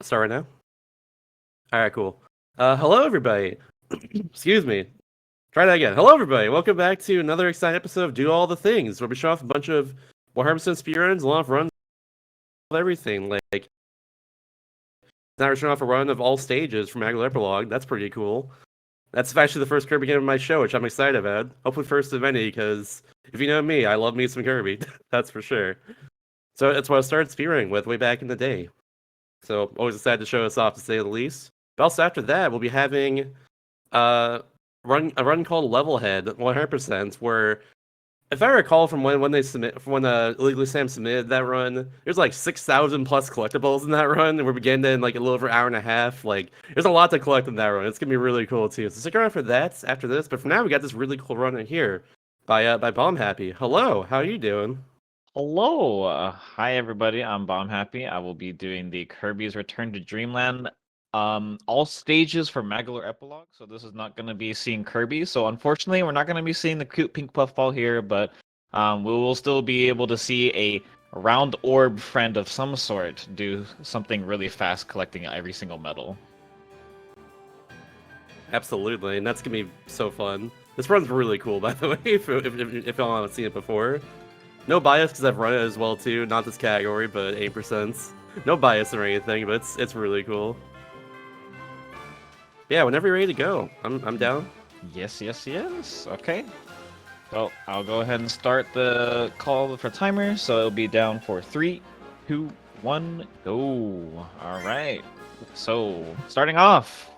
Start right now? Alright, cool. Hello everybody. Excuse me. Try that again. Hello everybody. Welcome back to another exciting episode of Do All the Things, where we show off a bunch of 100% speedruns, a lot of runs of everything. Like, now we're showing off a run of all stages from Agile Epilogue. That's pretty cool. That's actually the first Kirby game of my show, which I'm excited about. Hopefully first of many, because if you know me, I love me some Kirby. That's for sure. So that's what I started speedrunning with way back in the day. So always excited to show us off, to say the least. But also after that, we'll be having uh a run called Levelhead 100%, where if I recall from when they submit from when Illegally Sam submitted that run, there's like 6,000 plus collectibles in that run, and we're beginning in like a little over an hour and a half. Like there's a lot to collect in that run. It's gonna be really cool too. So stick around for that after this. But for now, we got this really cool run in here by Bomb Happy. Hello, how are you doing? Hello, hi everybody. I'm Bomb Happy. I will be doing the Kirby's Return to Dreamland, all stages for Magolor Epilogue. So this is not going to be seeing Kirby. So unfortunately, we're not going to be seeing the cute pink puffball here, but we will still be able to see a round orb friend of some sort do something really fast, collecting every single medal. Absolutely, and that's gonna be so fun. This run's really cool, by the way, if y'all haven't seen it before. No bias, because I've run it as well, too. Not this category, but 8%. No bias or anything, but it's really cool. Yeah, whenever you're ready to go, I'm down. Yes, yes, yes. Okay. So I'll go ahead and start the call for timer. So it'll be down for 3, 2, 1, go. All right. So starting off,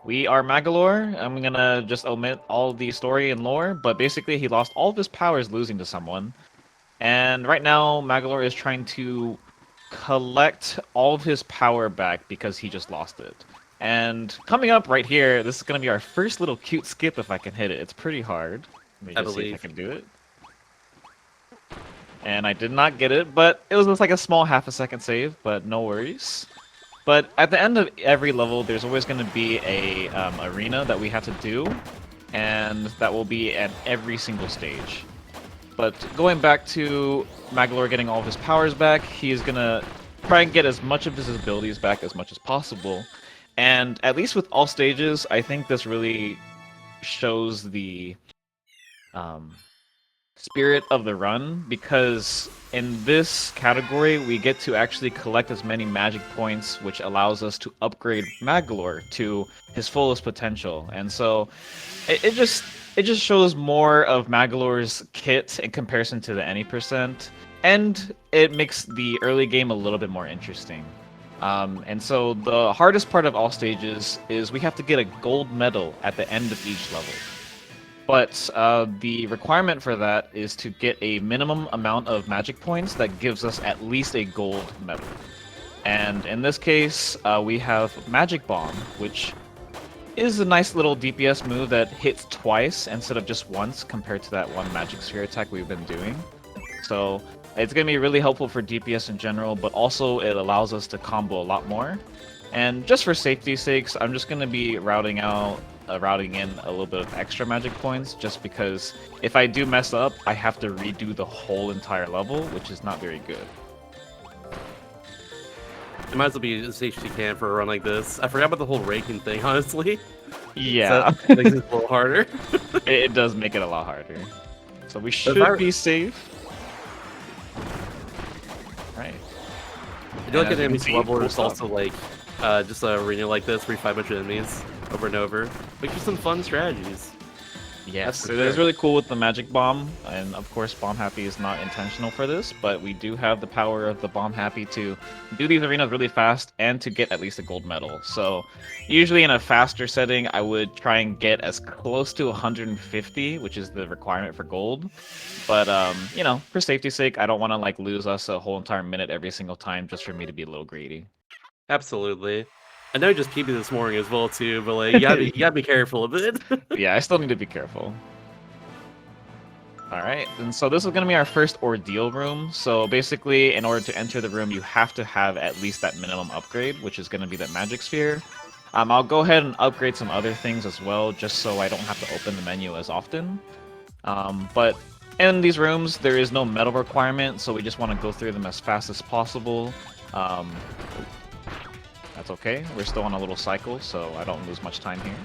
we are Magolor. I'm gonna just omit all the story and lore, but basically he lost all of his powers losing to someone. And right now, Magolor is trying to collect all of his power back because he just lost it. And coming up right here, this is going to be our first little cute skip if I can hit it. It's pretty hard. Let me I just see if I believe. can do it. And I did not get it, but it was just like a small half a second save, but no worries. But at the end of every level, there's always going to be a arena that we have to do, and that will be at every single stage. But going back to Magolor getting all of his powers back, he is gonna try and get as much of his abilities back as much as possible. And at least with all stages, I think this really shows the um, spirit of the run, because in this category, we get to actually collect as many magic points, which allows us to upgrade Magolor to his fullest potential. And so it just shows more of Magolor's kit in comparison to the any percent, and it makes the early game a little bit more interesting. And so the hardest part of all stages is we have to get a gold medal at the end of each level. But the requirement for that is to get a minimum amount of magic points that gives us at least a gold medal. And in this case, we have Magic Bomb, which is a nice little DPS move that hits twice instead of just once compared to that one Magic Sphere attack we've been doing. So it's going to be really helpful for DPS in general, but also it allows us to combo a lot more. And just for safety's sakes, I'm just going to be routing in a little bit of extra magic points, just because if I do mess up, I have to redo the whole entire level, which is not very good. It might as well be as safe as you can for a run like this. I forgot about the whole raking thing, honestly. Yeah, So that makes it a little harder. it does make it a lot harder. So we But should be safe. Right. I do like And as an you can enemy's see, level full is stop. also like just a arena like this where you fight a bunch of enemies over and over. Makes for some fun strategies. Yes, for it is sure. really cool with the magic bomb, and of course Bomb Happy is not intentional for this, but we do have the power of the Bomb Happy to do these arenas really fast and to get at least a gold medal. So usually in a faster setting, I would try and get as close to 150, which is the requirement for gold. But you know, for safety's sake, I don't want to like lose us a whole entire minute every single time just for me to be a little greedy. Absolutely. I know you just peed me this morning as well too, but like you gotta be careful a bit. Yeah, I still need to be careful. All right, and so this is going to be our first ordeal room. So basically, in order to enter the room, you have to have at least that minimum upgrade, which is going to be that magic sphere. I'll go ahead and upgrade some other things as well, just so I don't have to open the menu as often. But in these rooms, there is no medal requirement, so we just want to go through them as fast as possible. Um, That's okay. We're still on a little cycle, so I don't lose much time here.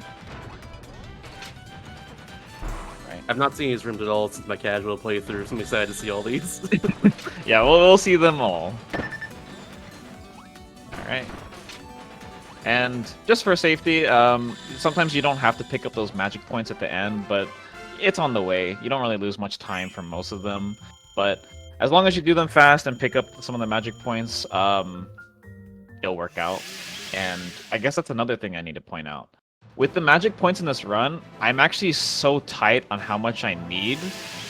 Right. I've not seen these rooms at all since my casual playthrough, so I'm excited to see all these. Yeah, we'll see them all. Alright. And just for safety, sometimes you don't have to pick up those magic points at the end, but it's on the way. You don't really lose much time for most of them, but as long as you do them fast and pick up some of the magic points, it'll work out. And I guess that's another thing I need to point out. With the magic points in this run, I'm actually so tight on how much I need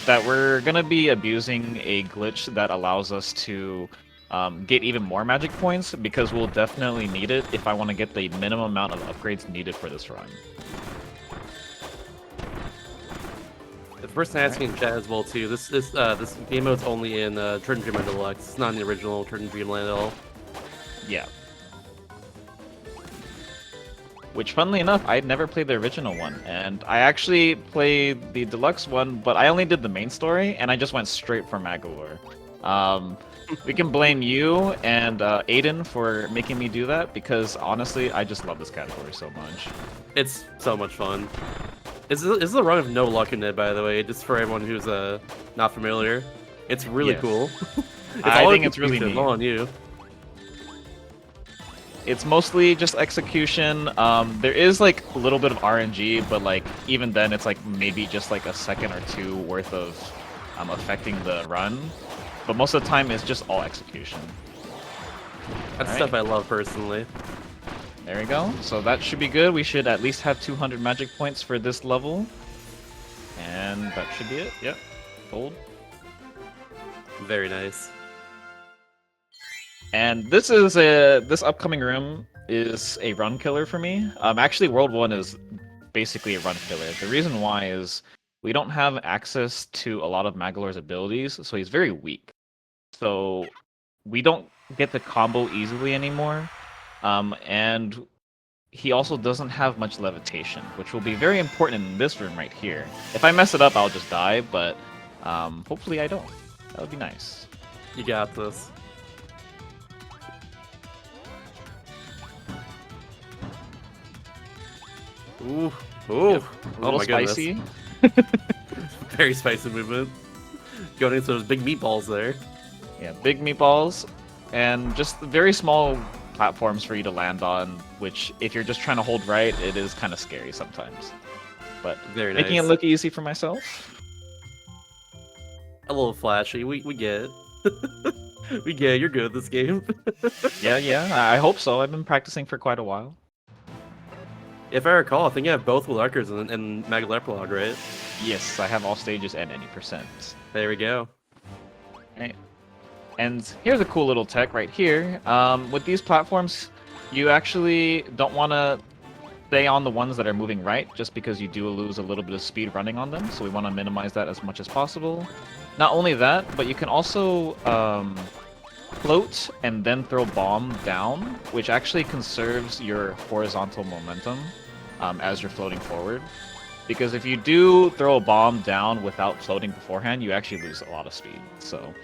that we're going to be abusing a glitch that allows us to get even more magic points, because we'll definitely need it if I want to get the minimum amount of upgrades needed for this run. The person asking in chat as well too. This game mode's only in Turn Dreamland Deluxe. It's not in the original Turn Dreamland at all. Yeah. Which, funnily enough, I'd never played the original one, and I actually played the deluxe one, but I only did the main story, and I just went straight for Magolor. We can blame you and Aiden for making me do that, because honestly, I just love this category so much. It's so much fun. This is a run of no luck in it, by the way, just for everyone who's not familiar. It's really cool. I think it's really neat. All on you. It's mostly just execution. There is like a little bit of RNG, but like even then, it's like maybe just like a second or two worth of affecting the run. But most of the time, it's just all execution. That's stuff I love personally. There we go. So that should be good. We should at least have 200 magic points for this level. And that should be it. Yep. Gold. Very nice. And this upcoming room is a run killer for me. Actually, World 1 is basically a run killer. The reason why is we don't have access to a lot of Magolor's abilities, so he's very weak. So we don't get to combo easily anymore. And he also doesn't have much levitation, which will be very important in this room right here. If I mess it up, I'll just die, but hopefully I don't. That would be nice. You got this. Ooh, ooh, Yep. oh my spicy. goodness. Very spicy movement. Going into those big meatballs there. Yeah, big meatballs, and just very small platforms for you to land on, which if you're just trying to hold right, it is kind of scary sometimes. But Very making nice. it look easy for myself. A little flashy. We get it. We get it. You're good at this game. Yeah, I hope so. I've been practicing for quite a while. If I recall, I think you have both with Arkers and Magolor Epilogue, right? Yes, I have all stages and any percent. There we go. Right. And here's a cool little tech right here. With these platforms, you actually don't want to stay on the ones that are moving right, just because you do lose a little bit of speed running on them, so we want to minimize that as much as possible. Not only that, but you can also float and then throw bomb down, which actually conserves your horizontal momentum as you're floating forward. Because if you do throw a bomb down without floating beforehand, you actually lose a lot of speed. So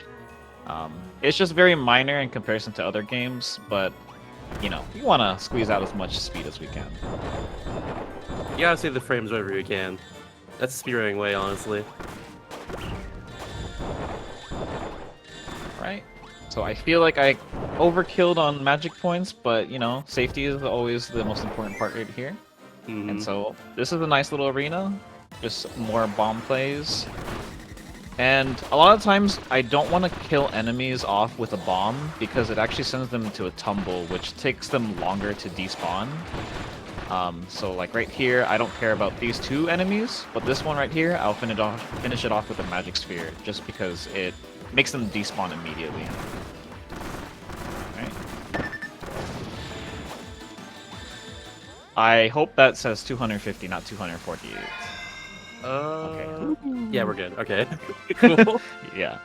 it's just very minor in comparison to other games, but you know, you want to squeeze out as much speed as we can. You gotta save the frames wherever you can. That's the speedrunning way, honestly. Right. So I feel like I overkilled on magic points, but you know, safety is always the most important part right here. Mm-hmm. And so this is a nice little arena, just more bomb plays. And a lot of times I don't want to kill enemies off with a bomb because it actually sends them to a tumble, which takes them longer to despawn. So like right here, I don't care about these two enemies, but this one right here, I'll finish it off with a magic sphere, just because it makes them despawn immediately. Right. I hope that says 250, not 248. Okay. Yeah, we're good. Okay. Cool. Yeah.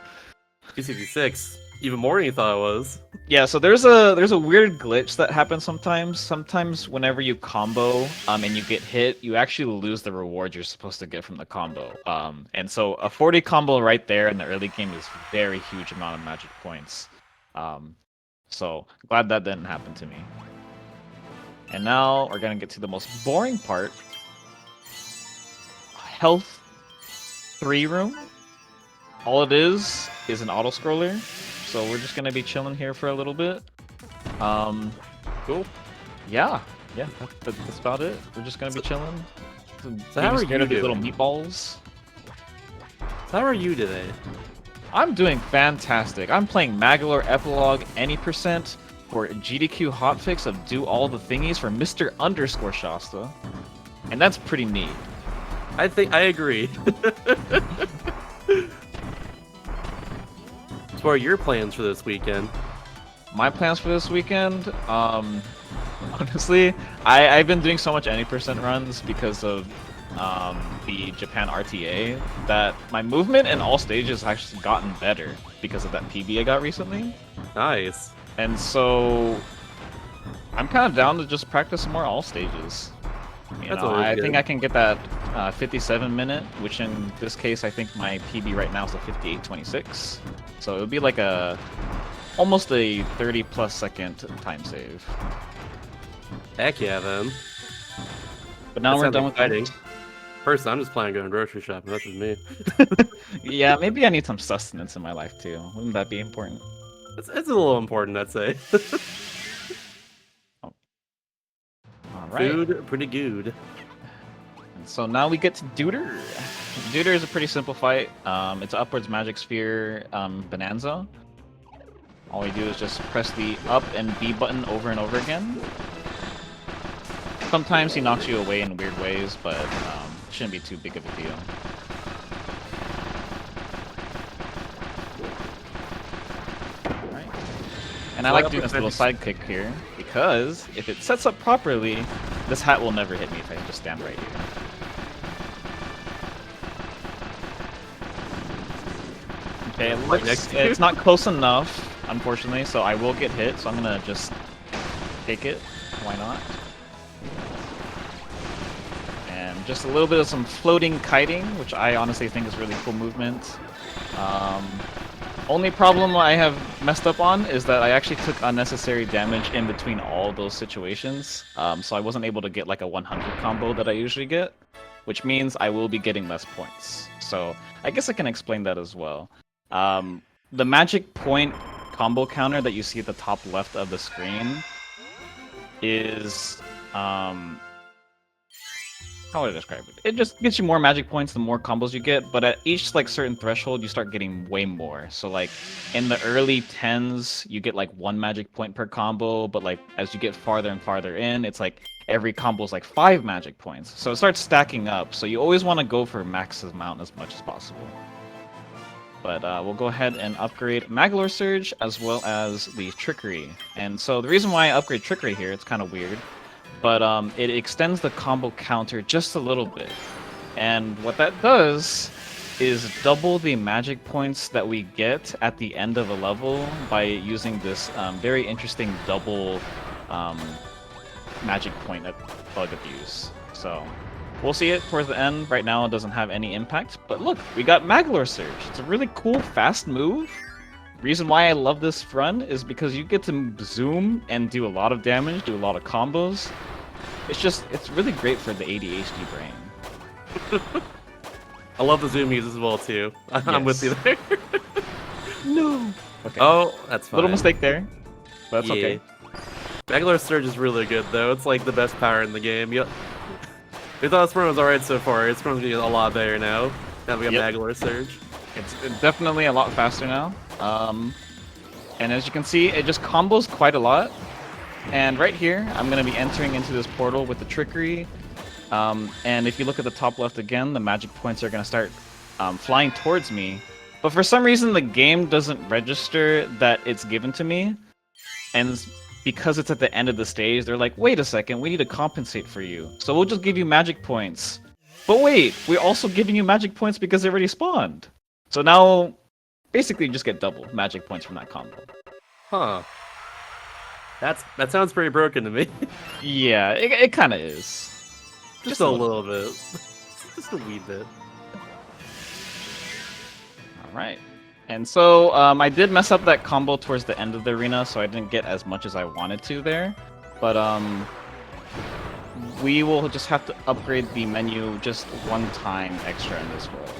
266. Even more than you thought it was. Yeah, so there's a weird glitch that happens sometimes. Sometimes whenever you combo and you get hit, you actually lose the reward you're supposed to get from the combo. And so a 40 combo right there in the early game is very huge amount of magic points. So glad that didn't happen to me. And now we're gonna get to the most boring part. Health 3 room. All it is an auto scroller. So we're just gonna be chilling here for a little bit. Cool. Yeah, that's about it. We're just gonna be chilling. So how are you of these little doing? meatballs? How are you today? I'm doing fantastic. I'm playing Magalore Epilogue any percent for GDQ Hotfix of Do All the Thingies for Mr. Underscore Shasta. And that's pretty neat. I think I agree. So what are your plans for this weekend? My plans for this weekend, honestly, I've been doing so much any percent runs because of the Japan RTA that my movement in all stages has actually gotten better because of that PB I got recently. Nice. And so I'm kind of down to just practice some more all stages. You That's know, always I good. think I can get that 57 minute, which in this case I think my PB right now is a 58.26. So it would be like almost a 30+ second time save. Heck yeah, then. But now That we're sounds done exciting. with Personally, I'm just planning on going grocery shopping. That's just me. that. Yeah, maybe I need some sustenance in my life too. Wouldn't that be important? It's a little important, I'd say. All right. Food, pretty good. And so now we get to Deuter. Deuter is a pretty simple fight. It's an upwards magic sphere bonanza. All we do is just press the up and B button over and over again. Sometimes he knocks you away in weird ways, but it shouldn't be too big of a deal. Alright. And I like doing this little side kick here, because if it sets up properly, this hat will never hit me if I just stand right here. Okay, it looks, it's not close enough, unfortunately, so I will get hit, so I'm gonna just take it. Why not? And just a little bit of some floating kiting, which I honestly think is really cool movement. Only problem I have messed up on is that I actually took unnecessary damage in between all those situations, so I wasn't able to get like a 100 combo that I usually get, which means I will be getting less points. So I guess I can explain that as well. The magic point combo counter that you see at the top left of the screen is how would I describe it? It just gets you more magic points the more combos you get, but at each like certain threshold you start getting way more. So like in the early 10s you get like 1 magic point per combo, but like as you get farther and farther in, it's like every combo is like 5 magic points. So it starts stacking up, so you always want to go for max amount as much as possible. But we'll go ahead and upgrade Magalore Surge as well as the Trickery. And so the reason why I upgrade Trickery here, it's kind of weird, but it extends the combo counter just a little bit. And what that does is double the magic points that we get at the end of a level by using this very interesting double magic point bug abuse. So we'll see it towards the end. Right now it doesn't have any impact, but look, we got Magalore Surge. It's a really cool, fast move. Reason why I love this run is because you get to zoom and do a lot of damage, do a lot of combos. It's really great for the ADHD brain. I love the zoom use as well too. I'm with you there. No. Okay. Oh, that's fine. Little mistake there, but that's okay. Magalore Surge is really good though. It's like the best power in the game. Yep. We thought this run was alright so far. It's going to be a lot better now. Now we got Magalore Surge. It's definitely a lot faster now. And as you can see, it just combos quite a lot. And right here, I'm going to be entering into this portal with the Trickery. And if you look at the top left again, the magic points are going to start flying towards me. But for some reason, the game doesn't register that it's given to me. And because it's at the end of the stage, they're like, wait a second, we need to compensate for you. So we'll just give you magic points. But wait, we're also giving you magic points because they already spawned. So now, basically, you just get double magic points from that combo. Huh. That sounds pretty broken to me. Yeah, it kind of is. Just a little bit. Just a wee bit. Alright. And so, I did mess up that combo towards the end of the arena, so I didn't get as much as I wanted to there. But, we will just have to upgrade the menu just one time extra in this world.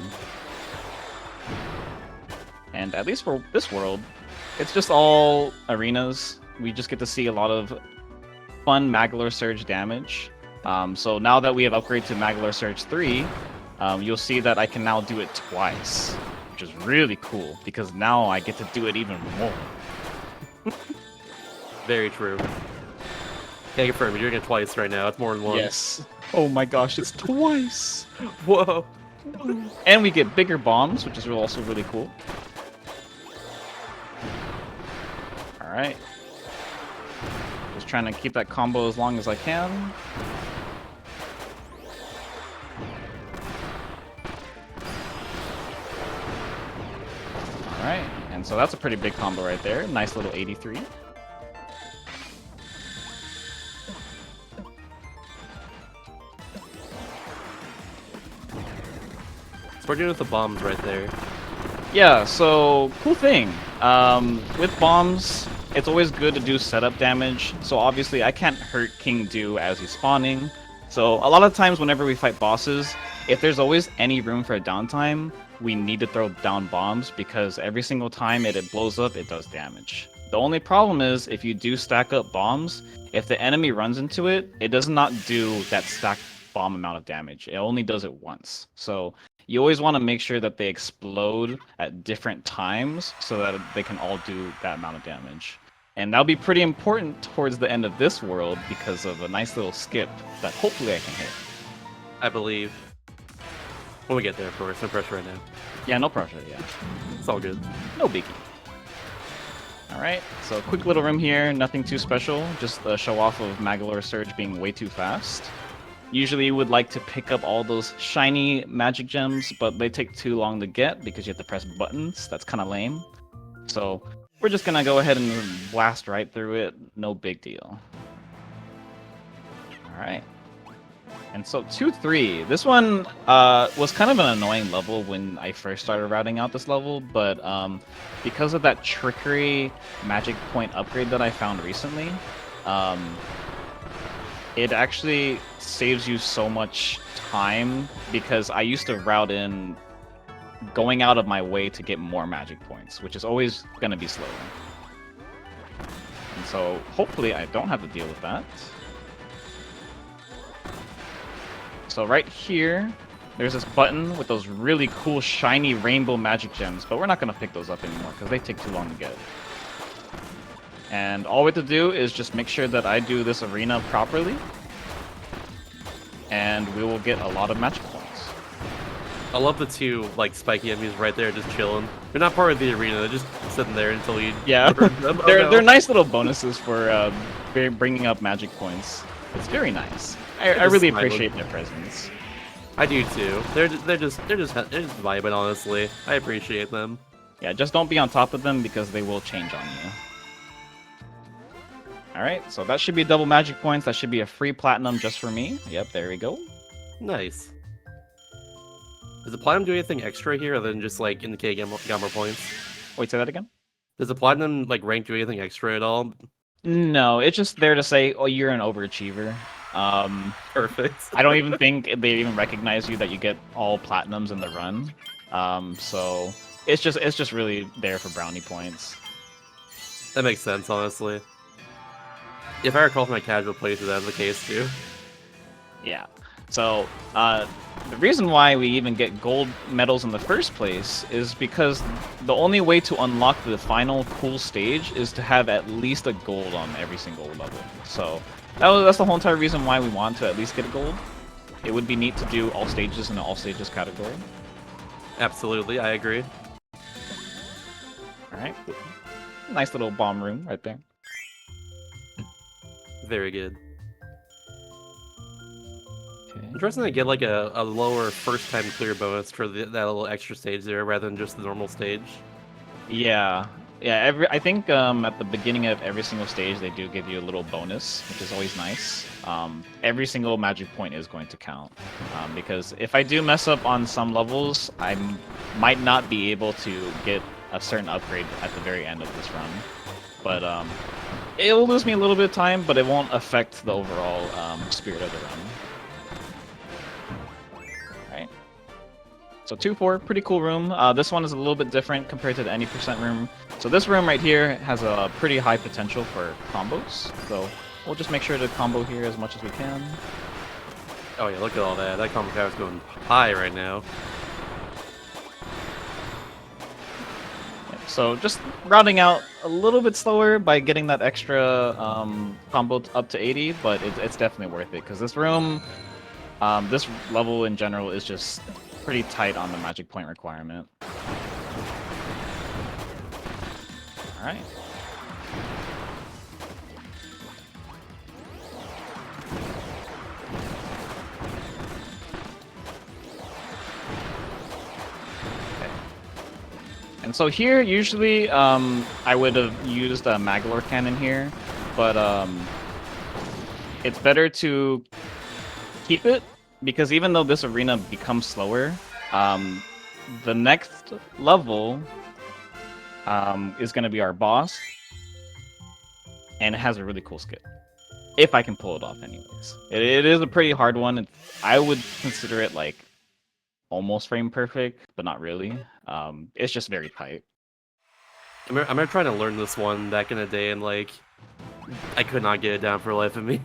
And at least for this world, it's just all arenas. We just get to see a lot of fun Maglar Surge damage. So now that we have upgraded to Maglar Surge 3, you'll see that I can now do it twice, which is really cool, because now I get to do it even more. Very true. Can't confirm, you're doing it twice right now. It's more than once. Yes. Oh my gosh, it's twice! Whoa! And we get bigger bombs, which is also really cool. Alright. Just trying to keep that combo as long as I can. Alright, and so that's a pretty big combo right there. Nice little 83. So we're doing with the bombs right there. Yeah, so cool thing. With bombs, it's always good to do setup damage. So obviously I can't hurt King Do as he's spawning. So a lot of times whenever we fight bosses, if there's always any room for a downtime, we need to throw down bombs because every single time it blows up, it does damage. The only problem is if you do stack up bombs, if the enemy runs into it, it does not do that stacked bomb amount of damage. It only does it once. So you always want to make sure that they explode at different times so that they can all do that amount of damage. And that'll be pretty important towards the end of this world because of a nice little skip that hopefully I can hit. I believe. When we get there, of course. No pressure right now. Yeah, no pressure, yeah. It's all good. No biggie. Alright, so quick little room here, nothing too special, just a show off of Maglar Surge being way too fast. Usually you would like to pick up all those shiny magic gems, but they take too long to get because you have to press buttons. That's kind of lame. So we're just gonna go ahead and blast right through it, no big deal. Alright. And so 2-3, this one was kind of an annoying level when I first started routing out this level, but because of that trickery magic point upgrade that I found recently, it actually saves you so much time because I used to route in going out of my way to get more magic points, which is always going to be slower. And so hopefully I don't have to deal with that. So right here, there's this button with those really cool shiny rainbow magic gems, but we're not going to pick those up anymore because they take too long to get. And all we have to do is just make sure that I do this arena properly, and we will get a lot of magic points. I love the two like spiky enemies right there just chilling. They're not part of the arena, they're just sitting there until you burn them. They're nice little bonuses for bringing up magic points. It's very nice. I really appreciate their presence. I do too. They're just vibing, honestly. I appreciate them. Yeah, just don't be on top of them because they will change on you. Alright, so that should be double magic points. That should be a free platinum just for me. Yep, there we go. Nice. Does the platinum do anything extra here other than just like indicate get more points? Wait, say that again? Does the platinum like rank do anything extra at all? No, it's just there to say, oh, you're an overachiever. Perfect. I don't even think they even recognize you that you get all platinums in the run. So it's just really there for brownie points. That makes sense, honestly. If I recall from my casual playthrough, that's the case too. Yeah. So the reason why we even get gold medals in the first place is because the only way to unlock the final cool stage is to have at least a gold on every single level. So that's the whole entire reason why we want to at least get a gold. It would be neat to do all stages in the all stages category. Absolutely, I agree. Alright. Nice little bomb room right there. Very good. Interesting to get like a lower first time clear bonus for that little extra stage there rather than just the normal stage. Yeah. Yeah, I think at the beginning of every single stage they do give you a little bonus, which is always nice. Every single magic point is going to count. Because if I do mess up on some levels, I might not be able to get a certain upgrade at the very end of this run. But It will lose me a little bit of time, but it won't affect the overall spirit of the run. Alright. So 2-4, pretty cool room. This one is a little bit different compared to the any percent room. So this room right here has a pretty high potential for combos. So we'll just make sure to combo here as much as we can. Oh yeah, look at all that. That combo power is going high right now. So just rounding out a little bit slower by getting that extra combo up to 80, but it's definitely worth it because this room, this level in general is just pretty tight on the magic point requirement. All right. And so here, usually, I would have used a Maglor cannon here, but it's better to keep it, because even though this arena becomes slower, the next level is going to be our boss, and it has a really cool skip. If I can pull it off anyways. It is a pretty hard one. I would consider it like almost frame perfect, but not really. It's just very tight. I remember trying to learn this one back in the day, and like, I could not get it down for the life of me.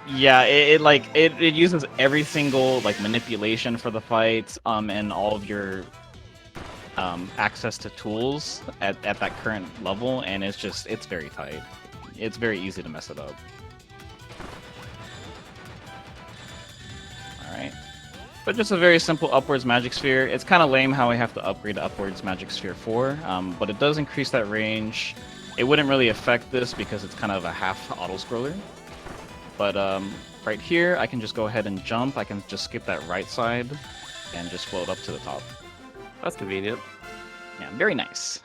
Yeah, it uses every single like manipulation for the fights, and all of your access to tools at that current level, and it's very tight. It's very easy to mess it up. All right. But just a very simple upwards magic sphere. It's kind of lame how I have to upgrade to upwards magic sphere 4, but it does increase that range. It wouldn't really affect this because it's kind of a half auto-scroller. But right here, I can just go ahead and jump. I can just skip that right side and just float up to the top. That's convenient. Yeah, very nice.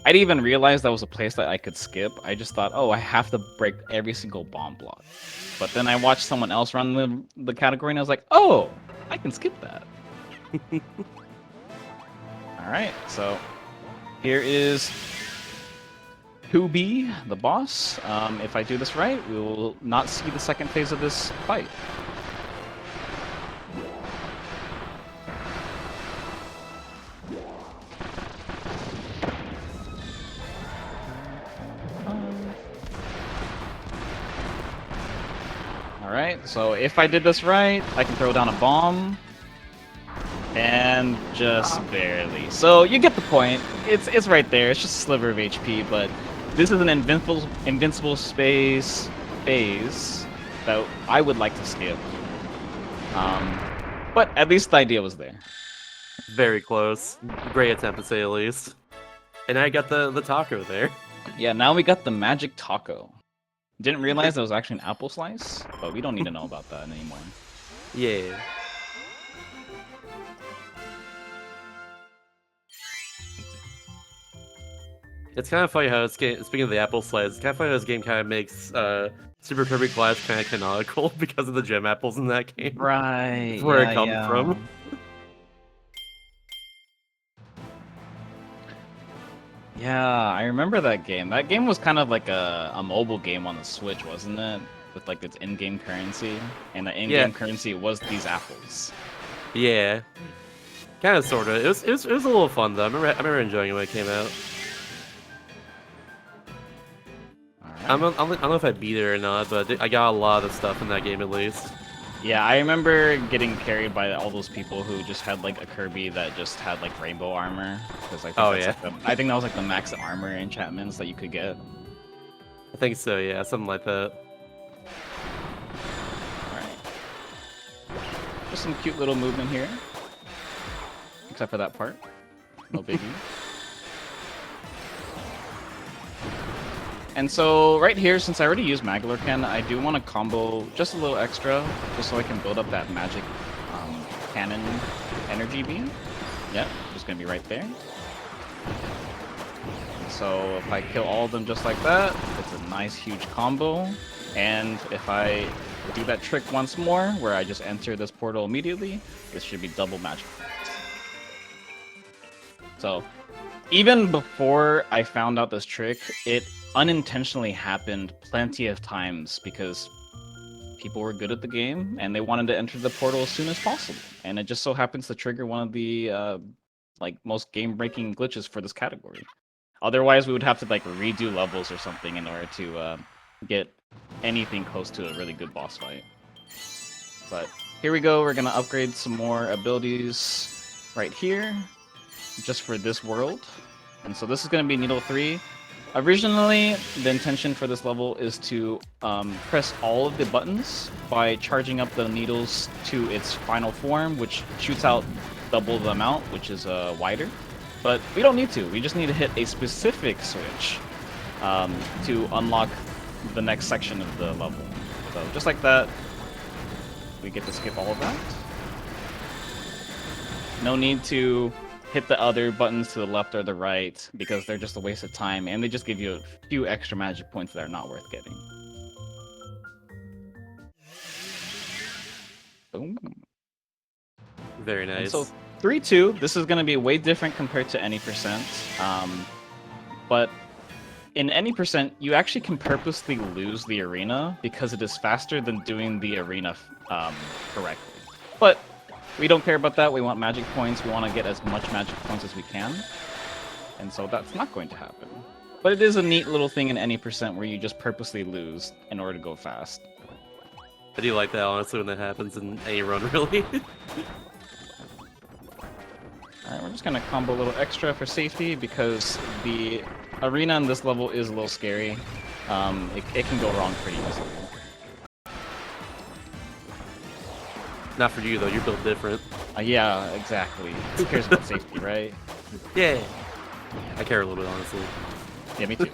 I didn't even realize that was a place that I could skip. I just thought, oh, I have to break every single bomb block. But then I watched someone else run the category, and I was like, oh, I can skip that. Alright, so here is 2B, the boss. If I do this right, we will not see the second phase of this fight. Alright, so if I did this right, I can throw down a bomb. And just barely. So you get the point. It's right there. It's just a sliver of HP, but this is an invincible space phase that I would like to skip. But at least the idea was there. Very close. Great attempt to say the least. And I got the taco there. Yeah, now we got the magic taco. Didn't realize that was actually an apple slice, but we don't need to know about that anymore. Yeah. It's kind of funny how speaking of the apple slice, it's kind of funny how this game kind of makes Super Kirby Clash kind of canonical because of the gem apples in that game. Right. That's where it comes from. Yeah, I remember that game. That game was kind of like a mobile game on the Switch, wasn't it? With like its in-game currency, and the in-game currency was these apples. Yeah, kind of, sort of. It was a little fun though. I remember enjoying it when it came out. Right. I don't know if I beat it or not, but I got a lot of stuff in that game at least. Yeah, I remember getting carried by all those people who just had like a Kirby that just had like rainbow armor. I think that was like the max armor enchantments that you could get. I think so, yeah, something like that. Alright. Just some cute little movement here. Except for that part. No biggie. And so right here, since I already used Maglor Ken, I do want to combo just a little extra, just so I can build up that magic cannon energy beam. Yep, just gonna be right there. So if I kill all of them just like that, it's a nice huge combo. And if I do that trick once more, where I just enter this portal immediately, this should be double magic points. So Even before I found out this trick, it unintentionally happened plenty of times because people were good at the game and they wanted to enter the portal as soon as possible. And it just so happens to trigger one of the like most game-breaking glitches for this category. Otherwise, we would have to like redo levels or something in order to get anything close to a really good boss fight. But here we go. We're gonna upgrade some more abilities right here, just for this world. And so this is gonna be Needle 3. Originally, the intention for this level is to press all of the buttons by charging up the needles to its final form, which shoots out double the amount, which is wider. But we don't need to. We just need to hit a specific switch to unlock the next section of the level. So just like that, we get to skip all of that. No need to hit the other buttons to the left or the right because they're just a waste of time and they just give you a few extra magic points that are not worth getting. Boom. Very nice. And so 3-2, this is going to be way different compared to any percent. But in any percent, you actually can purposely lose the arena because it is faster than doing the arena correctly. But we don't care about that. We want magic points. We want to get as much magic points as we can. And so that's not going to happen. But it is a neat little thing in any percent where you just purposely lose in order to go fast. I do like that, honestly, when that happens in any run, really. Alright, we're just going to combo a little extra for safety because the arena in this level is a little scary. It can go wrong pretty easily. Not for you, though. You're built different. Yeah, exactly. Who cares about safety, right? Yeah. I care a little bit, honestly. Yeah, me too.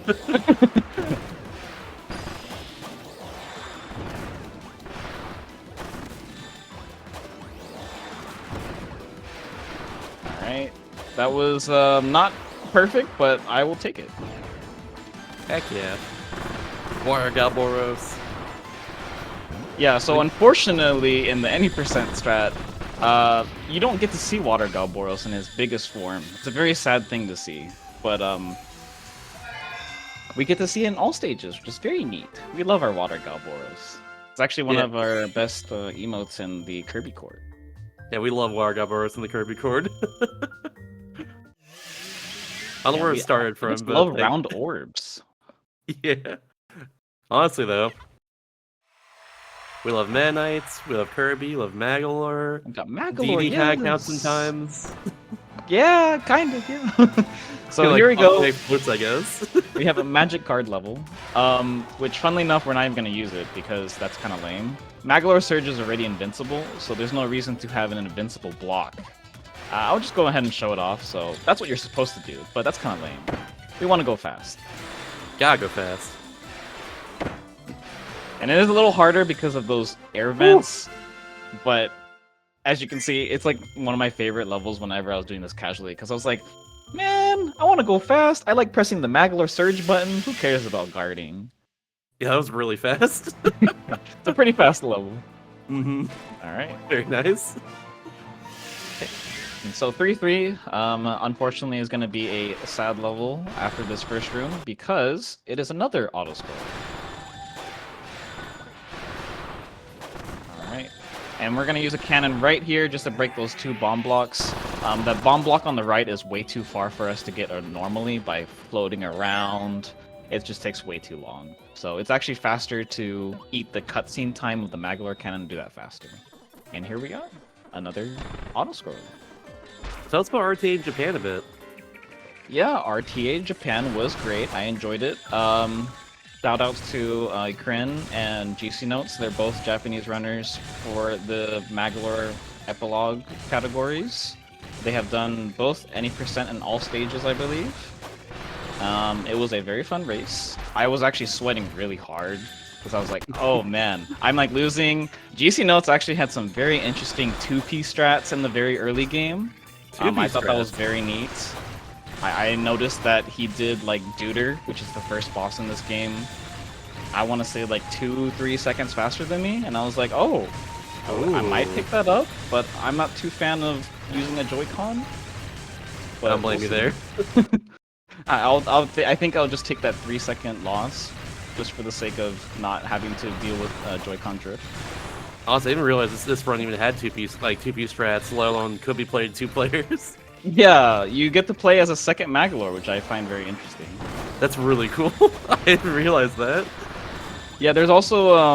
Alright. That was not perfect, but I will take it. Heck yeah. Warrior Galboros. Yeah, so unfortunately, in the any percent strat, you don't get to see Water Galboros in his biggest form. It's a very sad thing to see, but we get to see it in all stages, which is very neat. We love our Water Galboros. It's actually one of our best emotes in the Kirby court. Yeah, we love Water Galboros in the Kirby court. I don't know where it started from, but love round orbs. Yeah. Honestly, though. We love Meta Knights, we love Kirby, we love Magalor. We got Magalor, DD yes. kind of counts sometimes. Yeah, kind of, yeah. So here we go. Flutes, I guess. We have a magic card level, which, funnily enough, we're not even going to use it because that's kind of lame. Magalor Surge is already invincible, so there's no reason to have an invincible block. I'll just go ahead and show it off, so that's what you're supposed to do, but that's kind of lame. We want to go fast. Gotta go fast. And it is a little harder because of those air vents, but as you can see, it's like one of my favorite levels whenever I was doing this casually, because I was like, man, I want to go fast. I like pressing the Magalor Surge button. Who cares about guarding? Yeah, that was really fast. It's a pretty fast level. Mm-hmm. Alright. Very nice. And so 3-3, unfortunately, is going to be a sad level after this first room because it is another auto-scroll. Alright. And we're going to use a cannon right here just to break those two bomb blocks. That bomb block on the right is way too far for us to get normally by floating around. It just takes way too long. So it's actually faster to eat the cutscene time of the Magalor cannon and do that faster. And here we are. Another auto-scroll. Tell us about RTA in Japan a bit. Yeah, RTA Japan was great. I enjoyed it. Shoutouts to Kryn and GC Notes. They're both Japanese runners for the Magalor epilogue categories. They have done both any percent and all stages, I believe. It was a very fun race. I was actually sweating really hard because I was like, oh man, I'm like losing. GC Notes actually had some very interesting 2P strats in the very early game. I thought that was very neat. I noticed that he did like Duder, which is the first boss in this game. I want to say like 2-3 seconds faster than me, and I was like, oh, I might pick that up, but I'm not too fan of using a Joy-Con. I don't blame you there. I think I'll just take that 3-second loss, just for the sake of not having to deal with Joy-Con drift. Honestly, I didn't realize this run even had two-piece strats, let alone could be played 2 players. Yeah, you get to play as a second Magalore, which I find very interesting. That's really cool. I didn't realize that. Yeah, there's also a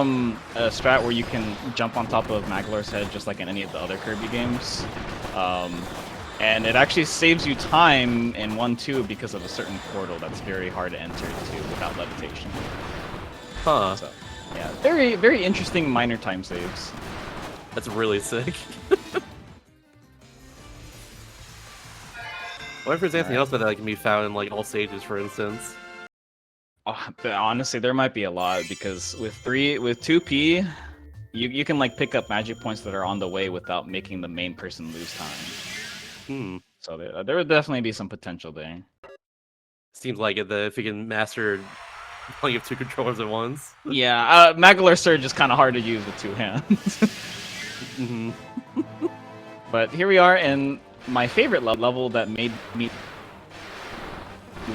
strat where you can jump on top of Magalore's head, just like in any of the other Kirby games. And it actually saves you time in 1-2 because of a certain portal that's very hard to enter to without levitation. Huh. So, yeah, very, very interesting minor time saves. That's really sick. What if there's anything else that can be found in like all stages, for instance? Honestly, there might be a lot because with 2P, you can like pick up magic points that are on the way without making the main person lose time. So there would definitely be some potential there. Seems like it. If you can master playing with 2 controllers at once. Yeah, Magalore Surge is kind of hard to use with 2 hands. But here we are in my favorite level that made me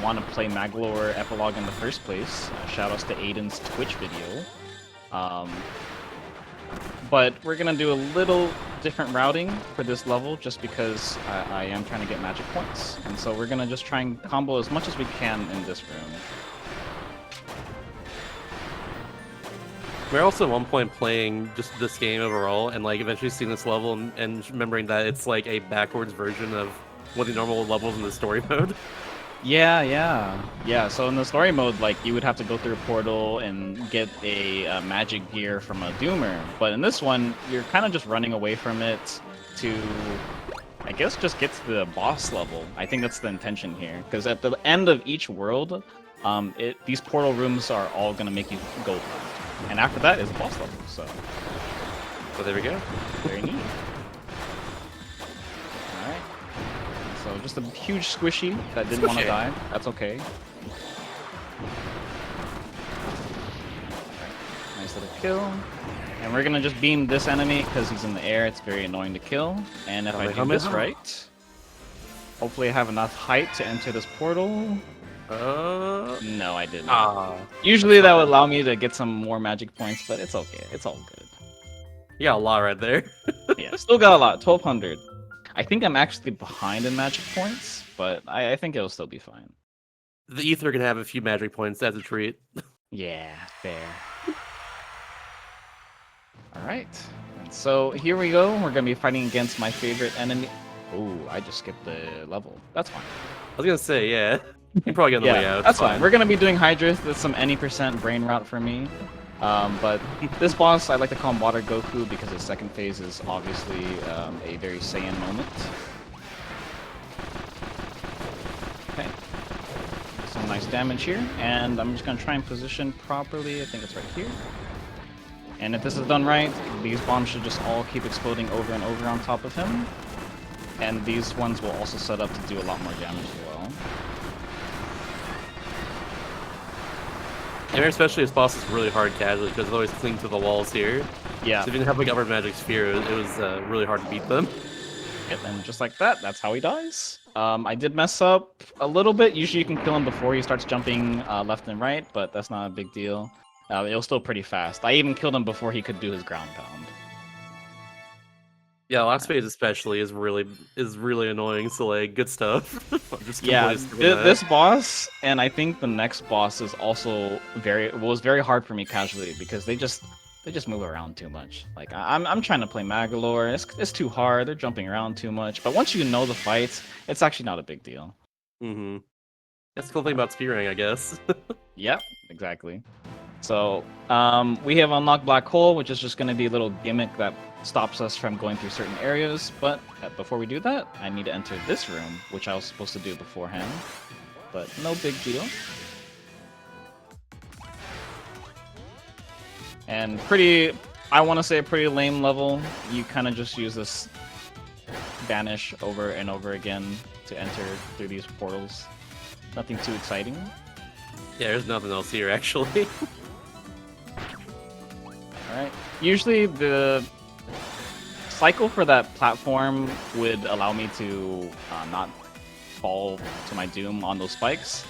want to play Magalore Epilogue in the first place. Shoutouts to Aiden's Twitch video. But we're gonna do a little different routing for this level just because I am trying to get magic points. And so we're gonna just try and combo as much as we can in this room. We're also at one point playing just this game overall and like eventually seeing this level and remembering that it's like a backwards version of one of the normal levels in the story mode. Yeah, so in the story mode, like, you would have to go through a portal and get a magic gear from a Doomer. But in this one, you're kind of just running away from it to, I guess, just get to the boss level. I think that's the intention here. Because at the end of each world, these portal rooms are all going to make you go left. And after that is the boss level, so there we go. Very neat. Alright. So just a huge squishy that didn't want to die. That's okay. Nice little kill. And we're gonna just beam this enemy because he's in the air. It's very annoying to kill. And if I do this right, hopefully I have enough height to enter this portal. No, I didn't. Usually that would allow me to get some more magic points, but it's okay. It's all good. You got a lot right there. Yeah, still got a lot. 1200. I think I'm actually behind in magic points, but I think it'll still be fine. The Ether can have a few magic points as a treat. Yeah, fair. Alright. So here we go. We're going to be fighting against my favorite enemy. Ooh, I just skipped the level. That's fine. I was going to say, yeah. You're probably getting the way out. That's fine. We're going to be doing Hydra. That's some any percent brain rot for me. But this boss, I like to call him Water Goku because his second phase is obviously a very Saiyan moment. Okay. Some nice damage here, and I'm just going to try and position properly. I think it's right here. And if this is done right, these bombs should just all keep exploding over and over on top of him. And these ones will also set up to do a lot more damage as well. And especially this boss is really hard casually because it always cling to the walls here. Yeah. So if you didn't have like upper magic sphere, it was really hard to beat them. Yep, and just like that, that's how he dies. I did mess up a little bit. Usually you can kill him before he starts jumping left and right, but that's not a big deal. It was still pretty fast. I even killed him before he could do his ground pound. Yeah, last phase especially is really annoying. So like, good stuff. This boss and I think the next boss is also was very hard for me casually because they just move around too much. Like I'm trying to play Magalore. It's too hard. They're jumping around too much. But once you know the fights, it's actually not a big deal. Mm-hmm. That's the cool thing about speedrunning, I guess. Yep, exactly. So we have unlocked Black Hole, which is just going to be a little gimmick that stops us from going through certain areas. But before we do that, I need to enter this room, which I was supposed to do beforehand. But no big deal. And I want to say a pretty lame level. You kind of just use this vanish over and over again to enter through these portals. Nothing too exciting. Yeah, there's nothing else here actually. Alright. Usually the cycle for that platform would allow me to not fall to my doom on those spikes.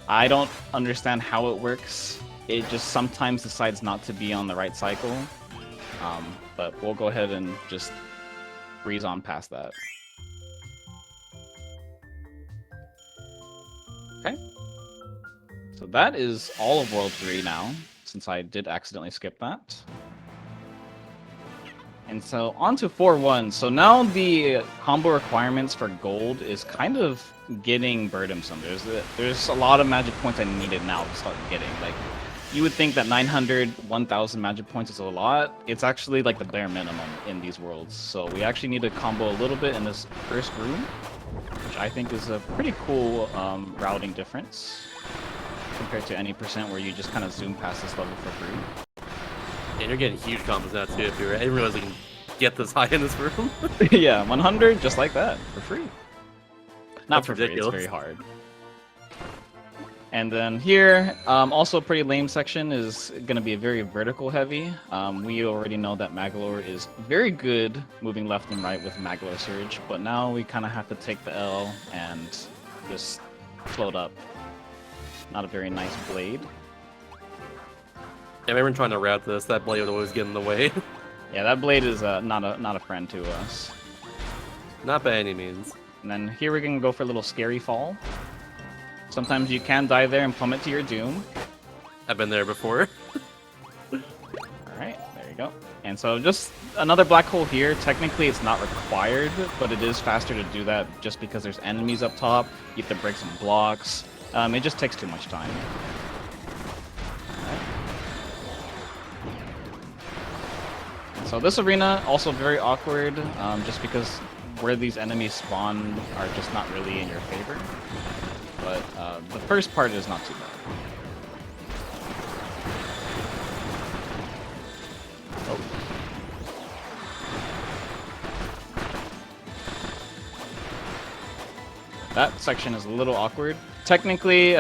I don't understand how it works. It just sometimes decides not to be on the right cycle. But we'll go ahead and just breeze on past that. Okay. So that is all of World 3 now, since I did accidentally skip that. And so on to 4-1. So now the combo requirements for gold is kind of getting burdensome. There's a lot of magic points I needed now to start getting. Like, you would think that 900, 1,000 magic points is a lot. It's actually like the bare minimum in these worlds. So we actually need to combo a little bit in this first room, which I think is a pretty cool routing difference compared to any percent where you just kind of zoom past this level for free. And you're getting huge combos now too. If you're, I didn't realize you can get this high in this room. Yeah, 100 just like that for free. Not That's for ridiculous. free. It's very hard. And then here, also a pretty lame section is going to be a very vertical heavy. We already know that Magolor is very good moving left and right with Magolor Surge, but now we kind of have to take the L and just float up. Not a very nice blade. I remember trying to route this. That blade would always get in the way. Yeah, that blade is not a friend to us. Not by any means. And then here we can go for a little scary fall. Sometimes you can die there and plummet to your doom. I've been there before. Alright, there you go. And so just another black hole here. Technically it's not required, but it is faster to do that just because there's enemies up top. You have to break some blocks. It just takes too much time. Alright. So this arena, also very awkward, just because where these enemies spawn are just not really in your favor. But the first part is not too bad. Oh. That section is a little awkward. Technically,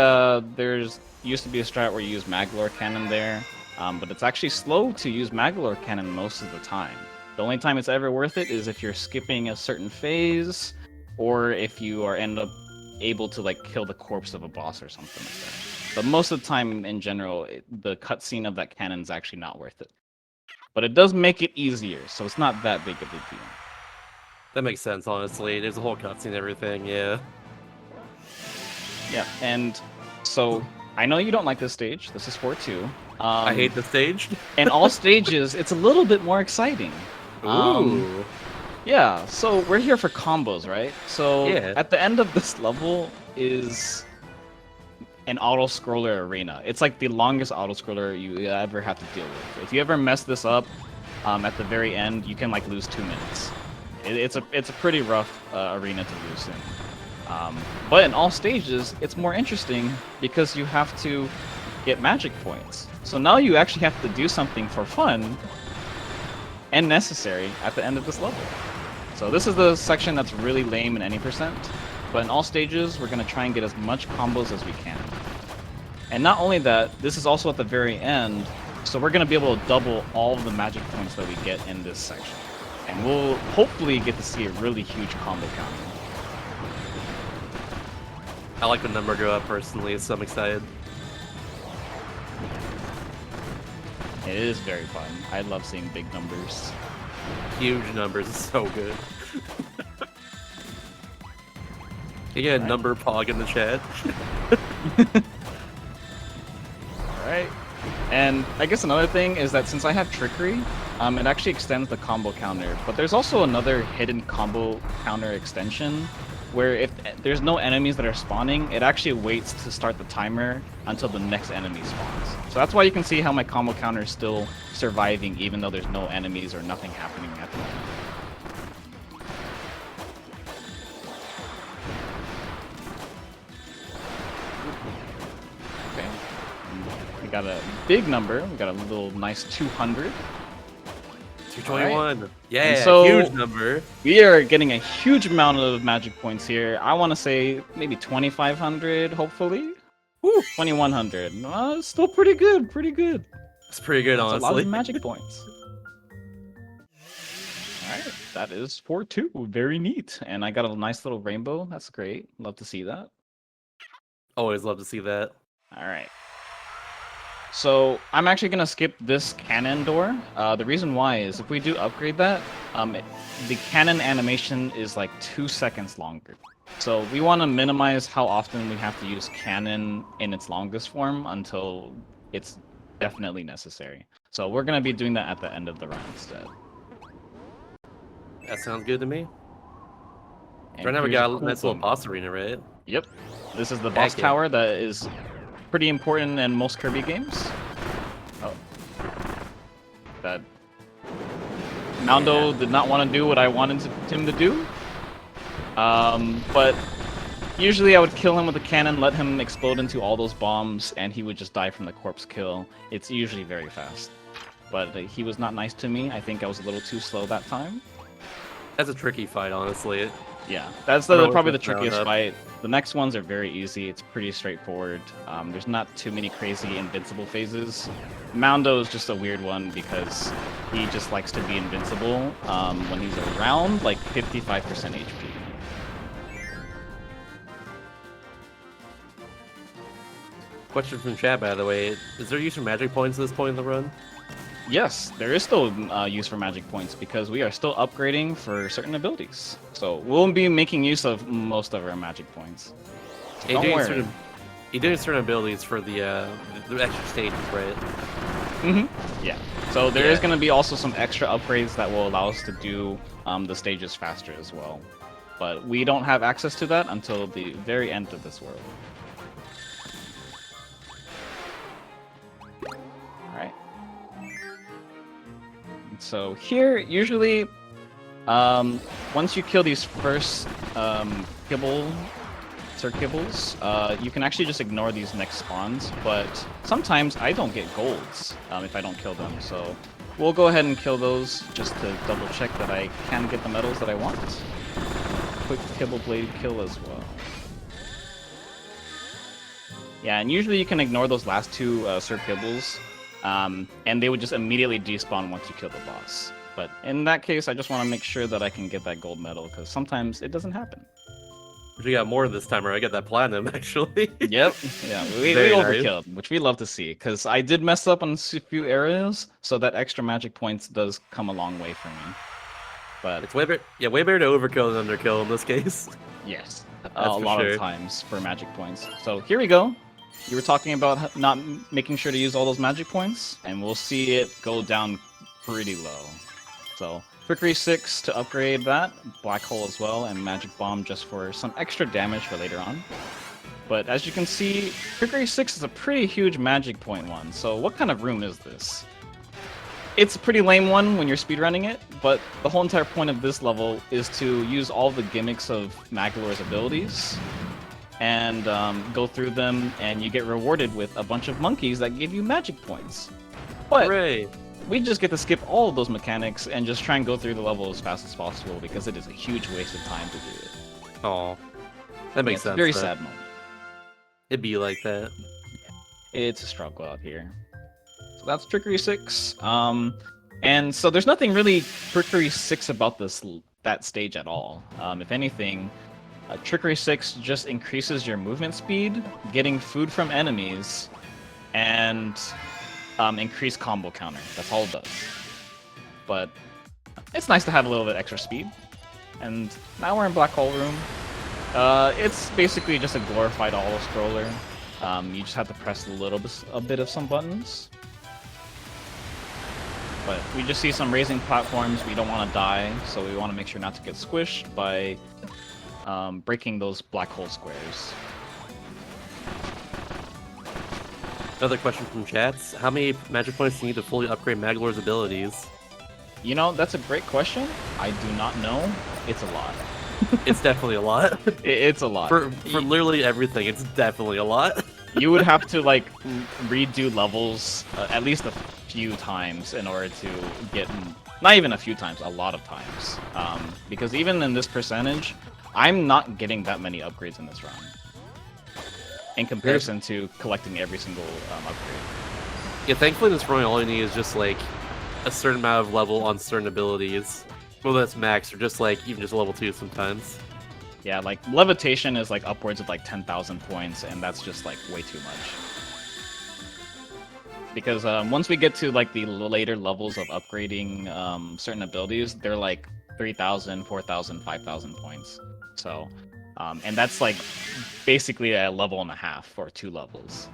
there's used to be a strat where you use Magolor Cannon there, but it's actually slow to use Magolor Cannon most of the time. The only time it's ever worth it is if you're skipping a certain phase, or if you are end up able to like kill the corpse of a boss or something like that. But most of the time, in general, the cutscene of that cannon is actually not worth it. But it does make it easier, so it's not that big of a deal. That makes sense, honestly. There's a whole cutscene and everything, yeah. Yeah, and so I know you don't like this stage. This is 4-2. I hate the stage. And all stages, it's a little bit more exciting. Ooh. Yeah, so we're here for combos, right? So Yeah. at the end of this level is an auto-scroller arena. It's like the longest auto-scroller you ever have to deal with. If you ever mess this up at the very end, you can like lose 2 minutes. It's a pretty rough arena to lose in. But in all stages, it's more interesting because you have to get magic points. So now you actually have to do something for fun and necessary at the end of this level. So this is the section that's really lame in any percent, but in all stages, we're going to try and get as much combos as we can. And not only that, this is also at the very end, so we're going to be able to double all of the magic points that we get in this section. And we'll hopefully get to see a really huge combo count. I like the number go up personally, so I'm excited. It is very fun. I love seeing big numbers. Huge numbers is so good. You get a number pog in the chat. Alright. And I guess another thing is that since I have Trickery, it actually extends the combo counter. But there's also another hidden combo counter extension where if there's no enemies that are spawning, it actually waits to start the timer until the next enemy spawns. So that's why you can see how my combo counter is still surviving even though there's no enemies or nothing happening at the moment. Okay. We got a big number. We got a little nice 200. 221. Right. Yeah, So- huge number. We are getting a huge amount of magic points here. I want to say maybe 2,500, hopefully. Woo. 2,100. Still pretty good, pretty good. It's pretty good, That's a lot honestly. of magic points. Alright, that is 4-2. Very neat. And I got a nice little rainbow. That's great. Love to see that. Always love to see that. Alright. So I'm actually going to skip this cannon door. The reason why is if we do upgrade that, the cannon animation is like 2 seconds longer. So we want to minimize how often we have to use cannon in its longest form until it's definitely necessary. So we're going to be doing that at the end of the round instead. That sounds good to me. And Right now we here's got a a cool nice little thing. boss arena, right? Yep. This is the boss yeah. tower that is pretty important in most Kirby games. Oh. That Moundo did not want to do what I wanted him to do. But usually I would kill him with a cannon, let him explode into all those bombs, and he would just die from the corpse kill. It's usually very fast. But he was not nice to me. I think I was a little too slow that time. That's a tricky fight, honestly. Yeah, that's I don't know probably the what's round trickiest up. fight. The next ones are very easy. It's pretty straightforward. There's not too many crazy invincible phases. Moundo is just a weird one because he just likes to be invincible when he's around like 55% HP. Question from chat, by the way. Is there use for magic points at this point in the run? Yes, there is still use for magic points because we are still upgrading for certain abilities. So we'll be making use of most of our magic points. So You're don't worry. doing certain abilities for the extra stages, right? Mm-hmm. Yeah. So there is going to be also some extra upgrades that will allow us to do the stages faster as well. But we don't have access to that until the very end of this world. Alright. So here, usually, once you kill these first Sir Kibbles, you can actually just ignore these next spawns, but sometimes I don't get golds if I don't kill them, so we'll go ahead and kill those just to double check that I can get the medals that I want. Quick Kibble Blade kill as well. Yeah, and usually you can ignore those last two Sir Kibbles, and they would just immediately despawn once you kill the boss. But in that case, I just want to make sure that I can get that gold medal, because sometimes it doesn't happen. We got more this time, or I got that platinum, actually. Yep. Yeah, we Very nice. overkilled, which we love to see, because I did mess up on a few areas, so that extra magic points does come a long way for me. But It's way better, way better to overkill than underkill in this case. yes, That's a for lot sure. of times for magic points. So here we go. You were talking about not making sure to use all those magic points, and we'll see it go down pretty low. So Trickery 6 to upgrade that, Black Hole as well, and Magic Bomb just for some extra damage for later on. But as you can see, Trickery 6 is a pretty huge magic point one, so what kind of room is this? It's a pretty lame one when you're speedrunning it, but the whole entire point of this level is to use all the gimmicks of Magolor's abilities, and go through them, and you get rewarded with a bunch of monkeys that give you magic points. But Hooray! we just get to skip all of those mechanics and just try and go through the level as fast as possible because it is a huge waste of time to do it. Aw. That makes It's sense. a very though. sad moment. It'd be like that. It's a struggle out here. So that's Trickery 6. And so there's nothing really Trickery 6 about that stage at all. If anything, Trickery 6 just increases your movement speed, getting food from enemies, and increase combo counter. That's all it does. But it's nice to have a little bit extra speed. And now we're in Black Hole Room. It's basically just a glorified auto-scroller. You just have to press a bit of some buttons. But we just see some raising platforms. We don't want to die, so we want to make sure not to get squished by breaking those black hole squares. Another question from chats. How many magic points do you need to fully upgrade Magolor's abilities? You know, that's a great question. I do not know. It's a lot. It's definitely a lot. It's a lot. For literally everything, it's definitely a lot. You would have to like redo levels at least a few times in order to get, not even a few times, a lot of times. Because even in this percentage, I'm not getting that many upgrades in this run in comparison to collecting every single upgrade. Yeah, thankfully this run all you need is just like a certain amount of level on certain abilities. Well, that's max, or just like even just level 2 sometimes. Yeah, like levitation is like upwards of like 10,000 points, and that's just like way too much. Because once we get to like the later levels of upgrading certain abilities, they're like 3,000, 4,000, 5,000 points. So, and that's like basically a level and a half or 2 levels.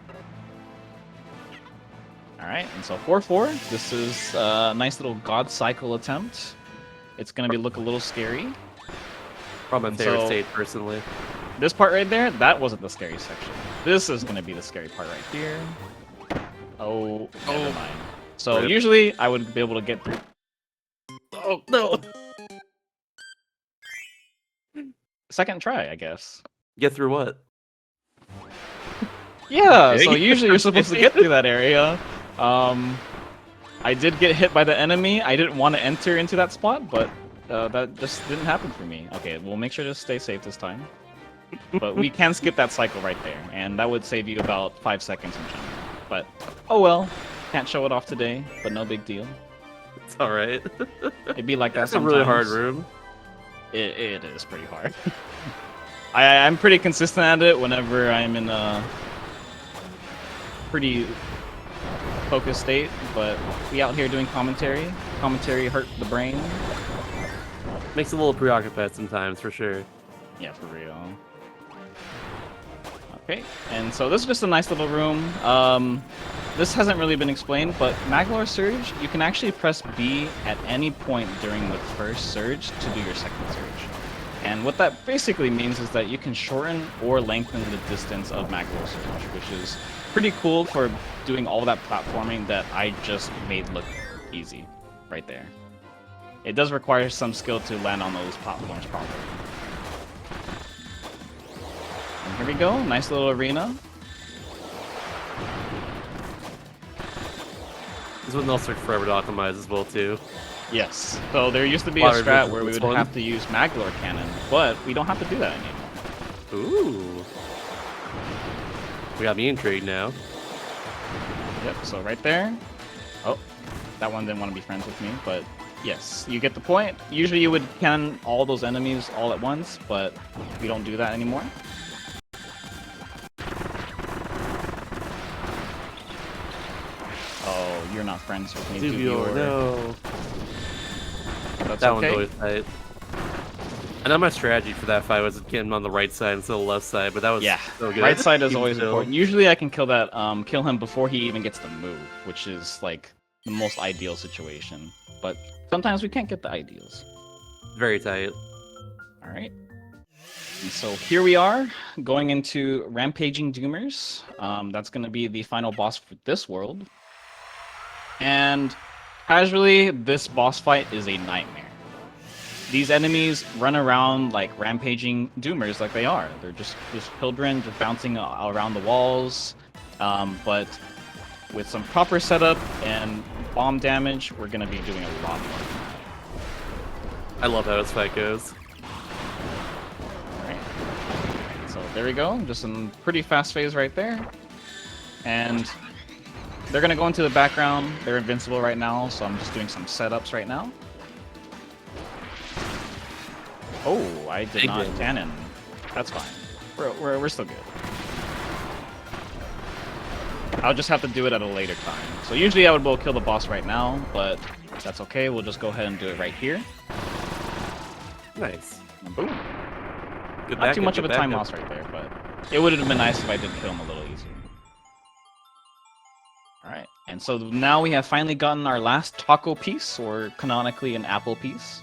All right, and so 4-4. This is a nice little God Cycle attempt. It's gonna look a little scary. Probably my And favorite so- stage, personally. This part right there, that wasn't the scary section. This is gonna be the scary part right here. Oh, never mind. So Rip. usually I would be able to get through. Oh no! Second try, I guess. Get through what? Yeah, Okay. so usually you're supposed to get through that area. I did get hit by the enemy. I didn't want to enter into that spot, but that just didn't happen for me. Okay, we'll make sure to stay safe this time. But we can skip that cycle right there, and that would save you about 5 seconds in general. But, oh well. Can't show it off today, but no big deal. It's alright. It'd be like that That's a sometimes. really hard room. It is pretty hard. I'm pretty consistent at it whenever I'm in a pretty focused state, but we out here doing commentary. Commentary hurt the brain. Makes it a little preoccupied sometimes, for sure. Yeah, for real. Okay, and so this is just a nice little room. This hasn't really been explained, but Maglar Surge, you can actually press B at any point during the first surge to do your second surge. And what that basically means is that you can shorten or lengthen the distance of Maglar Surge, which is pretty cool for doing all that platforming that I just made look easy right there. It does require some skill to land on those platforms properly. And here we go, nice little arena. This one also took forever to optimize as well, too. Yes. So there used to be a Water strat resistance where we would one. have to use Maglar Cannon, but we don't have to do that anymore. Ooh. We got me intrigued now. Yep, so right there. Oh, that one didn't want to be friends with me, but yes, you get the point. Usually you would cannon all those enemies all at once, but we don't do that anymore. Oh, you're not friends with me, Dubior, Dubior. no. That's That one's okay. always tight. I know my strategy for that fight was getting on the right side instead of the left side, but that was Yeah, so good. right side is Even always still. important. Usually I can kill that, kill him before he even gets to move, which is like the most ideal situation. But sometimes we can't get the ideals. Very tight. All right. And so here we are, going into Rampaging Doomers. That's going to be the final boss for this world. And casually, this boss fight is a nightmare. These enemies run around like rampaging doomers like they are. They're just children just bouncing around the walls. But with some proper setup and bomb damage, we're going to be doing a lot more. I love how this fight goes. Alright. So there we go. Just some pretty fast phase right there. And they're going to go into the background. They're invincible right now, so I'm just doing some setups right now. Oh, I did Big not win. cannon. That's fine. We're still good. I'll just have to do it at a later time. So usually I would kill the boss right now, but that's okay. We'll just go ahead and do it right here. Nice. And boom. Good Not too backup, much of a good time backup. loss right there, but it would have been nice if I did kill him a little easier. Alright, and so now we have finally gotten our last taco piece, or canonically an apple piece.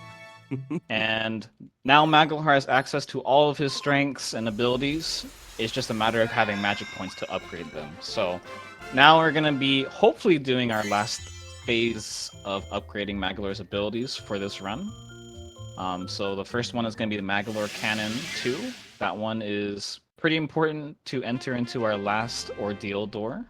And now Maglahar has access to all of his strengths and abilities. It's just a matter of having magic points to upgrade them. So now we're going to be hopefully doing our last phase of upgrading Maglar's abilities for this run. So the first one is going to be the Maglar Cannon 2. That one is pretty important to enter into our last ordeal door.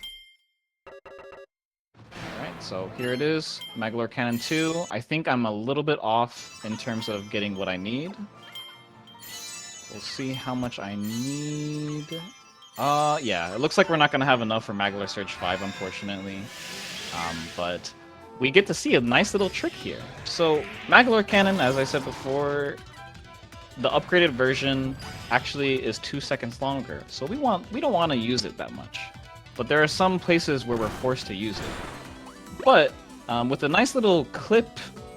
Alright, so here it is, Maglar Cannon 2. I think I'm a little bit off in terms of getting what I need. We'll see how much I need. Yeah, it looks like we're not going to have enough for Maglar Surge 5, unfortunately. But we get to see a nice little trick here. So Maglar Cannon, as I said before, the upgraded version actually is 2 seconds longer. So we don't want to use it that much. But there are some places where we're forced to use it. But with a nice little clip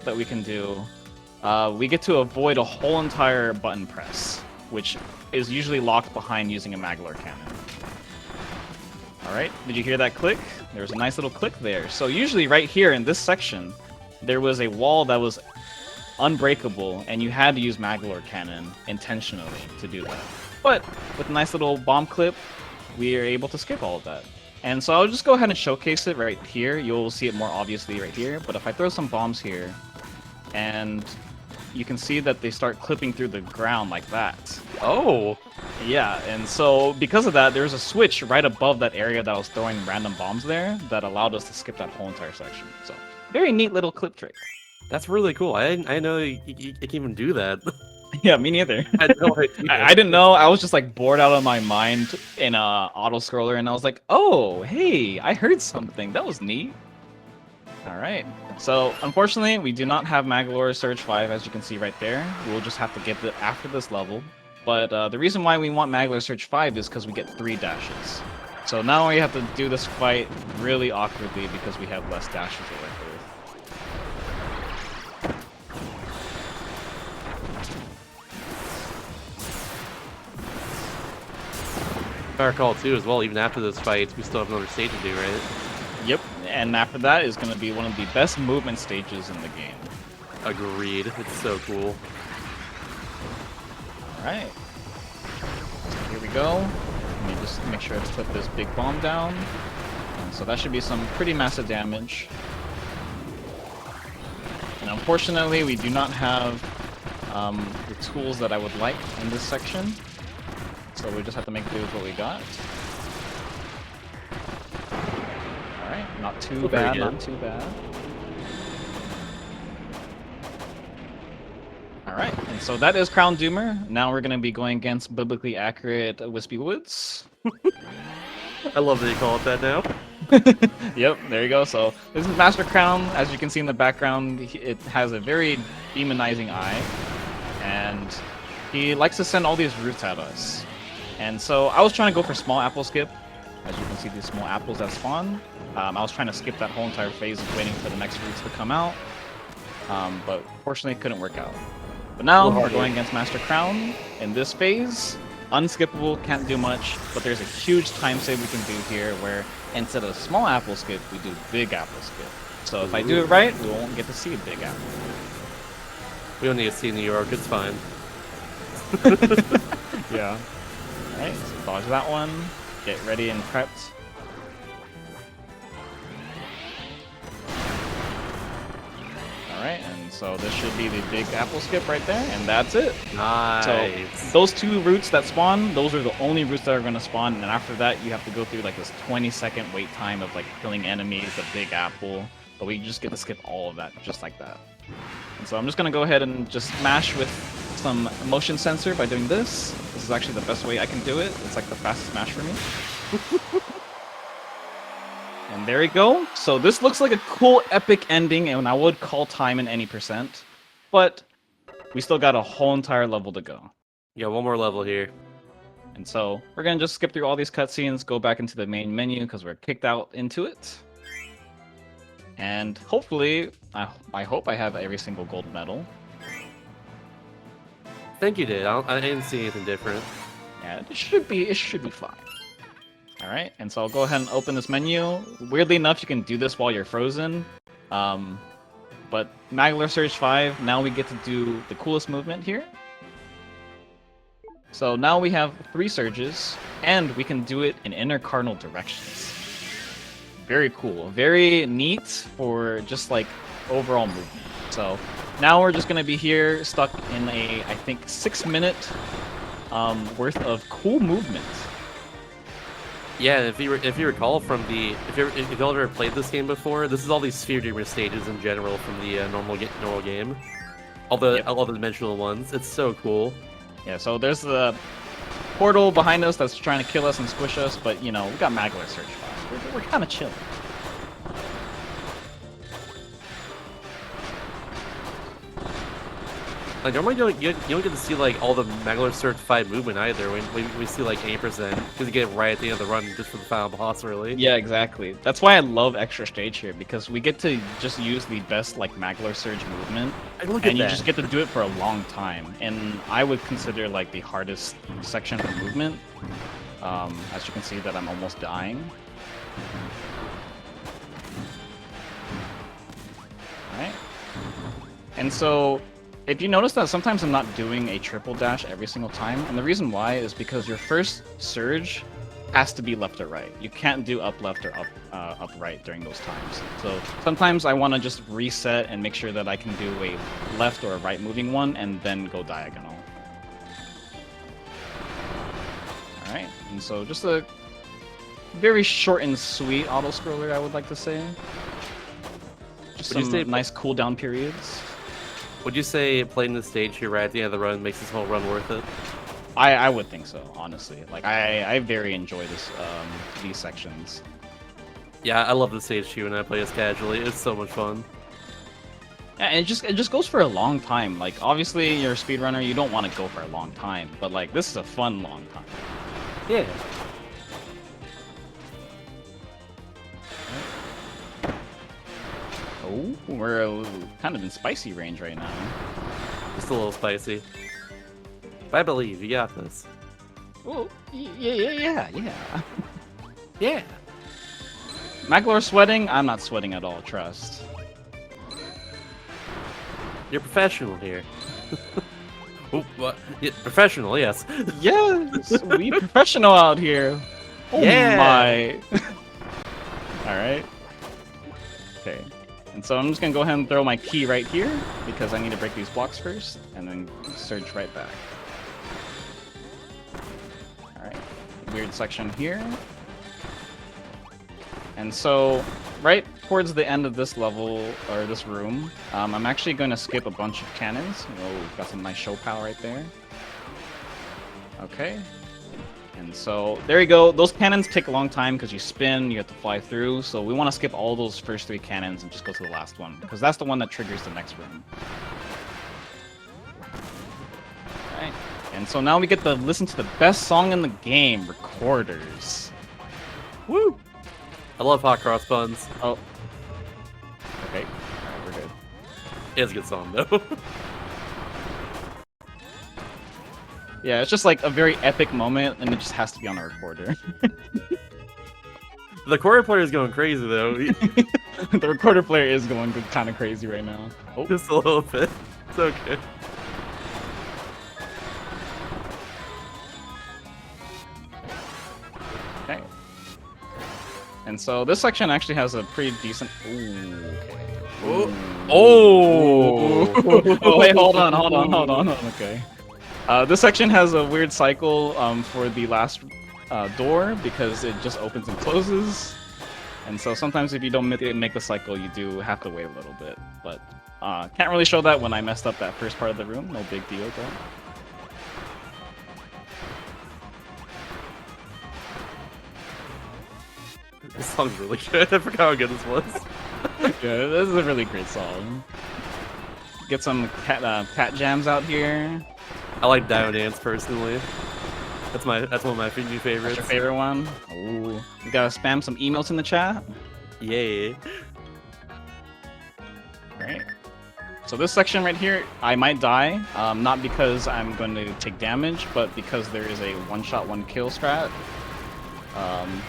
that we can do, we get to avoid a whole entire button press, which is usually locked behind using a Maglar Cannon. Alright, did you hear that click? There was a nice little click there. So usually right here in this section, there was a wall that was unbreakable, and you had to use Maglar Cannon intentionally to do that. But with a nice little bomb clip, we are able to skip all of that. And so I'll just go ahead and showcase it right here. You'll see it more obviously right here. But if I throw some bombs here, and you can see that they start clipping through the ground like that. Oh! Yeah, and so because of that, there's a switch right above that area that I was throwing random bombs there that allowed us to skip that whole entire section. So, very neat little clip trick. That's really cool. I know you can even do that. Yeah, me neither. I had no idea. I didn't know. I was just like bored out of my mind in a auto scroller, and I was like, "Oh, hey, I heard something. That was neat." All right. So unfortunately, we do not have Maglar Surge 5, as you can see right there. We'll just have to get it after this level. But the reason why we want Maglar Surge 5 is because we get 3 dashes. So now we have to do this fight really awkwardly because we have less dashes over here. If I recall too, as well, even after those fights, we still have another stage to do, right? Yep, and after that is going to be one of the best movement stages in the game. Agreed. It's so cool. Alright. So here we go. Let me just make sure to put this big bomb down. And so that should be some pretty massive damage. And unfortunately, we do not have the tools that I would like in this section. So we just have to make do with what we got. Alright, not too bad, not too bad. Alright, and so that is Crown Doomer. Now we're going to be going against Biblically Accurate Wispy Woods. I love that you call it that now. Yep, there you go. So this is Master Crown. As you can see in the background, it has a very demonizing eye. And he likes to send all these roots at us. And so I was trying to go for small apple skip. As you can see, these small apples that spawn. I was trying to skip that whole entire phase of waiting for the next roots to come out. But fortunately, it couldn't work out. But now we're going against Master Crown in this phase. Unskippable, can't do much, but there's a huge time save we can do here where instead of small apple skip, we do big apple skip. So if I do it right, we won't get to see a big apple. We don't need to see New York, it's fine. Yeah. Alright, so dodge that one. Get ready and prepped. Alright, and so this should be the big apple skip right there, and that's it. Nice. So those 2 roots that spawn, those are the only roots that are going to spawn, and after that you have to go through like this 20-second wait time of like killing enemies, the big apple, but we just get to skip all of that just like that. And so I'm just going to go ahead and just mash with some motion sensor by doing this. This is actually the best way I can do it. It's like the fastest mash for me. And there we go. So this looks like a cool epic ending, and I would call time in any %. But we still got a whole entire level to go. Yeah, one more level here. And so we're going to just skip through all these cutscenes, go back into the main menu because we're kicked out into it. And hopefully, I hope I have every single gold medal. I think you did. I didn't see anything different. Yeah, it should be fine. Alright, and so I'll go ahead and open this menu. Weirdly enough, you can do this while you're frozen. But Maglar Surge 5, now we get to do the coolest movement here. So now we have 3 surges, and we can do it in intercardinal directions. Very cool. Very neat for just like overall movement. So now we're just going to be here stuck in a, I think, 6-minute worth of cool movement. Yeah, if you recall from the if you've ever played this game before, this is all these sphere dreamer stages in general from the normal game. All the dimensional ones. It's so cool. Yeah, so there's the portal behind us that's trying to kill us and squish us, but you know, we got Maglar Surge 5. We're kind of chilling. Like normally you don't get to see like all the Maglar Surge 5 movement either. We see like 8% because you get it right at the end of the run just for the final boss, really. Yeah, exactly. That's why I love extra stage here, because we get to just use the best like Maglar Surge movement, And you just get to do it for a long time. And I would consider like the hardest section for movement. As you can see that I'm almost dying. Alright. And so, if you notice that sometimes I'm not doing a triple dash every single time, and the reason why is because your first surge has to be left or right. You can't do up left or up right during those times. So sometimes I want to just reset and make sure that I can do a left or a right moving one and then go diagonal. Alright, and so just a very short and sweet auto-scroller, I would like to say. Just some nice cooldown periods. Would you say playing the stage here right at the end of the run makes this whole run worth it? I would think so, honestly. Like I very enjoy this these sections. Yeah, I love the stage too, and I play this casually. It's so much fun. Yeah, and it just goes for a long time. Like obviously you're a speedrunner, you don't want to go for a long time, but like this is a fun long time. Yeah. Oh, we're kind of in spicy range right now. Just a little spicy. But I believe you got this. Oh, yeah. Yeah. Maglar sweating? I'm not sweating at all, trust. You're professional here. Oh, what? Yeah, professional, yes. Yes, we professional out here. Oh Yeah. my. Alright. Okay. And so I'm just gonna go ahead and throw my key right here, because I need to break these blocks first, and then surge right back. Alright. Weird section here. And so, right towards the end of this level, or this room, I'm actually going to skip a bunch of cannons. Oh, we've got some nice show power right there. Okay. And so, there you go. Those cannons take a long time because you spin, you have to fly through. So we want to skip all those first 3 cannons and just go to the last one, because that's the one that triggers the next room. Alright. And so now we get to listen to the best song in the game, Recorders. Woo! I love hot cross buns. Oh. Okay. Alright, we're good. It's a good song, though. Yeah, it's just like a very epic moment, and it just has to be on a recorder. The recorder player is going crazy, though. The recorder player is going kind of crazy right now. Oh. Just a little bit. It's okay. Okay. And so this section actually has a pretty decent. Ooh, okay. Oh! Oh, wait, hold on. Okay. This section has a weird cycle for the last door, because it just opens and closes. And so sometimes if you don't make the cycle, you do have to wait a little bit. But can't really show that when I messed up that first part of the room. No big deal, though. This song's really good. I forgot how good this was. Yeah, this is a really great song. Get some cat jams out here. I like Dio Dance personally. That's one of my new favorites. That's your favorite one? Ooh. We gotta spam some emails in the chat. Yeah. Alright. So this section right here, I might die. Not because I'm going to take damage, but because there is a one-shot, one-kill strat.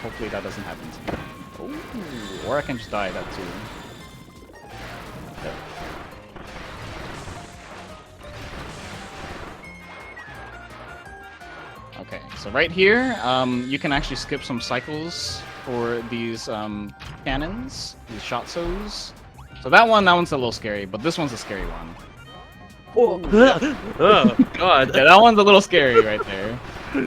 Hopefully that doesn't happen to me. Ooh, or I can just die that too. Okay. Okay, so right here, you can actually skip some cycles for these cannons, these shotsos. So that one's a little scary, but this one's a scary one. Oh, God. Yeah, that one's a little scary right there.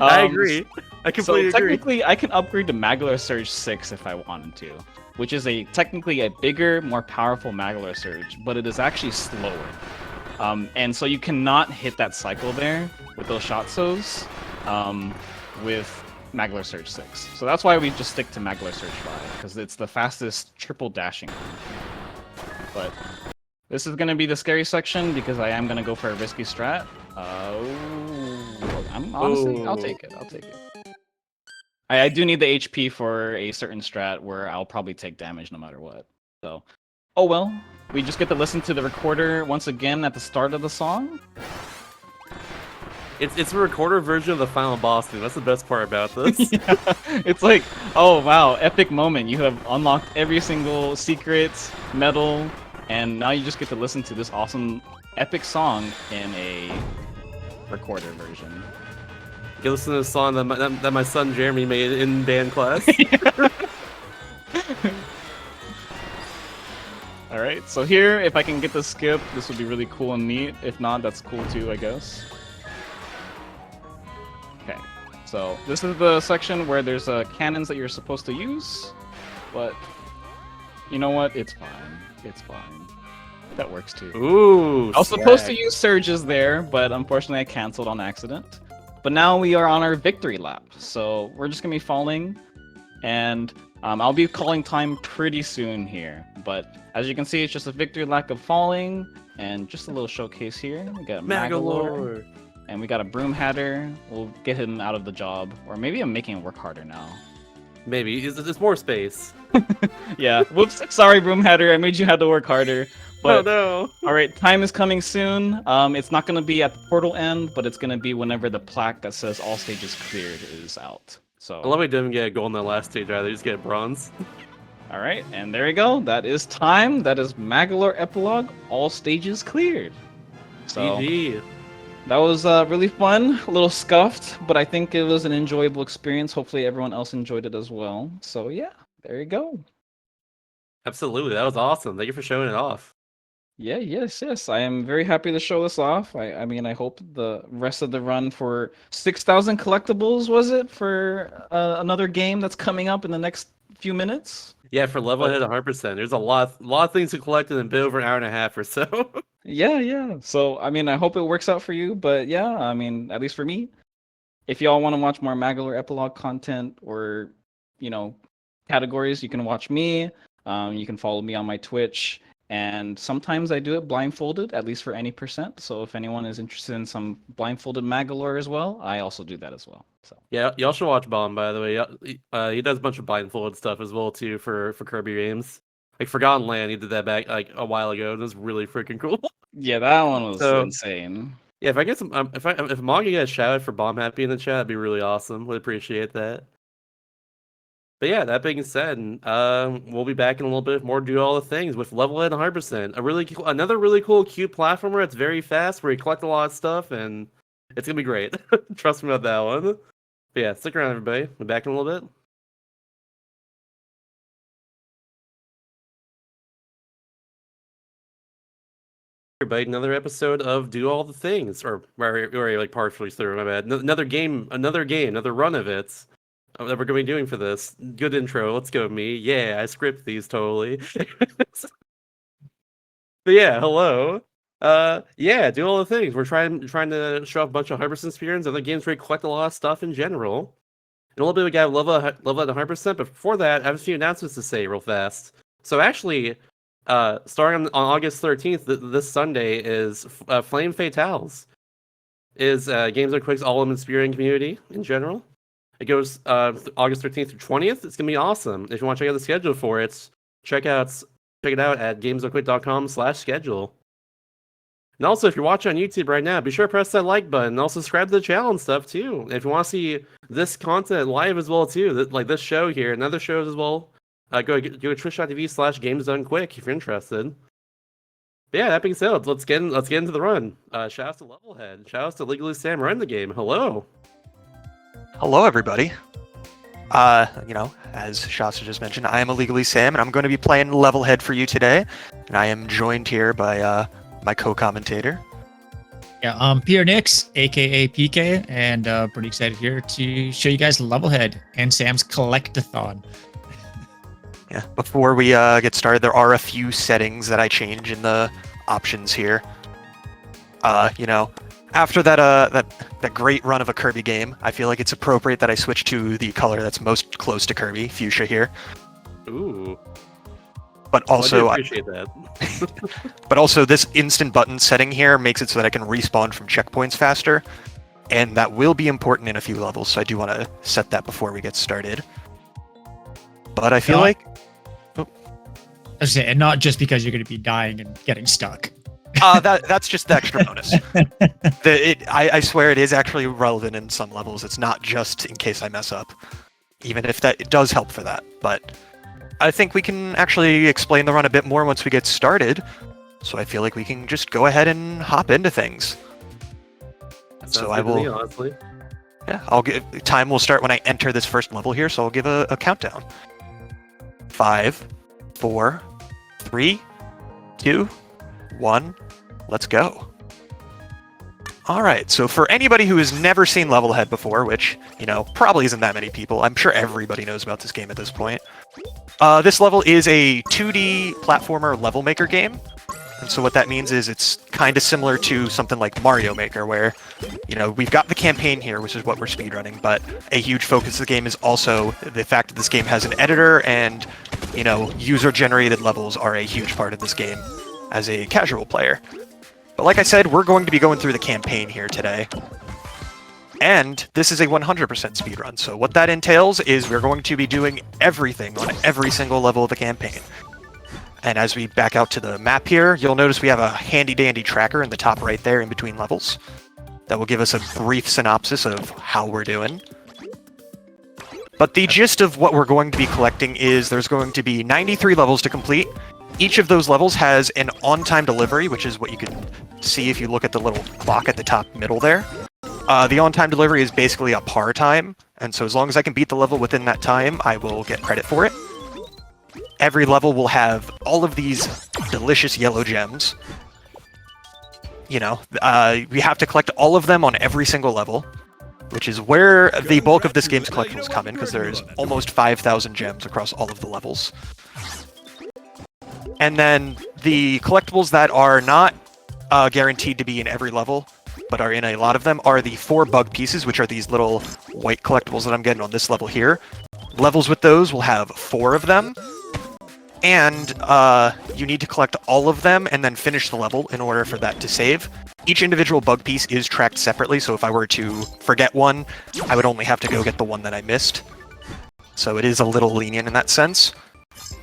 I agree. I completely so agree. technically, I can upgrade to Maglar Surge 6 if I wanted to, which is technically a bigger, more powerful Maglar Surge, but it is actually slower. And so you cannot hit that cycle there with those shotsos with Maglar Surge 6. So that's why we just stick to Maglar Surge 5, because it's the fastest triple dashing one. But This is gonna be the scary section because I am gonna go for a risky strat. I'm honestly, I'll take it. I'll take it. I do need the HP for a certain strat where I'll probably take damage no matter what. So, oh well. We just get to listen to the recorder once again at the start of the song. It's a recorder version of the final boss thing. That's the best part about this. Yeah. It's like, oh wow, epic moment. You have unlocked every single secret, medal, and now you just get to listen to this awesome epic song in a recorder version. You listen to the song that my son Jeremy made in band class. Alright, so here, if I can get the skip, this would be really cool and neat. If not, that's cool too, I guess. Okay, so this is the section where there's cannons that you're supposed to use, but you know what? It's fine. It's fine. That works too. Ooh, I was supposed to use surges there, but unfortunately I canceled on accident. But now we are on our victory lap, so we're just gonna be falling, and I'll be calling time pretty soon here. But as you can see, it's just a victory lap of falling, and just a little showcase here. We got Magalore, and we got a Broom Hatter. We'll get him out of the job, or maybe I'm making him work harder now. Maybe it's more space. Yeah. Whoops. Sorry, Broom Hatter. I made you have to work harder. But, oh no! All right, time is coming soon. It's not going to be at the portal end, but it's going to be whenever the plaque that says all stages cleared is out. So I love we didn't get a gold in that last stage either. Just get bronze. all right, and there you go. That is time. That is Magalore Epilogue. All stages cleared. So GG. that was really fun. A little scuffed, but I think it was an enjoyable experience. Hopefully, everyone else enjoyed it as well. So yeah, there you go. Absolutely, that was awesome. Thank you for showing it off. Yeah, yes. I am very happy to show this off. I mean, I hope the rest of the run for 6,000 collectibles, was it, for another game that's coming up in the next few minutes? Yeah, for Levelhead 100%. There's a lot of things to collect in a bit over an hour and a half or so. Yeah. So, I mean, I hope it works out for you, but yeah, I mean, at least for me, if y'all want to watch more Magalore Epilogue content or, categories, you can watch me. You can follow me on my Twitch. And sometimes I do it blindfolded, at least for any percent. So if anyone is interested in some blindfolded Magalore as well, I also do that as well. So yeah, y'all should watch Bomb, by the way. He does a bunch of blindfolded stuff as well too for Kirby games. Like Forgotten Land, he did that back like a while ago. And it was really freaking cool. Yeah, that one was insane. Yeah, if I get some, if Manga gets shouted for Bomb Happy in the chat, that'd be really awesome. Would appreciate that. But yeah, that being said, we'll be back in a little bit more do all the things with Levelhead 100%. Another really cool, cute platformer that's very fast, where you collect a lot of stuff, and it's gonna be great. Trust me about that one. But yeah, stick around, everybody. We'll be back in a little bit. Everybody, another episode of Do All the Things, or we're like partially through. My bad. Another game, another run of it. That we're going to be doing for this. Good intro. Let's go, me. Yeah, I script these totally. But yeah, hello. Yeah, do all the things. We're trying to show off a bunch of 100% speedruns, other games where you collect a lot of stuff in general. In a little bit, we got level at 100%, but before that, I have a few announcements to say real fast. So actually, starting on August 13th, this Sunday is Flame Fatales. Is Games Done Quick's all-in speedrunning community in general. It goes August 13th through 20th. It's going to be awesome. If you want to check out the schedule for it, check it out at gamesdonequick.com/schedule. And also, if you're watching on YouTube right now, be sure to press that like button. And also subscribe to the channel and stuff, too. If you want to see this content live as well, too, like this show here and other shows as well, go to twitch.tv/gamesdonequick if you're interested. But yeah, that being said, let's get into the run. Shout out to Levelhead. Shout out to Legally Sam running the game. Hello. Hello, everybody. As Shasta just mentioned, I am Illegally Sam, and I'm going to be playing Levelhead for you today. And I am joined here by my co-commentator. Yeah, I'm Peter Nix, aka PK, and pretty excited here to show you guys Levelhead and Sam's Collectathon. Yeah, before we get started, there are a few settings that I change in the options here. After that great run of a Kirby game, I feel like it's appropriate that I switch to the color that's most close to Kirby, fuchsia here. Ooh. But I do also, appreciate that. but also this instant button setting here makes it so that I can respawn from checkpoints faster, and that will be important in a few levels. So I do want to set that before we get started. But I feel Yeah. like I was saying, and not just because you're going to be dying and getting stuck. that's just the extra bonus. I swear it is actually relevant in some levels. It's not just in case I mess up, even if it does help for that. But I think we can actually explain the run a bit more once we get started. So I feel like we can just go ahead and hop into things. That So sounds I good to me, will. honestly. Yeah, I'll give time will start when I enter this first level here. So I'll give a countdown. 5, 4, 3, 2, 1. Let's go. All right, so for anybody who has never seen Levelhead before, which, probably isn't that many people, I'm sure everybody knows about this game at this point. This level is a 2D platformer level maker game. And so what that means is it's kind of similar to something like Mario Maker, where, we've got the campaign here, which is what we're speedrunning, but a huge focus of the game is also the fact that this game has an editor and, user-generated levels are a huge part of this game as a casual player. But like I said, we're going to be going through the campaign here today. And this is a 100% speedrun, so what that entails is we're going to be doing everything on every single level of the campaign. And as we back out to the map here, you'll notice we have a handy-dandy tracker in the top right there in between levels that will give us a brief synopsis of how we're doing. But the gist of what we're going to be collecting is there's going to be 93 levels to complete. Each of those levels has an on-time delivery, which is what you can see if you look at the little clock at the top middle there. The on-time delivery is basically a par time, and so as long as I can beat the level within that time, I will get credit for it. Every level will have all of these delicious yellow gems. We have to collect all of them on every single level, which is where the bulk of this game's collectibles come in, because there's almost 5,000 gems across all of the levels. And then the collectibles that are not guaranteed to be in every level, but are in a lot of them, are the 4 bug pieces, which are these little white collectibles that I'm getting on this level here. Levels with those will have 4 of them, and you need to collect all of them and then finish the level in order for that to save. Each individual bug piece is tracked separately, so if I were to forget one, I would only have to go get the one that I missed. So it is a little lenient in that sense.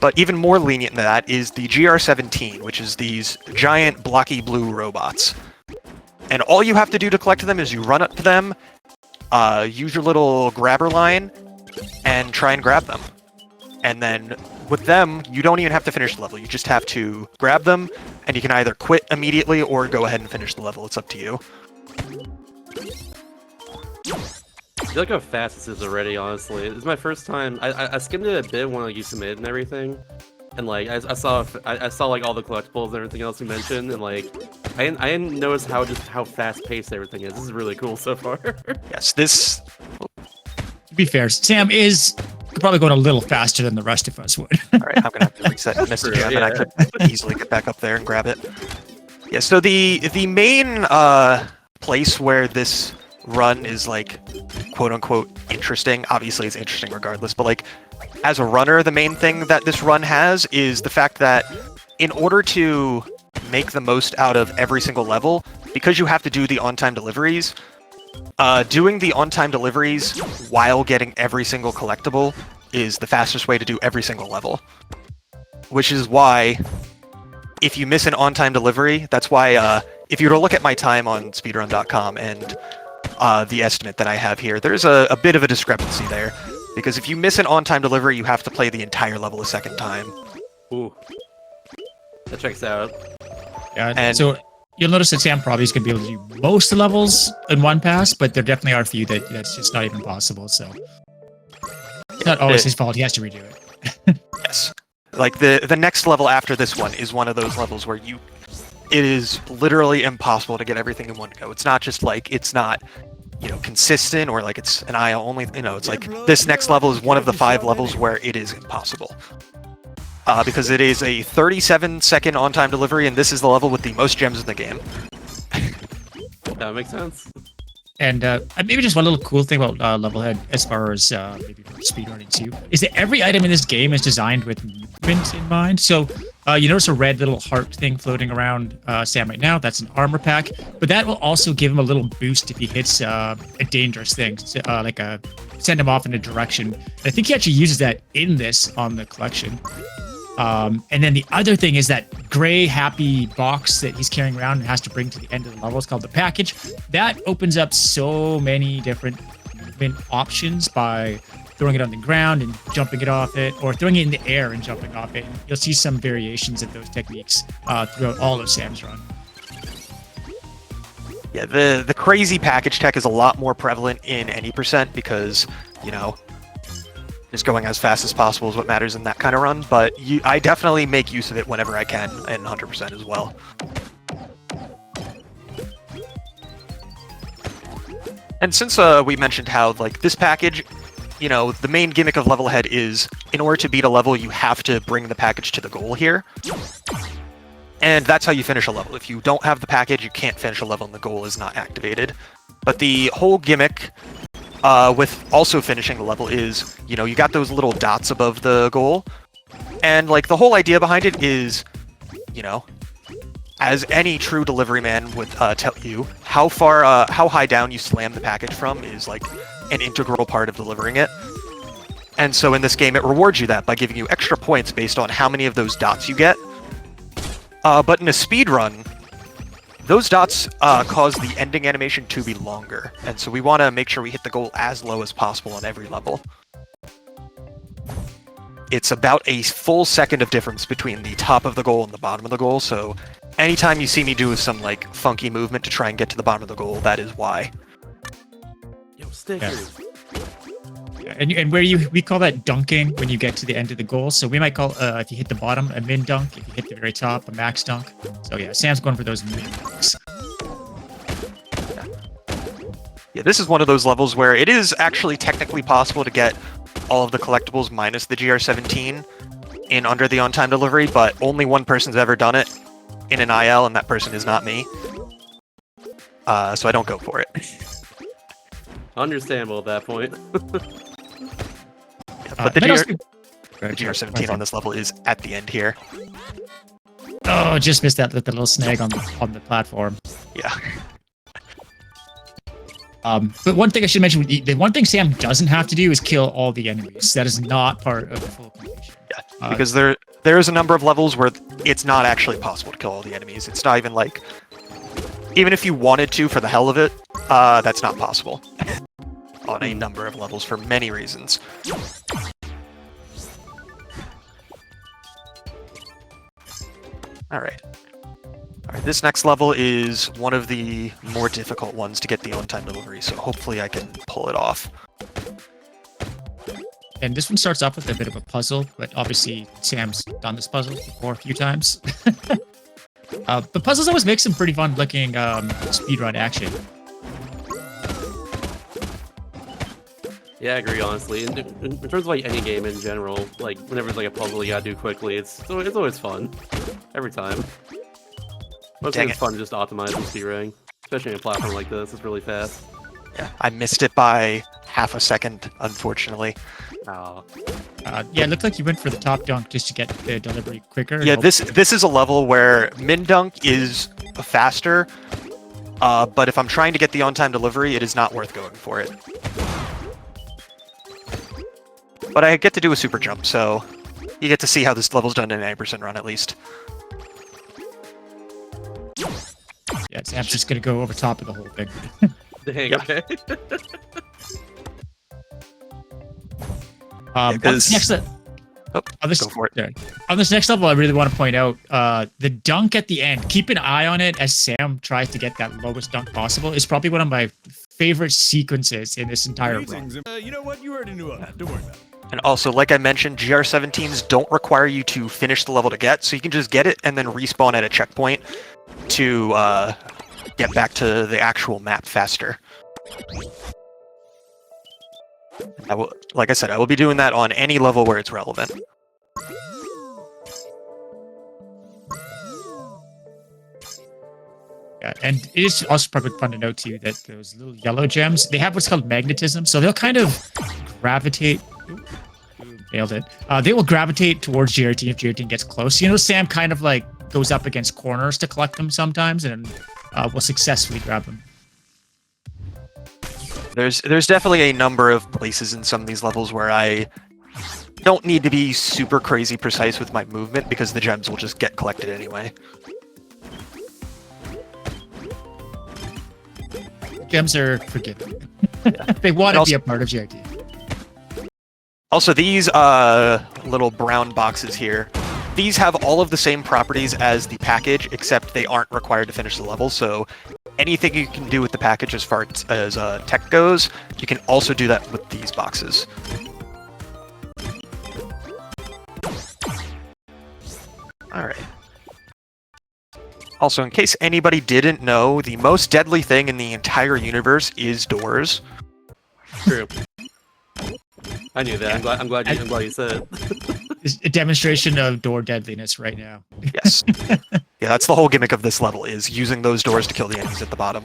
But even more lenient than that is the GR17, which is these giant blocky blue robots. And all you have to do to collect them is you run up to them, use your little grabber line, and try and grab them. And then with them, you don't even have to finish the level. You just have to grab them, and you can either quit immediately or go ahead and finish the level. It's up to you. I feel like how fast this is already, honestly. This is my first time. I skimmed it a bit when you submitted and everything. And I saw like all the collectibles and everything else you mentioned, and I didn't notice how fast paced everything is. This is really cool so far. Yes, this... To be fair, Sam could probably going a little faster than the rest of us would. All right, I'm going to have to reset and miss the gem, and I could easily get back up there and grab it. Yeah, so the main place where this run is quote-unquote interesting, obviously it's interesting regardless, but as a runner, the main thing that this run has is the fact that in order to make the most out of every single level, because you have to do the on-time deliveries, doing the on-time deliveries while getting every single collectible is the fastest way to do every single level. Which is why, if you miss an on-time delivery, that's why, if you were to look at my time on speedrun.com and the estimate that I have here, there's a bit of a discrepancy there. Because if you miss an on-time delivery, you have to play the entire level a second time. Ooh. That checks out. Yeah, And- so you'll notice that Sam probably is going to be able to do most of the levels in one pass, but there definitely are a few that's just not even possible, so... It's not always his fault, he has to redo it. Yes. The next level after this one is one of those levels where it is literally impossible to get everything in one go. It's not just it's not, consistent or it's an eye only, it's this next level is one of the 5 levels where it is impossible. Because it is a 37-second on-time delivery, and this is the level with the most gems in the game. That makes sense. And maybe just one little cool thing about Levelhead, as far as maybe for speedrunning too, is that every item in this game is designed with movement in mind. So you notice a red little heart thing floating around Sam right now. That's an armor pack, but that will also give him a little boost if he hits a dangerous thing, like send him off in a direction. And I think he actually uses that in this on the collection. And then the other thing is that gray happy box that he's carrying around and has to bring to the end of the level. It's called the package. That opens up so many different movement options by throwing it on the ground and jumping it off it, or throwing it in the air and jumping off it. You'll see some variations of those techniques throughout all of Sam's run. Yeah, the crazy package tech is a lot more prevalent in any percent because, you know, just going as fast as possible is what matters in that kind of run, but I definitely make use of it whenever I can, and 100% as well. And since we mentioned how, like, this package, you know, the main gimmick of Levelhead is, in order to beat a level, you have to bring the package to the goal here. And that's how you finish a level. If you don't have the package, you can't finish a level and the goal is not activated. But the whole gimmick with also finishing the level is, you know, you got those little dots above the goal, and like the whole idea behind it is, you know, as any true delivery man would tell you, how high down you slam the package from is like an integral part of delivering it. And so in this game, it rewards you that by giving you extra points based on how many of those dots you get. But in a speed run, those dots cause the ending animation to be longer, and so we want to make sure we hit the goal as low as possible on every level. It's about a full second of difference between the top of the goal and the bottom of the goal, so anytime you see me do some like funky movement to try and get to the bottom of the goal, that is why. Yo, stickers. Yeah, and where we call that dunking when you get to the end of the goal. So we might call if you hit the bottom a min dunk, if you hit the very top a max dunk. So yeah, Sam's going for those min dunks. Yeah, this is one of those levels where it is actually technically possible to get all of the collectibles minus the GR17 in under the on-time delivery, but only one person's ever done it in an IL, and that person is not me. So I don't go for it. Understandable at that point. But the GR17 on this level is at the end here. Oh, just missed that little snag on the platform. Yeah. But one thing I should mention, the one thing Sam doesn't have to do is kill all the enemies. That is not part of the full completion. Yeah, because there is a number of levels where it's not actually possible to kill all the enemies. It's not even like, even if you wanted to for the hell of it, that's not possible on a number of levels for many reasons. Alright, this next level is one of the more difficult ones to get the on-time delivery, so hopefully I can pull it off. And this one starts off with a bit of a puzzle, but obviously Sam's done this puzzle before a few times. The puzzles always make some pretty fun-looking speedrun action. Yeah, I agree, honestly. In terms of like any game in general, like whenever it's like a puzzle you gotta do quickly, it's always fun. Every time. Mostly it's fun to just optimize and speedrunning. Especially in a platform like this, it's really fast. Yeah, I missed it by half a second, unfortunately. Oh. Yeah, it looked like you went for the top dunk just to get the delivery quicker. Yeah, this is a level where min dunk is faster, but if I'm trying to get the on-time delivery, it is not worth going for it. But I get to do a super jump, so you get to see how this level's done in an 90% run at least. Yeah, Sam's just gonna go over top of the whole thing. Dang, Yeah. okay. On this next Go for it. On this next level, I really want to point out the dunk at the end. Keep an eye on it as Sam tries to get that lowest dunk possible. It's probably one of my favorite sequences in this entire run. You know what? You already knew that. Don't worry about it. And also, like I mentioned, GR17s don't require you to finish the level to get, so you can just get it and then respawn at a checkpoint to get back to the actual map faster. I will, like I said, I will be doing that on any level where it's relevant. Yeah, and it is also probably fun to note too that those little yellow gems, they have what's called magnetism, so they'll kind of gravitate. Nailed it. They will gravitate towards GRT if GRT gets close. You know, Sam kind of like goes up against corners to collect them sometimes, and will successfully grab them. There's definitely a number of places in some of these levels where I don't need to be super crazy precise with my movement because the gems will just get collected anyway. Gems are forgiven. They want to be a part of GRT. Also, these little brown boxes here, these have all of the same properties as the package, except they aren't required to finish the level, so anything you can do with the package as far as tech goes, you can also do that with these boxes. Alright. Also, in case anybody didn't know, the most deadly thing in the entire universe is doors. True. I knew that. I'm glad you said it. It's a demonstration of door deadliness right now. Yes. Yeah, that's the whole gimmick of this level, is using those doors to kill the enemies at the bottom.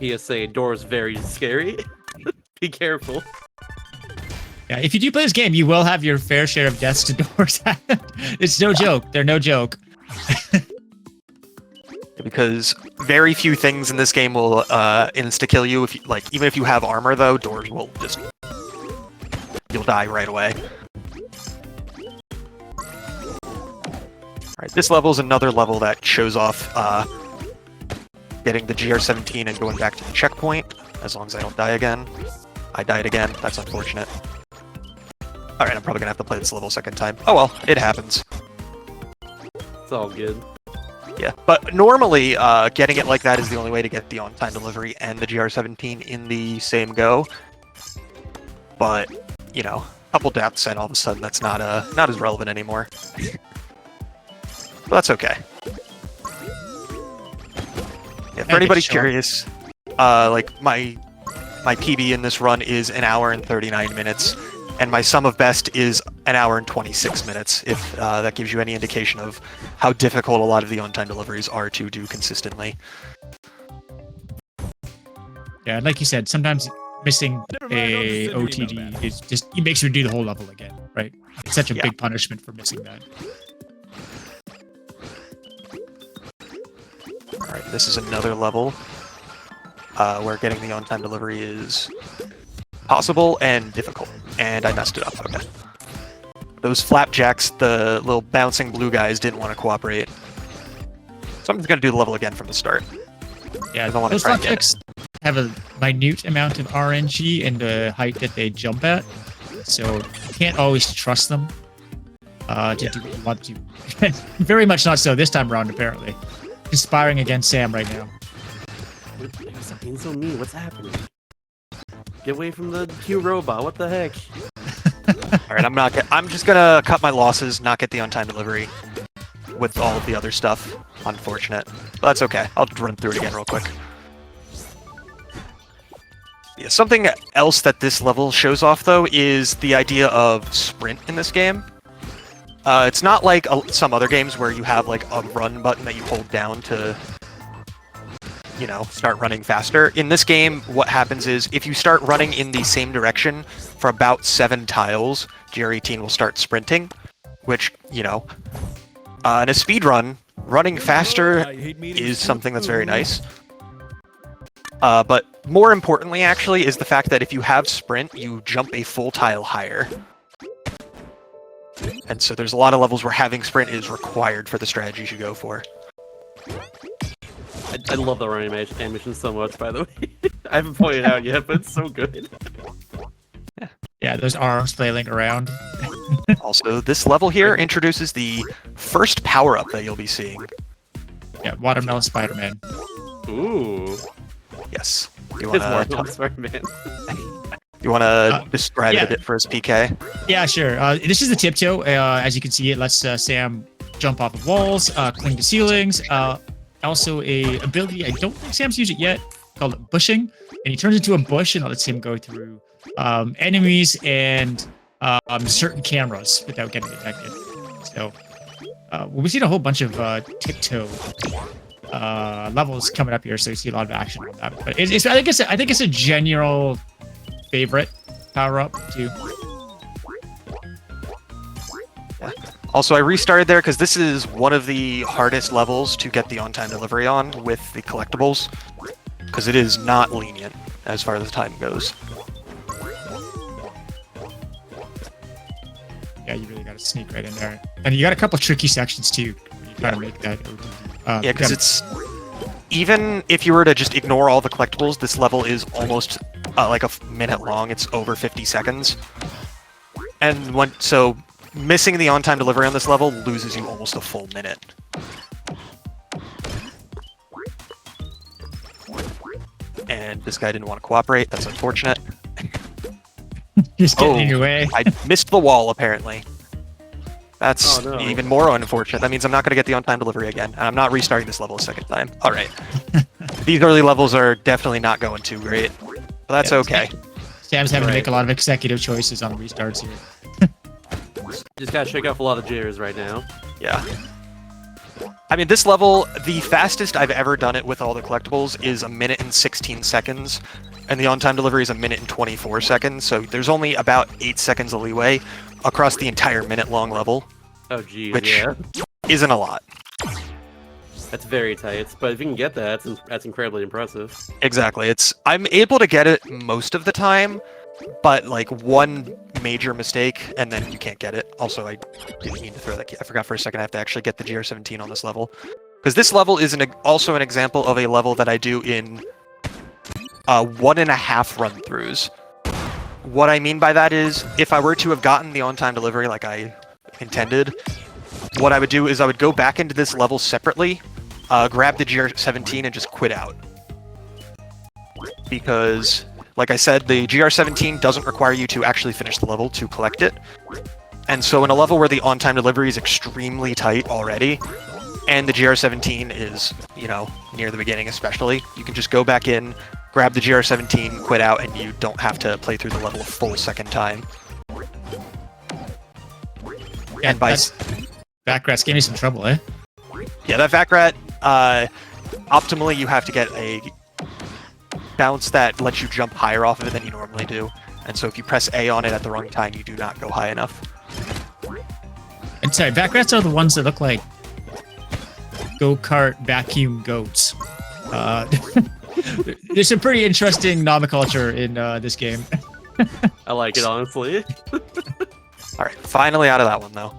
PSA, doors very scary. Be careful. Yeah, if you do play this game, you will have your fair share of deaths to doors. It's no joke. They're no joke. Because very few things in this game will insta-kill you. If you, even if you have armor, though, doors will just... You'll die right away. Alright, this level is another level that shows off getting the GR17 and going back to the checkpoint, as long as I don't die again. I died again. That's unfortunate. Alright, I'm probably gonna have to play this level a second time. Oh well, it happens. It's all good. Yeah, but normally, getting it like that is the only way to get the on-time delivery and the GR17 in the same go. But, you know, a couple deaths and all of a sudden that's not as relevant anymore. But that's okay. Yeah, for anybody curious, my PB in this run is 1 hour and 39 minutes, and my sum of best is 1 hour and 26 minutes, if that gives you any indication of how difficult a lot of the on-time deliveries are to do consistently. Yeah, like you said, sometimes missing a OTD is just, it makes you do the whole level again, right? It's such a big punishment for missing that. Alright, this is another level where getting the on-time delivery is possible and difficult, and I messed it up. Okay. Those flapjacks, the little bouncing blue guys, didn't want to cooperate. So I'm just going to do the level again from the start. Yeah, I want those to flapjacks have a minute amount of RNG in the height that they jump at, so you can't always trust them to do what you want to. Very much not so this time around, apparently. Conspiring against Sam right now. Stop being so mean. What's happening? Get away from the Q robot. What the heck? Alright, I'm just gonna cut my losses, not get the on-time delivery with all of the other stuff. Unfortunate. But that's okay. I'll run through it again real quick. Yeah, something else that this level shows off, though, is the idea of sprint in this game. It's not like some other games where you have like a run button that you hold down to, you know, start running faster. In this game, what happens is if you start running in the same direction for about 7 tiles, GR18 will start sprinting, which, you know, in a speedrun, running faster is something that's very nice. But more importantly, actually, is the fact that if you have sprint, you jump a full tile higher. And so there's a lot of levels where having sprint is required for the strategies you go for. I love the running animation so much, by the way. I haven't pointed it out yet, but it's so good. Yeah, those arms flailing around. Also, this level here introduces the first power-up that you'll be seeing. Yeah, Watermelon Spider-Man. Ooh. Yes. You It's wanna Watermelon Spider-Man. You want to describe it a bit for us, PK? Yeah, sure. This is the tiptoe. As you can see, it lets Sam jump off of walls, cling to ceilings. Also, a ability I don't think Sam's used it yet, called bushing, and he turns into a bush, and it lets him go through enemies and certain cameras without getting detected. So we've seen a whole bunch of tiptoe levels coming up here, so you see a lot of action on that. But I think it's a general favorite power up too. Yeah. Also, I restarted there because this is one of the hardest levels to get the on-time delivery on with the collectibles, because it is not lenient as far as the time goes. Yeah, you really got to sneak right in there, and you got a couple tricky sections too. You try to make that. Yeah, because it's even if you were to just ignore all the collectibles, this level is almost like a minute long. It's over 50 seconds, and so missing the on-time delivery on this level loses you almost a full minute. And this guy didn't want to cooperate. That's unfortunate. Just getting in your way. I missed the wall, apparently. That's even more unfortunate. That means I'm not going to get the on-time delivery again, and I'm not restarting this level a second time. All right. These early levels are definitely not going too great, but that's okay. Sam's having to make a lot of executive choices on restarts here. Just gotta shake off a lot of jitters right now. Yeah. I mean, this level, the fastest I've ever done it with all the collectibles is 1 minute and 16 seconds, and the on-time delivery is 1 minute and 24 seconds, so there's only about 8 seconds of leeway across the entire minute-long level. Oh, geez, which yeah. isn't a lot. That's very tight, but if you can get that, that's incredibly impressive. Exactly. I'm able to get it most of the time, but like one major mistake, and then you can't get it. Also, I didn't mean to throw that key. I forgot for a second I have to actually get the GR17 on this level. Because this level is also an example of a level that I do in 1.5 run-throughs. What I mean by that is, if I were to have gotten the on-time delivery like I intended, what I would do is I would go back into this level separately, grab the GR17 and just quit out. Because, like I said, the GR17 doesn't require you to actually finish the level to collect it. And so in a level where the on-time delivery is extremely tight already, and the GR17 is, near the beginning especially, you can just go back in, grab the GR17, quit out, and you don't have to play through the level a full second time. Yeah, and by Backrat's gave me some trouble, eh? Yeah, that Backrat, optimally you have to get a bounce that lets you jump higher off of it than you normally do. And so if you press A on it at the wrong time, you do not go high enough. And sorry, Backrats are the ones that look like go-kart vacuum goats. There's some pretty interesting nomenclature in this game. I like it, honestly. Alright, finally out of that one, though.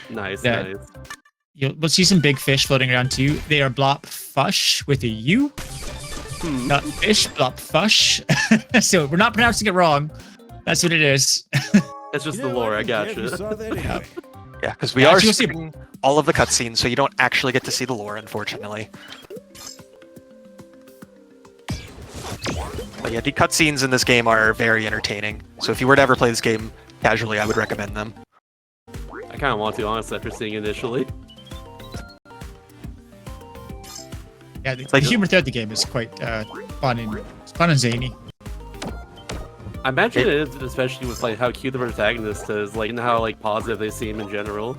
Nice, Yeah. nice. We'll see some big fish floating around too. They are blopfush with a U. Not fish, blopfush. So we're not pronouncing it wrong. That's what it is. That's just the lore, I gotcha. You saw that anyway. Yeah, because we Yeah, are actually, we'll see- skipping all of the cutscenes, so you don't actually get to see the lore, unfortunately. But yeah, the cutscenes in this game are very entertaining. So if you were to ever play this game casually, I would recommend them. I kind of want to, honestly, after seeing it initially. Yeah, the like- humor throughout the game is quite fun and zany. I imagine it is, especially with like how cute the protagonist is, like, and how like positive they seem in general.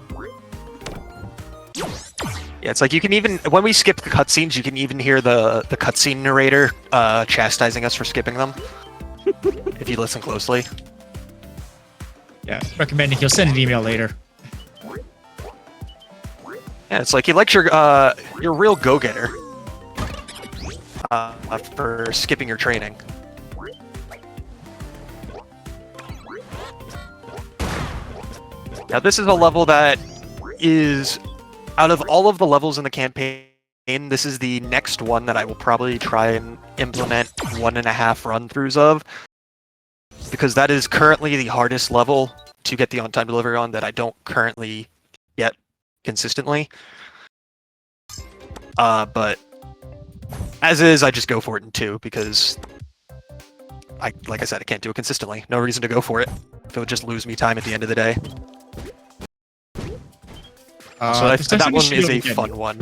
Yeah, it's like you can even, when we skip the cutscenes, you can even hear the cutscene narrator chastising us for skipping them. If you listen closely. Yeah, recommending he'll send an email later. Yeah, it's like he likes your real go-getter for skipping your training. Now this is a level that is, out of all of the levels in the campaign, this is the next one that I will probably try and implement 1.5 run-throughs of, because that is currently the hardest level to get the on-time delivery on that I don't currently get consistently. But as is, I just go for it in 2 because like I said, I can't do it consistently. No reason to go for it. It would just lose me time at the end of the day. So that one is a fun one.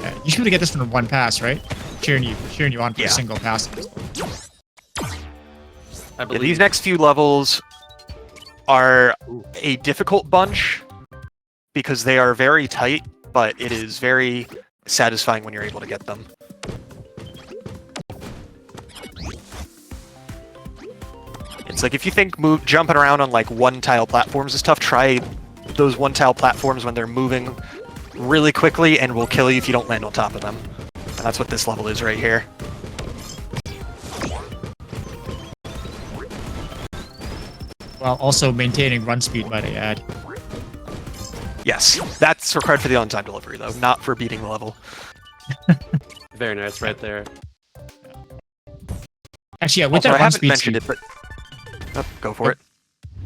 Yeah, you should be able to get this one in one pass, right? Cheering you on for Yeah. a single pass. I Yeah, believe. these next few levels are a difficult bunch, because they are very tight, but it is very satisfying when you're able to get them. It's like if you think jumping around on like one-tile platforms is tough, try those one-tile platforms when they're moving really quickly and will kill you if you don't land on top of them. And that's what this level is right here. While also maintaining run speed, might I add. Yes, that's required for the on-time delivery though, not for beating the level. Very nice, right there. Actually, yeah, with Also, that I run haven't speed, mentioned it, but go for it.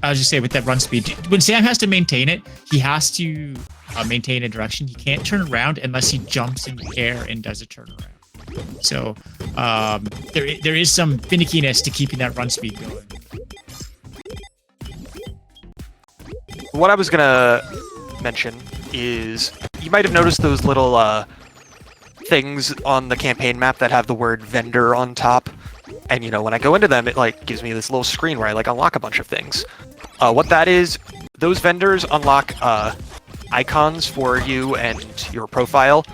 I was just saying with that run speed, when Sam has to maintain it, he has to maintain a direction. He can't turn around unless he jumps in the air and does a turnaround. So there is some finickiness to keeping that run speed going. What I was gonna mention is you might have noticed those little things on the campaign map that have the word vendor on top. And you know, when I go into them, it like gives me this little screen where I like unlock a bunch of things. What that is, those vendors unlock icons for you and your profile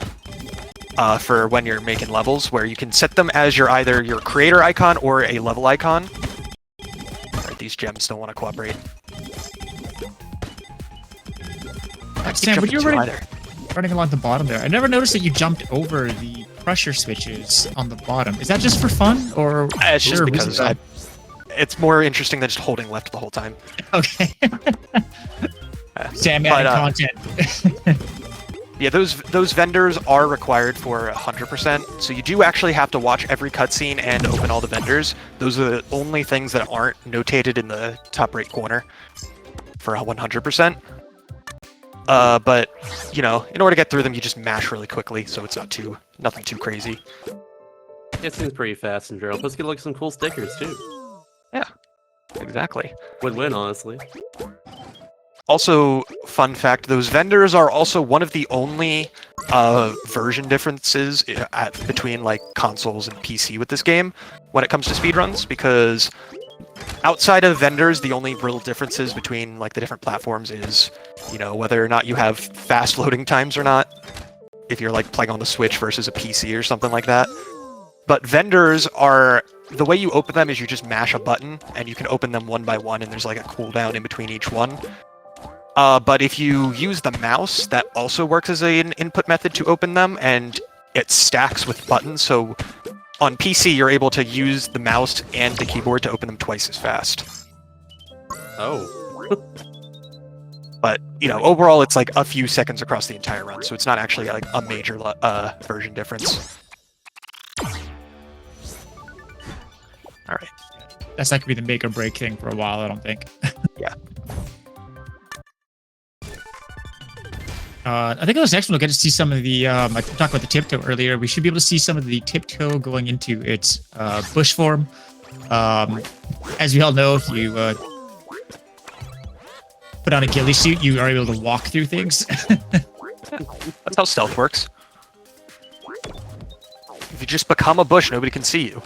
for when you're making levels, where you can set them as either your creator icon or a level icon. Alright, these gems don't want to cooperate. Sam, when you're running along the bottom there, I never noticed that you jumped over the pressure switches on the bottom. Is that just for fun, or It's just or because it's more interesting than just holding left the whole time. Okay. Sam adding content. Yeah, those vendors are required for 100%, so you do actually have to watch every cutscene and open all the vendors. Those are the only things that aren't notated in the top right corner for 100%. But, you know, in order to get through them, you just mash really quickly, so it's nothing too crazy. It seems pretty fast and drill. Plus, get like some cool stickers too. Yeah, exactly. Win-win, honestly. Also, fun fact, those vendors are also one of the only version differences between like consoles and PC with this game when it comes to speedruns, because outside of vendors, the only real differences between like the different platforms is, you know, whether or not you have fast loading times or not, if you're like playing on the Switch versus a PC or something like that. But vendors are, the way you open them is you just mash a button and you can open them one by one, and there's like a cooldown in between each one. But if you use the mouse, that also works as an input method to open them, and it stacks with buttons, so on PC you're able to use the mouse and the keyboard to open them twice as fast. Oh. But, you know, overall it's like a few seconds across the entire run, so it's not actually like a major version difference. Alright. That's not going to be the make or break thing for a while, I don't think. Yeah. I think on this next one we'll get to see some of the, I talked about the tiptoe earlier, we should be able to see some of the tiptoe going into its bush form. As we all know, if you put on a ghillie suit, you are able to walk through things. That's how stealth works. If you just become a bush, nobody can see you.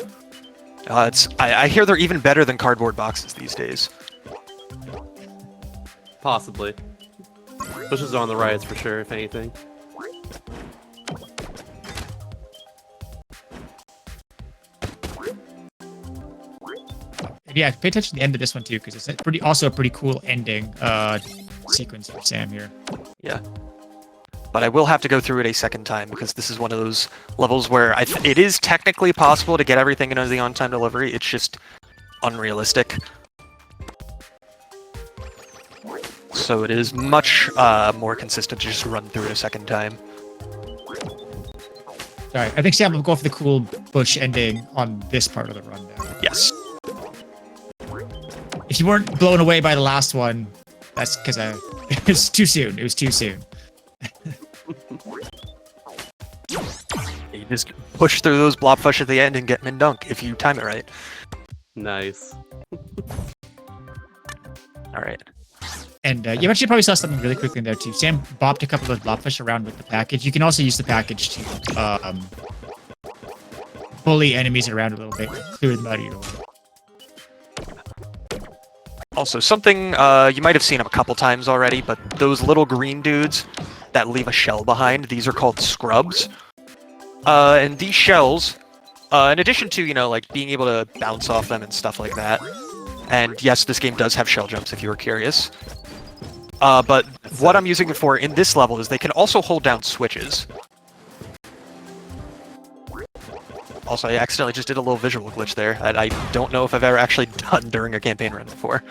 I hear they're even better than cardboard boxes these days. Possibly. Bushes are on the rise for sure, if anything. Yeah, pay attention to the end of this one too, because it's also a pretty cool ending sequence for Sam here. Yeah. But I will have to go through it a second time, because this is one of those levels where it is technically possible to get everything into the on-time delivery, it's just unrealistic. So it is much more consistent to just run through it a second time. Alright, I think Sam will go for the cool bush ending on this part of the run now. Yes. If you weren't blown away by the last one, that's because it was too soon. It was too soon. You just push through those blobfish at the end and get min dunk if you time it right. Nice. Alright. And you actually probably saw something really quickly in there too. Sam bopped a couple of blobfish around with the package. You can also use the package to bully enemies around a little bit, clear them out of your way. Also, something you might have seen them a couple times already, but those little green dudes that leave a shell behind, these are called scrubs. And these shells, in addition to, like being able to bounce off them and stuff like that, and yes, this game does have shell jumps if you were curious, but what I'm using it for in this level is they can also hold down switches. Also, I accidentally just did a little visual glitch there that I don't know if I've ever actually done during a campaign run before.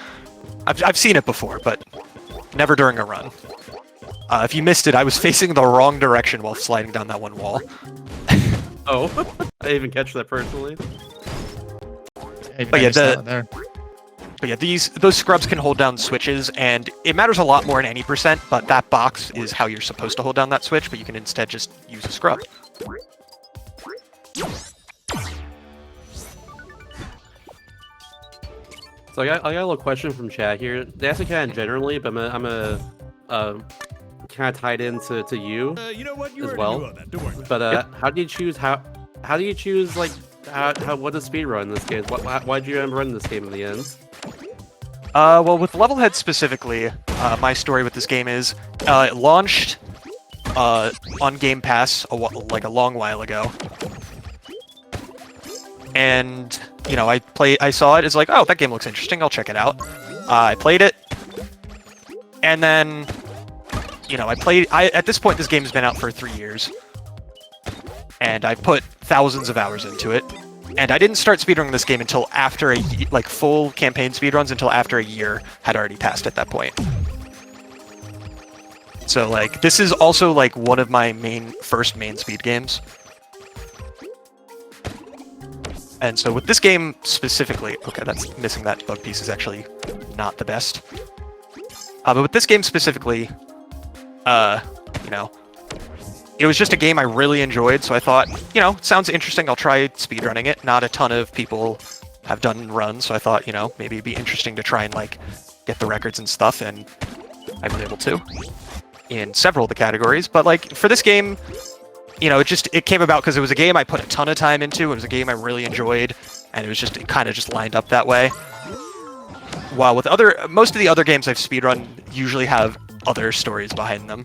I've seen it before, but never during a run. If you missed it, I was facing the wrong direction while sliding down that one wall. Oh, I didn't even catch that personally. But yeah, those scrubs can hold down switches, and it matters a lot more in any percent, but that box is how you're supposed to hold down that switch, but you can instead just use a scrub. So I got a little question from chat here. They asked it kind of generally, but I'm a kind of tied into you You know what? You as already well. knew all that. Don't worry about But how do you choose how do you choose like what to speed run this game? Why'd you end up running this game in the end? Well, with Levelhead specifically, my story with this game is it launched on Game Pass like a long while ago, and I saw it. It's like, oh, that game looks interesting. I'll check it out. I played it, and then at this point, this game's been out for 3 years, and I've put thousands of hours into it. And I didn't start speedrunning this game until after full campaign speedruns until after a year had already passed at that point. So this is also one of my first main speed games. And so with this game specifically, okay, that's missing that bug piece is actually not the best. But with this game specifically, it was just a game I really enjoyed, so I thought, it sounds interesting, I'll try speedrunning it. Not a ton of people have done runs, so I thought, maybe it'd be interesting to try and, get the records and stuff, and I was able to in several of the categories. But, for this game, it came about because it was a game I put a ton of time into, it was a game I really enjoyed, and it kind of just lined up that way. While with most of the other games I've speedrun usually have other stories behind them.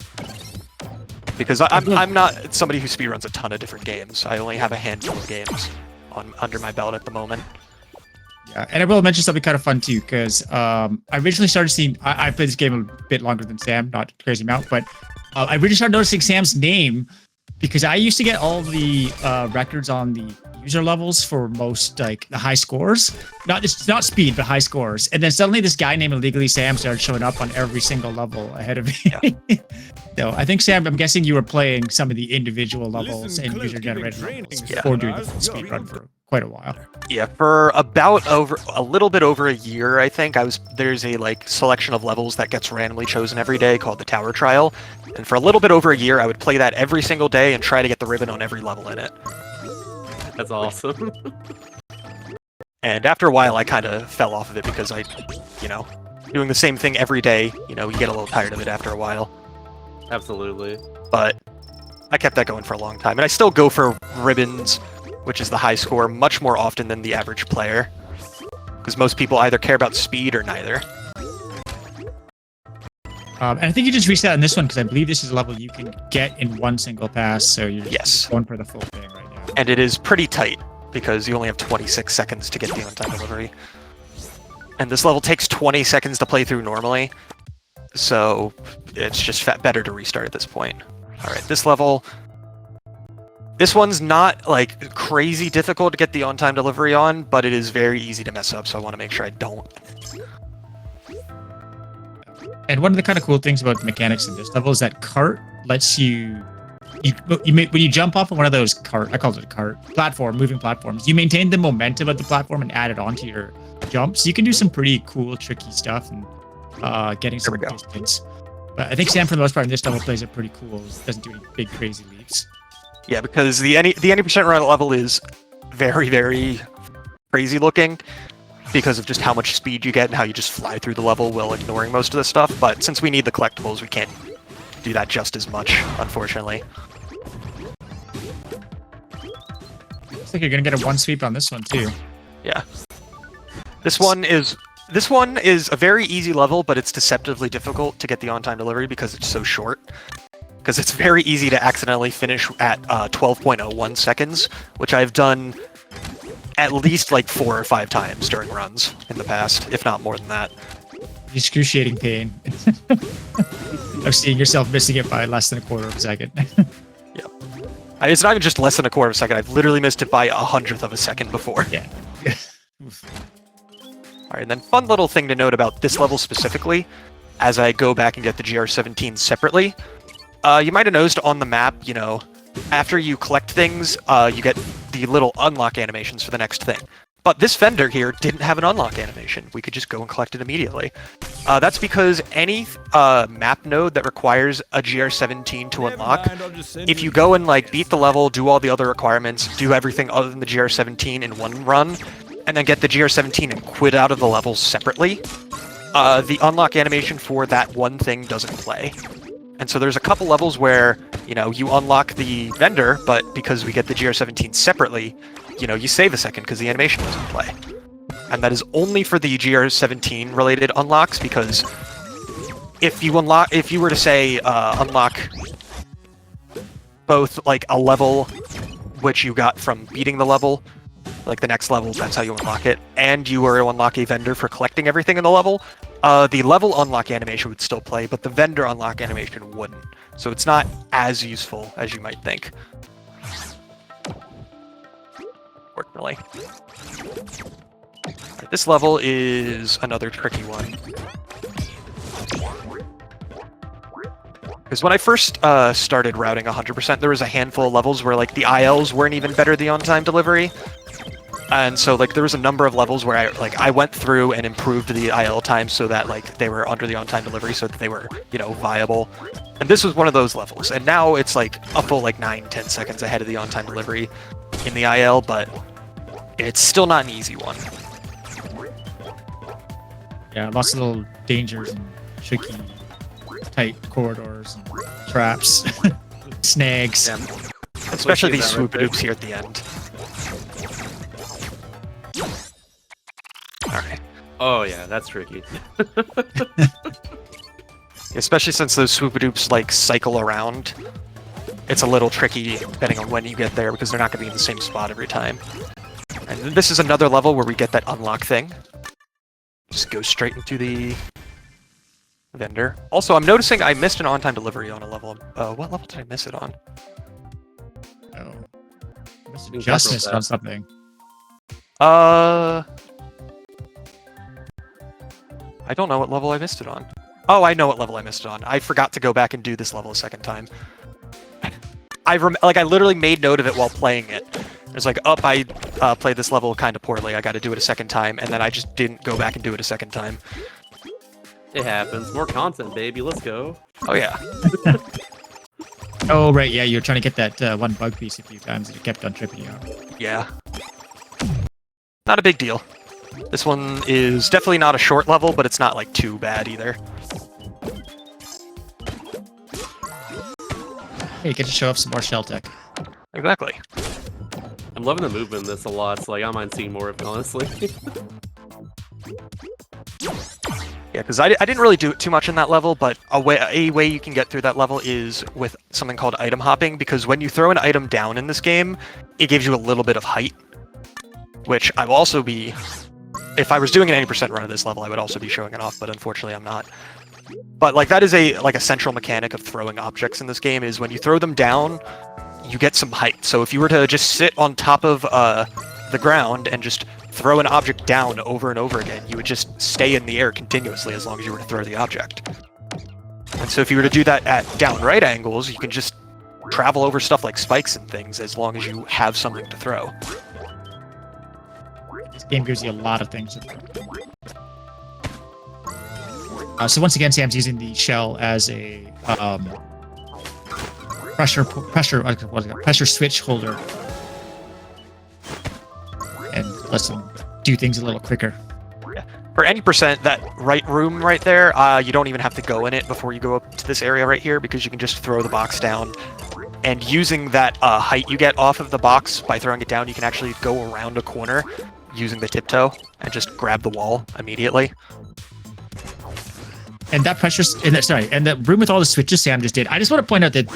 Because I'm not somebody who speedruns a ton of different games. I only have a handful of games under my belt at the moment. Yeah, and I will mention something kind of fun too, because I originally started seeing. I played this game a bit longer than Sam, not a crazy amount, but I really started noticing Sam's name because I used to get all the records on the user levels for most the high scores, not speed, but high scores. And then suddenly this guy named Illegally Sam started showing up on every single level ahead of me. Yeah. So I think, Sam, I'm guessing you were playing some of the individual levels and user-generated levels before doing the full speed run for quite a while. Yeah, for a little bit over a year, I think there's a selection of levels that gets randomly chosen every day called the Tower Trial, and for a little bit over a year, I would play that every single day and try to get the ribbon on every level in it. That's awesome. And after a while, I kind of fell off of it because doing the same thing every day, you get a little tired of it after a while. Absolutely. But I kept that going for a long time, and I still go for ribbons, which is the high score, much more often than the average player, because most people either care about speed or neither. And I think you just reset on this one because I believe this is a level you can get in one single pass, so you're just going for the full thing right now. And it is pretty tight because you only have 26 seconds to get the on-time delivery. And this level takes 20 seconds to play through normally, so it's just better to restart at this point. Alright, this one's not crazy difficult to get the on-time delivery on, but it is very easy to mess up, so I want to make sure I don't. And one of the kind of cool things about the mechanics in this level is that cart lets you when you jump off of one of those I call it a cart, moving platforms, you maintain the momentum of the platform and add it onto your jumps. You can do some pretty cool, tricky stuff and getting some distance. But I think Sam, for the most part, in this level plays it pretty cool. Doesn't do any big, crazy leaps. Yeah, because the 80% run level is very, very crazy looking because of just how much speed you get and how you just fly through the level while ignoring most of the stuff. But since we need the collectibles, we can't do that just as much, unfortunately. Looks like you're gonna get a one sweep on this one too. Yeah. This one is This one is a very easy level, but it's deceptively difficult to get the on-time delivery because it's so short. Because it's very easy to accidentally finish at 12.01 seconds, which I've done at least like 4 or 5 times during runs in the past, if not more than that. Excruciating pain of seeing yourself missing it by less than a quarter of a second. It's not even just less than a quarter of a second. I've literally missed it by 100th of a second before. Yeah. Alright, and then fun little thing to note about this level specifically, as I go back and get the GR17 separately. You might have noticed on the map, you know, after you collect things, you get the little unlock animations for the next thing. But this vendor here didn't have an unlock animation. We could just go and collect it immediately. That's because any map node that requires a GR17 to unlock, if you go and like beat the level, do all the other requirements, do everything other than the GR17 in one run, and then get the GR17 and quit out of the levels separately, the unlock animation for that one thing doesn't play. And so there's a couple levels where, you know, you unlock the vendor, but because we get the GR17 separately, you know, you save a second because the animation doesn't play. And that is only for the GR17 related unlocks, because if you were to say unlock both like a level which you got from beating the level, like the next level, that's how you unlock it, and you were to unlock a vendor for collecting everything in the level unlock animation would still play, but the vendor unlock animation wouldn't. So it's not as useful as you might think. Fortunately. Right, this level is another tricky one. Because when I first started routing 100%, there was a handful of levels where like the ILs weren't even better the on-time delivery. And so like there was a number of levels where I went through and improved the IL time so that like they were under the on-time delivery so that they were, you know, viable. And this was one of those levels. And now it's like a full like 9-10 seconds ahead of the on-time delivery in the IL, but it's still not an easy one. Yeah, lots of little dangers and tricky, tight corridors and traps, snags. Yeah. Especially these That right there. swoop-a-doops here at the end. Alright. Oh yeah, that's tricky. Especially since those swoop-a-doops like cycle around. It's a little tricky depending on when you get there because they're not going to be in the same spot every time. And this is another level where we get that unlock thing. Just go straight into the vendor. Also, I'm noticing I missed an on-time delivery on a level. What level did I miss it on? Oh. Must have Be just careful with missed that. on something. I don't know what level I missed it on. Oh, I know what level I missed it on. I forgot to go back and do this level a second time. I literally made note of it while playing it. It was like, I played this level kind of poorly. I got to do it a second time, and then I just didn't go back and do it a second time. It happens. More content, baby. Let's go. Oh yeah. Oh, right, yeah, you're trying to get that one bug piece a few times and it kept on tripping you out. Yeah. Not a big deal. This one is definitely not a short level, but it's not like too bad either. Hey, you get to show off some more shell tech. Exactly. I'm loving the movement in this a lot, so like I don't mind seeing more of it, honestly. Yeah, because I didn't really do too much in that level, but a way you can get through that level is with something called item hopping, because when you throw an item down in this game, it gives you a little bit of height, which I will also be... If I was doing an 80% run of this level, I would also be showing it off, but unfortunately I'm not. But like that is a central mechanic of throwing objects in this game, is when you throw them down, you get some height. So if you were to just sit on top of the ground and just throw an object down over and over again, you would just stay in the air continuously as long as you were to throw the object. And so if you were to do that at down right angles, you can just travel over stuff like spikes and things as long as you have something to throw. This game gives you a lot of things to do. So once again, Sam's using the shell as a pressure switch holder, and lets them do things a little quicker. Yeah. For any percent, that right room right there, you don't even have to go in it before you go up to this area right here, because you can just throw the box down. And using that height you get off of the box by throwing it down, you can actually go around a corner using the tiptoe and just grab the wall immediately. And that and the room with all the switches Sam just did. I just want to point out that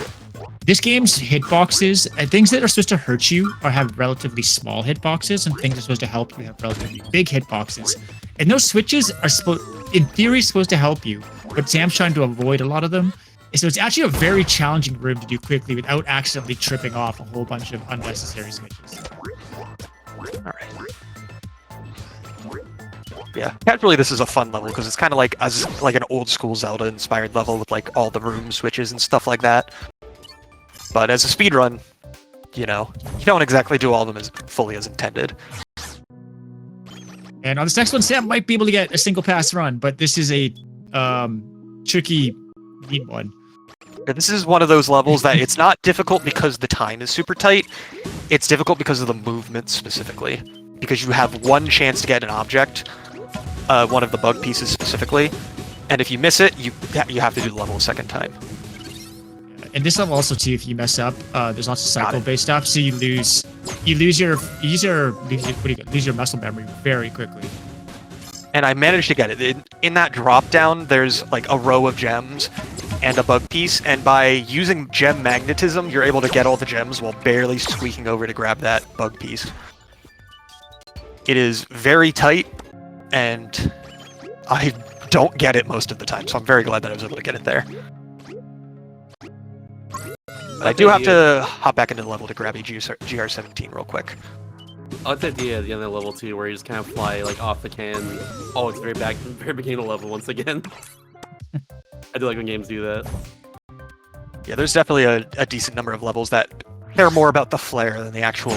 this game's hitboxes, things that are supposed to hurt you or have relatively small hitboxes, and things that are supposed to help you have relatively big hitboxes. And those switches are in theory, supposed to help you, but Sam's trying to avoid a lot of them. So it's actually a very challenging room to do quickly without accidentally tripping off a whole bunch of unnecessary switches. All right. Yeah, casually this is a fun level because it's kind of like an old school Zelda inspired level with like all the room switches and stuff like that. But as a speedrun, you know, you don't exactly do all of them as fully as intended. And on this next one, Sam might be able to get a single pass run, but this is a tricky, neat one. Yeah, this is one of those levels that it's not difficult because the time is super tight. It's difficult because of the movement specifically. Because you have one chance to get an object, one of the bug pieces specifically, and if you miss it, you have to do the level a second time. And this level also too, if you mess up, there's lots of cycle-based stuff, so you lose your muscle memory very quickly. And I managed to get it. In that drop down, there's like a row of gems and a bug piece, and by using gem magnetism, you're able to get all the gems while barely squeaking over to grab that bug piece. It is very tight, and I don't get it most of the time, so I'm very glad that I was able to get it there. But I do have to hop back into the level to grab a GR17 real quick. I like the idea at the end of level 2 where you just kind of fly like off the can. Oh, it's very beginning of level once again. I do like when games do that. Yeah, there's definitely a decent number of levels that care more about the flair than the actual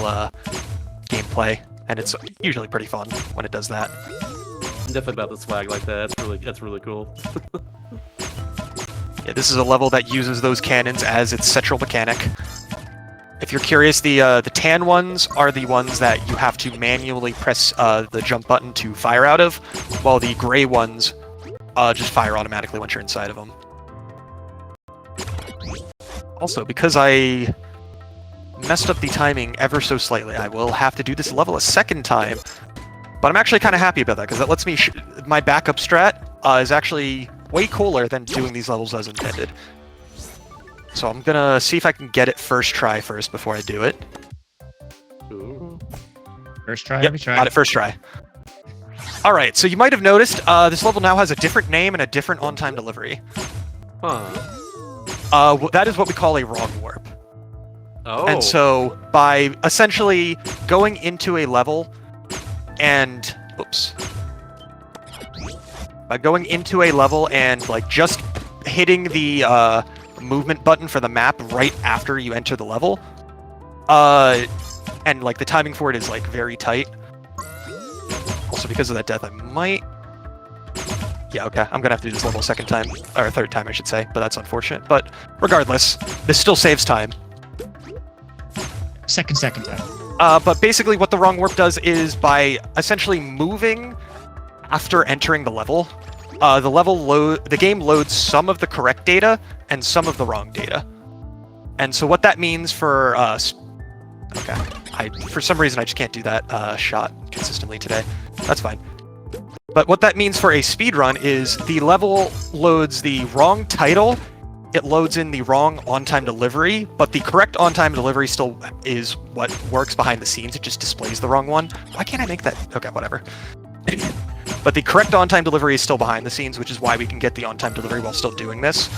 gameplay, and it's usually pretty fun when it does that. I'm definitely about the swag like that. That's really cool. Yeah, this is a level that uses those cannons as its central mechanic. If you're curious, the tan ones are the ones that you have to manually press the jump button to fire out of, while the gray ones just fire automatically once you're inside of them. Also, because I messed up the timing ever so slightly, I will have to do this level a second time, but I'm actually kind of happy about that, because that lets me... my backup strat is actually way cooler than doing these levels as intended. So I'm gonna see if I can get it first try first before I do it. Ooh. First try, Yep, every try. got it first try. Alright, so you might have noticed, this level now has a different name and a different on-time delivery. Huh. That is what we call a wrong warp. Oh. And so, by essentially going into a level and... oops. By going into a level and, like, just hitting the, movement button for the map right after you enter the level, and, like, the timing for it is, like, very tight. Also, because of that death, I might... yeah, okay, I'm gonna have to do this level a second time, or a third time, I should say, but that's unfortunate. But, regardless, this still saves time. Second time. But basically what the wrong warp does is by essentially moving after entering the level, the game loads some of the correct data and some of the wrong data. And so what that means for okay, for some reason I just can't do that shot consistently today. That's fine. But what that means for a speedrun is the level loads the wrong title, it loads in the wrong on-time delivery, but the correct on-time delivery still is what works behind the scenes. It just displays the wrong one. Why can't I make that? Okay, whatever. But the correct on-time delivery is still behind the scenes, which is why we can get the on-time delivery while still doing this.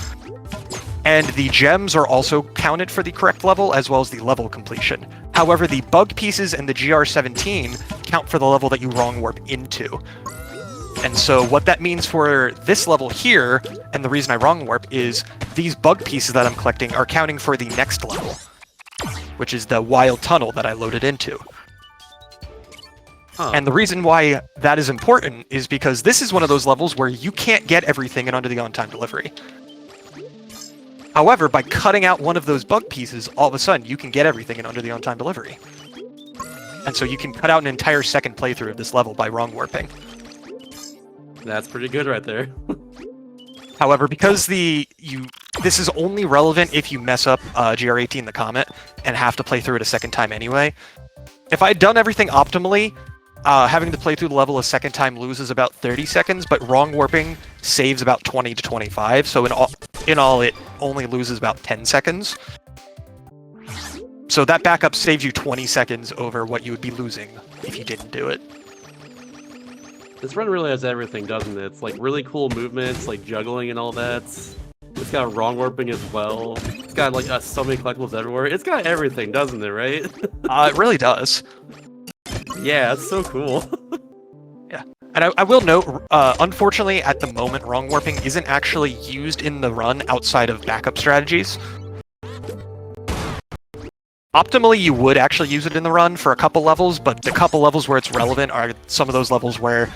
And the gems are also counted for the correct level, as well as the level completion. However, the bug pieces and the GR17 count for the level that you wrong warp into. And so what that means for this level here, and the reason I wrong warp, is these bug pieces that I'm collecting are counting for the next level, which is the wild tunnel that I loaded into. Huh. And the reason why that is important is because this is one of those levels where you can't get everything in under the on-time delivery. However, by cutting out one of those bug pieces, all of a sudden you can get everything in under the on-time delivery. And so you can cut out an entire second playthrough of this level by wrong warping. That's pretty good right there. However, because this is only relevant if you mess up GR18 the Comet and have to play through it a second time anyway. If I'd done everything optimally, having to play through the level a second time loses about 30 seconds, but wrong warping saves about 20 to 25, so in all it only loses about 10 seconds. So that backup saves you 20 seconds over what you would be losing if you didn't do it. This run really has everything, doesn't it? It's like really cool movements, like juggling and all that. It's got wrong warping as well. It's got like so many collectibles everywhere. It's got everything, doesn't it, right? It really does. Yeah, it's so cool. Yeah. And I will note, unfortunately, at the moment, wrong warping isn't actually used in the run outside of backup strategies. Optimally, you would actually use it in the run for a couple levels, but the couple levels where it's relevant are some of those levels where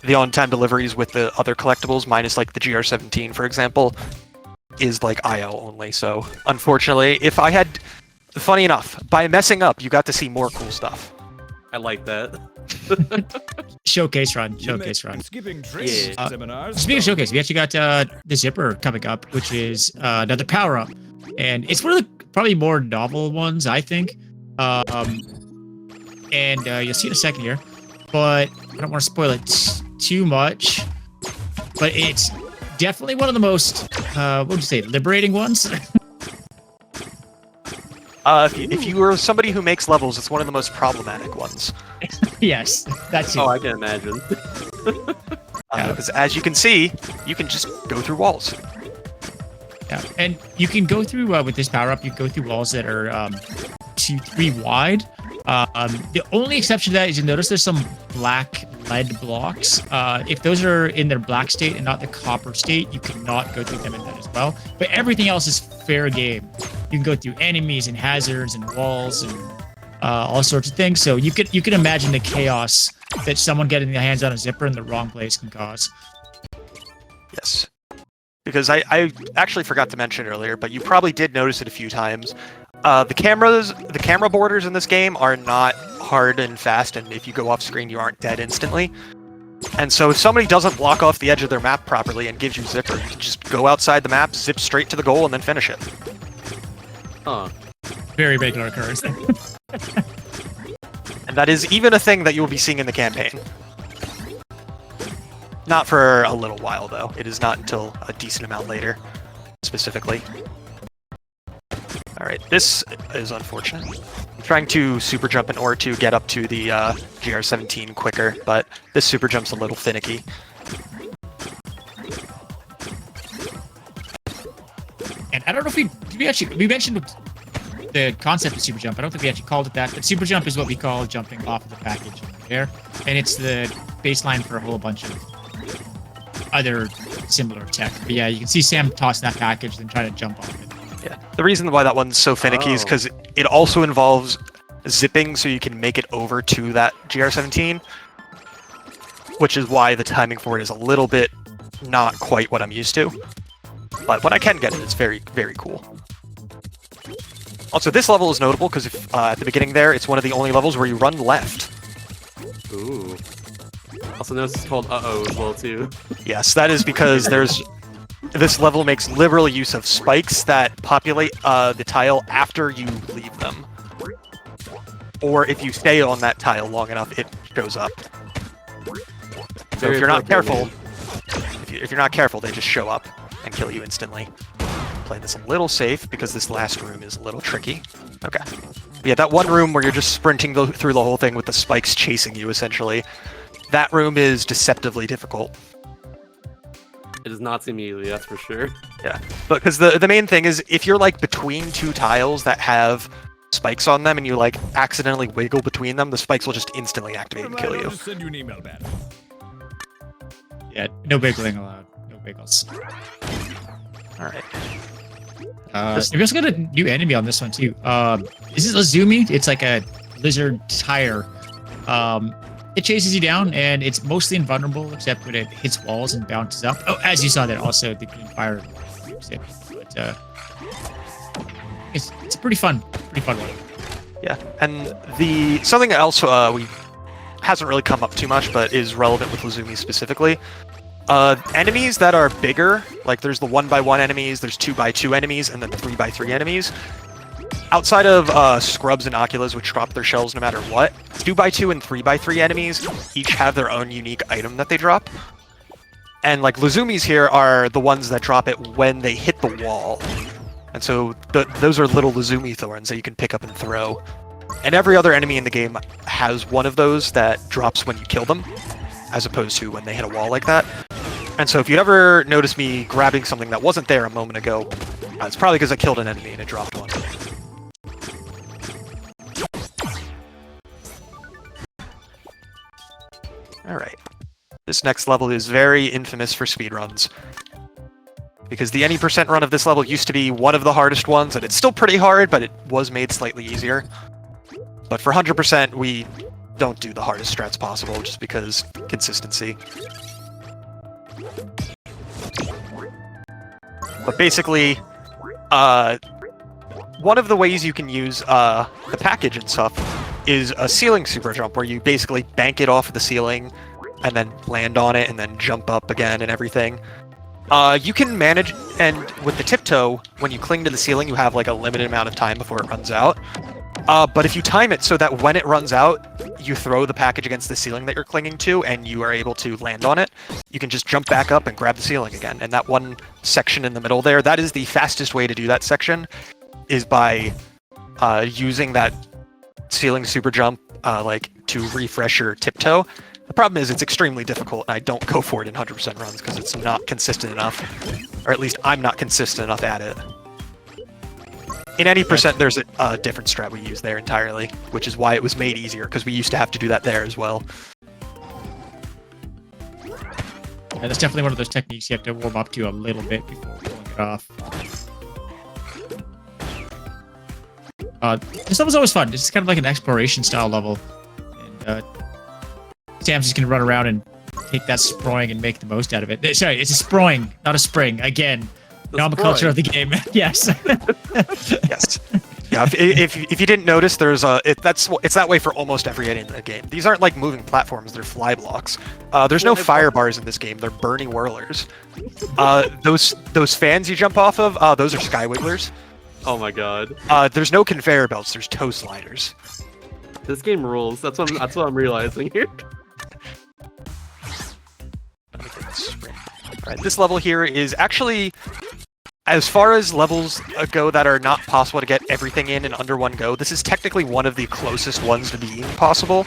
the on-time deliveries with the other collectibles, minus like the GR17, for example, is like IO only. So, unfortunately, if I had... Funny enough, by messing up, you got to see more cool stuff. I like that. Showcase run. Showcase run. Skipping training Yeah. seminars. Speaking of showcase, we actually got the zipper coming up, which is another power up, and it's one of the probably more novel ones, I think. And you'll see in a second here, but I don't want to spoil it too much. But it's definitely one of the most, what would you say, liberating ones. If you are somebody who makes levels, it's one of the most problematic ones. Yes, that's it. Oh, I can imagine. Because as you can see, you can just go through walls. Yeah, and you can go through with this power up. You go through walls that are 2-3 wide. The only exception to that is you notice there's some black lead blocks. If those are in their black state and not the copper state, you cannot go through them in that as well. But everything else is fair game. You can go through enemies and hazards and walls and all sorts of things. So you can imagine the chaos that someone getting their hands on a zipper in the wrong place can cause. Yes. Because I actually forgot to mention earlier, but you probably did notice it a few times. The camera borders in this game are not hard and fast, and if you go off screen, you aren't dead instantly. And so if somebody doesn't block off the edge of their map properly and gives you zipper, you can just go outside the map, zip straight to the goal, and then finish it. Huh. Very regular occurrence. And that is even a thing that you will be seeing in the campaign. Not for a little while, though. It is not until a decent amount later, specifically. Alright, this is unfortunate. I'm trying to super jump in order to get up to the GR17 quicker, but this super jump's a little finicky. And I don't know if we mentioned the concept of super jump. I don't think we actually called it that, but super jump is what we call jumping off of the package in the air, and it's the baseline for a whole bunch of other similar tech. But yeah, you can see Sam toss that package and try to jump off it. Yeah, the reason why that one's so finicky is because it also involves zipping, so you can make it over to that GR17, which is why the timing for it is a little bit not quite what I'm used to. But when I can get it, it's very, very cool. Also, this level is notable because at the beginning there, it's one of the only levels where you run left. Ooh. Also notice it's called Uh-oh as well, too. Yes, that is because this level makes liberal use of spikes that populate the tile after you leave them. Or if you stay on that tile long enough, it shows up. So if you're not careful, if you're not careful, they just show up and kill you instantly. Play this a little safe because this last room is a little tricky. Okay. But yeah, that one room where you're just sprinting through the whole thing with the spikes chasing you, essentially. That room is deceptively difficult. It does not seem easy, that's for sure. Yeah, but because the main thing is, if you're like between two tiles that have spikes on them and you like accidentally wiggle between them, the spikes will just instantly activate and kill you. I'll just send you an email back. Yeah, no wiggling allowed. No wiggles. Alright. We also got a new enemy on this one too. This is Azumi. It's like a lizard tire. It chases you down, and it's mostly invulnerable except when it hits walls and bounces up. Oh, as you saw that, also the green fire. But it's a pretty fun one. Yeah, and something else we hasn't really come up too much, but is relevant with Lazumi specifically. Enemies that are bigger, like there's the 1x1 enemies, there's 2x2 enemies, and then 3x3 enemies. outside of Scrubs and Oculus, which drop their shells no matter what, 2x2 and 3x3 enemies each have their own unique item that they drop. And like Luzumis here are the ones that drop it when they hit the wall. And so those are little Luzumi thorns that you can pick up and throw. And every other enemy in the game has one of those that drops when you kill them, as opposed to when they hit a wall like that. And so if you ever notice me grabbing something that wasn't there a moment ago, it's probably because I killed an enemy and it dropped one. Alright. This next level is very infamous for speedruns. Because the any % run of this level used to be one of the hardest ones, and it's still pretty hard, but it was made slightly easier. But for 100%, we don't do the hardest strats possible, just because consistency. But basically, one of the ways you can use the package and stuff is a ceiling super jump, where you basically bank it off the ceiling, and then land on it, and then jump up again and everything. You can manage, and with the tiptoe, when you cling to the ceiling, you have like a limited amount of time before it runs out. But if you time it so that when it runs out, you throw the package against the ceiling that you're clinging to, and you are able to land on it, you can just jump back up and grab the ceiling again. And that one section in the middle there, that is the fastest way to do that section, is by using that ceiling super jump like to refresh your tiptoe. The problem is it's extremely difficult, and I don't go for it in 100% runs because it's not consistent enough. Or at least I'm not consistent enough at it. In any %, there's a different strat we use there entirely, which is why it was made easier, because we used to have to do that there as well. Yeah, that's definitely one of those techniques you have to warm up to a little bit before pulling it off. This level's always fun. It's kind of like an exploration style level. And Sam's just gonna run around and take that sproing and make the most out of it. Sorry, it's a sproing, not a spring. Again, nomenclature of the game. Yes. Yes. Yeah. If you didn't notice, there's it's that way for almost every item in the game. These aren't like moving platforms; they're fly blocks. There's no fire bars in this game. They're burning whirlers. Those fans you jump off of, those are sky wigglers. Oh my god. There's no conveyor belts. There's toe sliders. This game rules. That's what I'm realizing here. Alright, this level here is actually, as far as levels go that are not possible to get everything in under one go, this is technically one of the closest ones to being possible.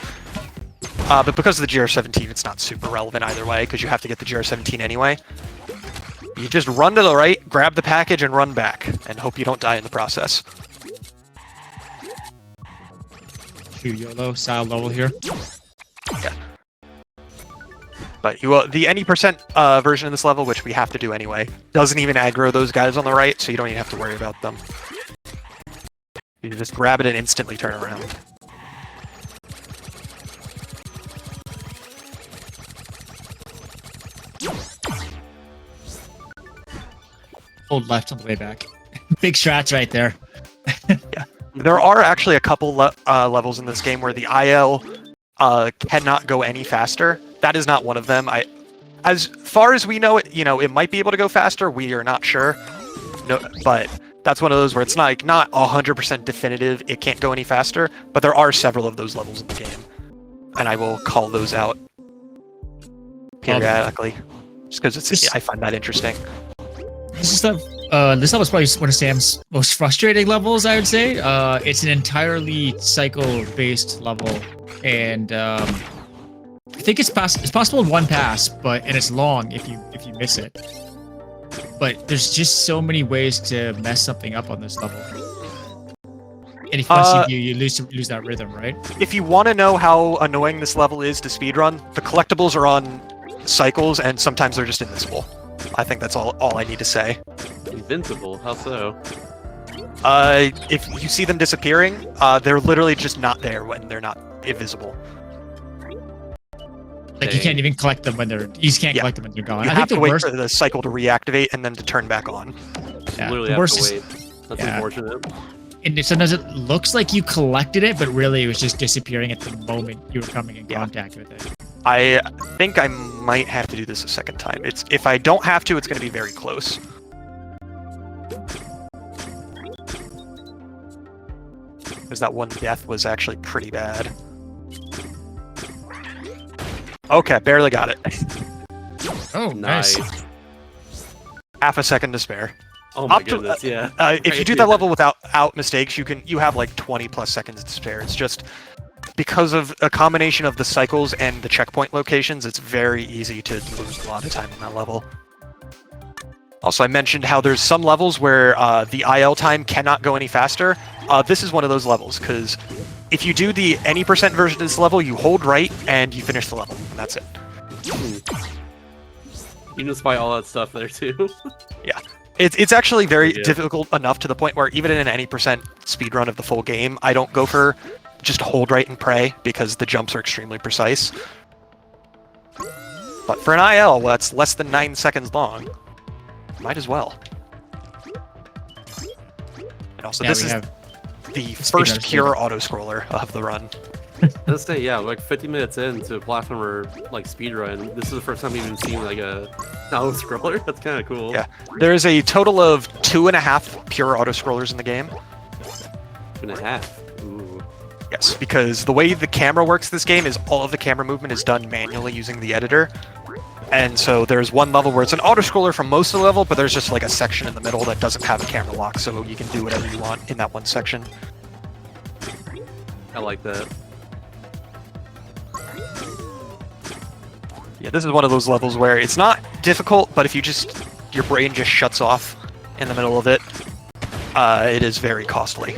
But because of the GR17, it's not super relevant either way, because you have to get the GR17 anyway. You just run to the right, grab the package, and run back, and hope you don't die in the process. True YOLO style level here. Yeah. But the any % version of this level, which we have to do anyway, doesn't even aggro those guys on the right, so you don't even have to worry about them. You just grab it and instantly turn around. Hold left on the way back. Big strats right there. Yeah. There are actually a couple levels in this game where the IL cannot go any faster. That is not one of them. As far as we know, it might be able to go faster. We are not sure. No, but that's one of those where it's not 100% definitive. It can't go any faster. But there are several of those levels in the game, and I will call those out periodically, just because I find that interesting. This level is probably one of Sam's most frustrating levels, I would say. It's an entirely cycle-based level, and I think it's possible in one pass, and it's long if you miss it. But there's just so many ways to mess something up on this level. And if once you lose that rhythm, right? If you want to know how annoying this level is to speedrun, the collectibles are on cycles, and sometimes they're just invincible. I think that's all I need to say. Invincible? How so? If you see them disappearing, they're literally just not there when they're not invisible. Like you can't even collect them when you just can't collect them when they're gone. You have to wait for the cycle to reactivate and then to turn back on. Yeah, literally have to wait. That's unfortunate. And sometimes it looks like you collected it, but really it was just disappearing at the moment you were coming in contact with it. I think I might have to do this a second time. If I don't have to, it's going to be very close. Because that one death was actually pretty bad. Okay, barely got it. Oh, Nice. nice. Half a second to spare. Oh my Up to- goodness, yeah. If you do that level without mistakes, you have like 20 plus seconds to spare. It's just because of a combination of the cycles and the checkpoint locations, it's very easy to lose a lot of time in that level. Also, I mentioned how there's some levels where the IL time cannot go any faster. This is one of those levels, because if you do the any percent version of this level, you hold right and you finish the level, and that's it. You can just buy all that stuff there too. It's actually very Yeah. difficult enough to the point where even in an any percent speedrun of the full game, I don't go for just hold right and pray, because the jumps are extremely precise. But for an IL, that's less than 9 seconds long. Might as well. And also, Yeah, this we is have the speedrunners first pure too. auto-scroller of the run. Let's say, yeah, like 50 minutes into a platformer like speedrun, this is the first time we've even seen like a auto scroller. That's kind of cool. Yeah. There is a total of 2.5 pure auto-scrollers in the game. 2.5. Ooh. Yes, because the way the camera works this game is all of the camera movement is done manually using the editor. And so there's one level where it's an auto-scroller for most of the level, but there's just like a section in the middle that doesn't have a camera lock, so you can do whatever you want in that one section. I like that. Yeah, this is one of those levels where it's not difficult, but if your brain just shuts off in the middle of it, it is very costly.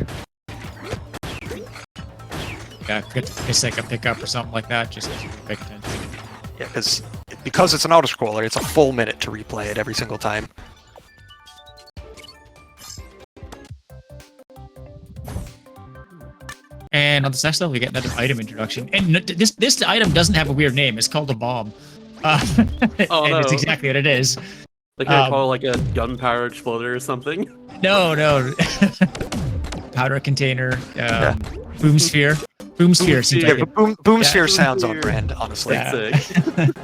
Yeah, good to miss like a pickup or something like that, just as you pay attention. Yeah, because it's an auto-scroller, it's a full minute to replay it every single time. And on this next level, we get another item introduction. And this item doesn't have a weird name. It's called a bomb. Oh, and it's no. exactly what it is. Like they call it like a gunpowder exploder or something. No. Powder container, boom sphere. Boom sphere seems Yeah, like it. but Boom Sphere Boom sounds on Sphere. brand, honestly. Yeah. Sick.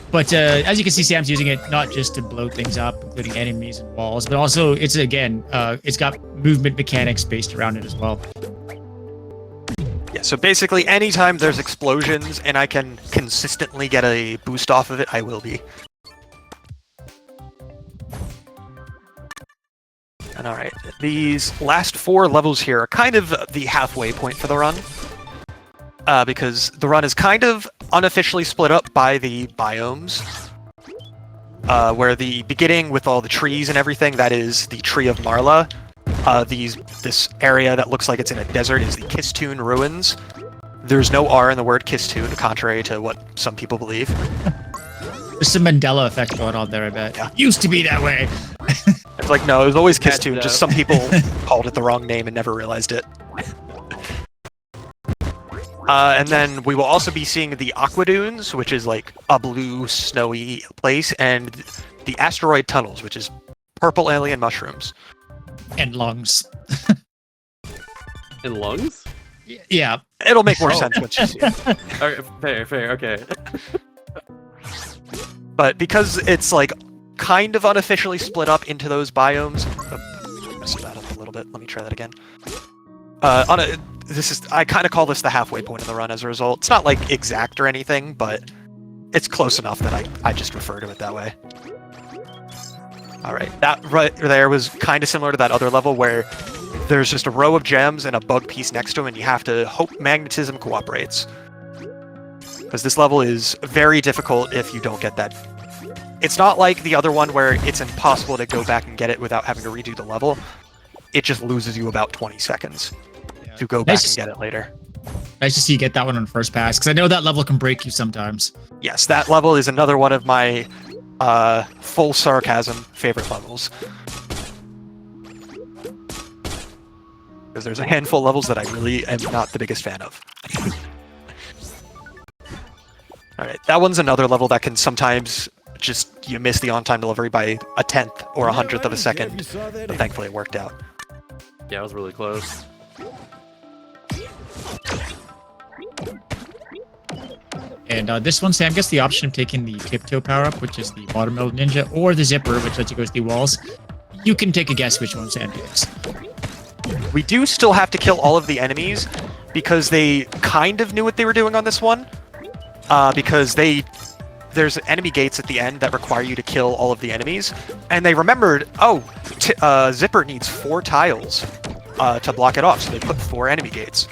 But as you can see, Sam's using it not just to blow things up, including enemies and walls, but also it's got movement mechanics based around it as well. Yeah, so basically anytime there's explosions and I can consistently get a boost off of it, I will be. And alright, these last 4 levels here are kind of the halfway point for the run. Because the run is kind of unofficially split up by the biomes. Where the beginning with all the trees and everything, that is the Tree of Marla. This area that looks like it's in a desert is the Kistoon Ruins. There's no R in the word Kistoon, contrary to what some people believe. There's some Mandela effect going on there, I bet. Yeah. Used to be that way. It's like, no, it was always Catch Kistoon, it just up. some people called it the wrong name and never realized it. And then we will also be seeing the Aqua Dunes, which is like a blue, snowy place, and the Asteroid Tunnels, which is purple alien mushrooms. And lungs. In lungs? Yeah. It'll make more Oh. sense once you see it. Alright, fair, okay. But because it's like kind of unofficially split up into those biomes, messed that up a little bit. Let me try that again. I kind of call this the halfway point in the run as a result. It's not like exact or anything, but it's close enough that I just refer to it that way. Alright, that right there was kind of similar to that other level where there's just a row of gems and a bug piece next to them, and you have to hope magnetism cooperates. Because this level is very difficult if you don't get that. It's not like the other one where it's impossible to go back and get it without having to redo the level. It just loses you about 20 seconds to go back and get it later. Nice to see you get that one on first pass, because I know that level can break you sometimes. Yes, that level is another one of my full sarcasm favorite levels. Because there's a handful of levels that I really am not the biggest fan of. Alright, that one's another level that can sometimes just, you miss the on-time delivery by a 10th or a 100th of a second, but thankfully it worked out. Yeah, it was really close. And this one, Sam gets the option of taking the tiptoe power-up, which is the watermelon ninja, or the zipper, which lets you go to the walls. You can take a guess which one Sam takes. We do still have to kill all of the enemies because they kind of knew what they were doing on this one. Because there's enemy gates at the end that require you to kill all of the enemies, and they remembered, oh, Zipper needs 4 tiles to block it off, so they put 4 enemy gates.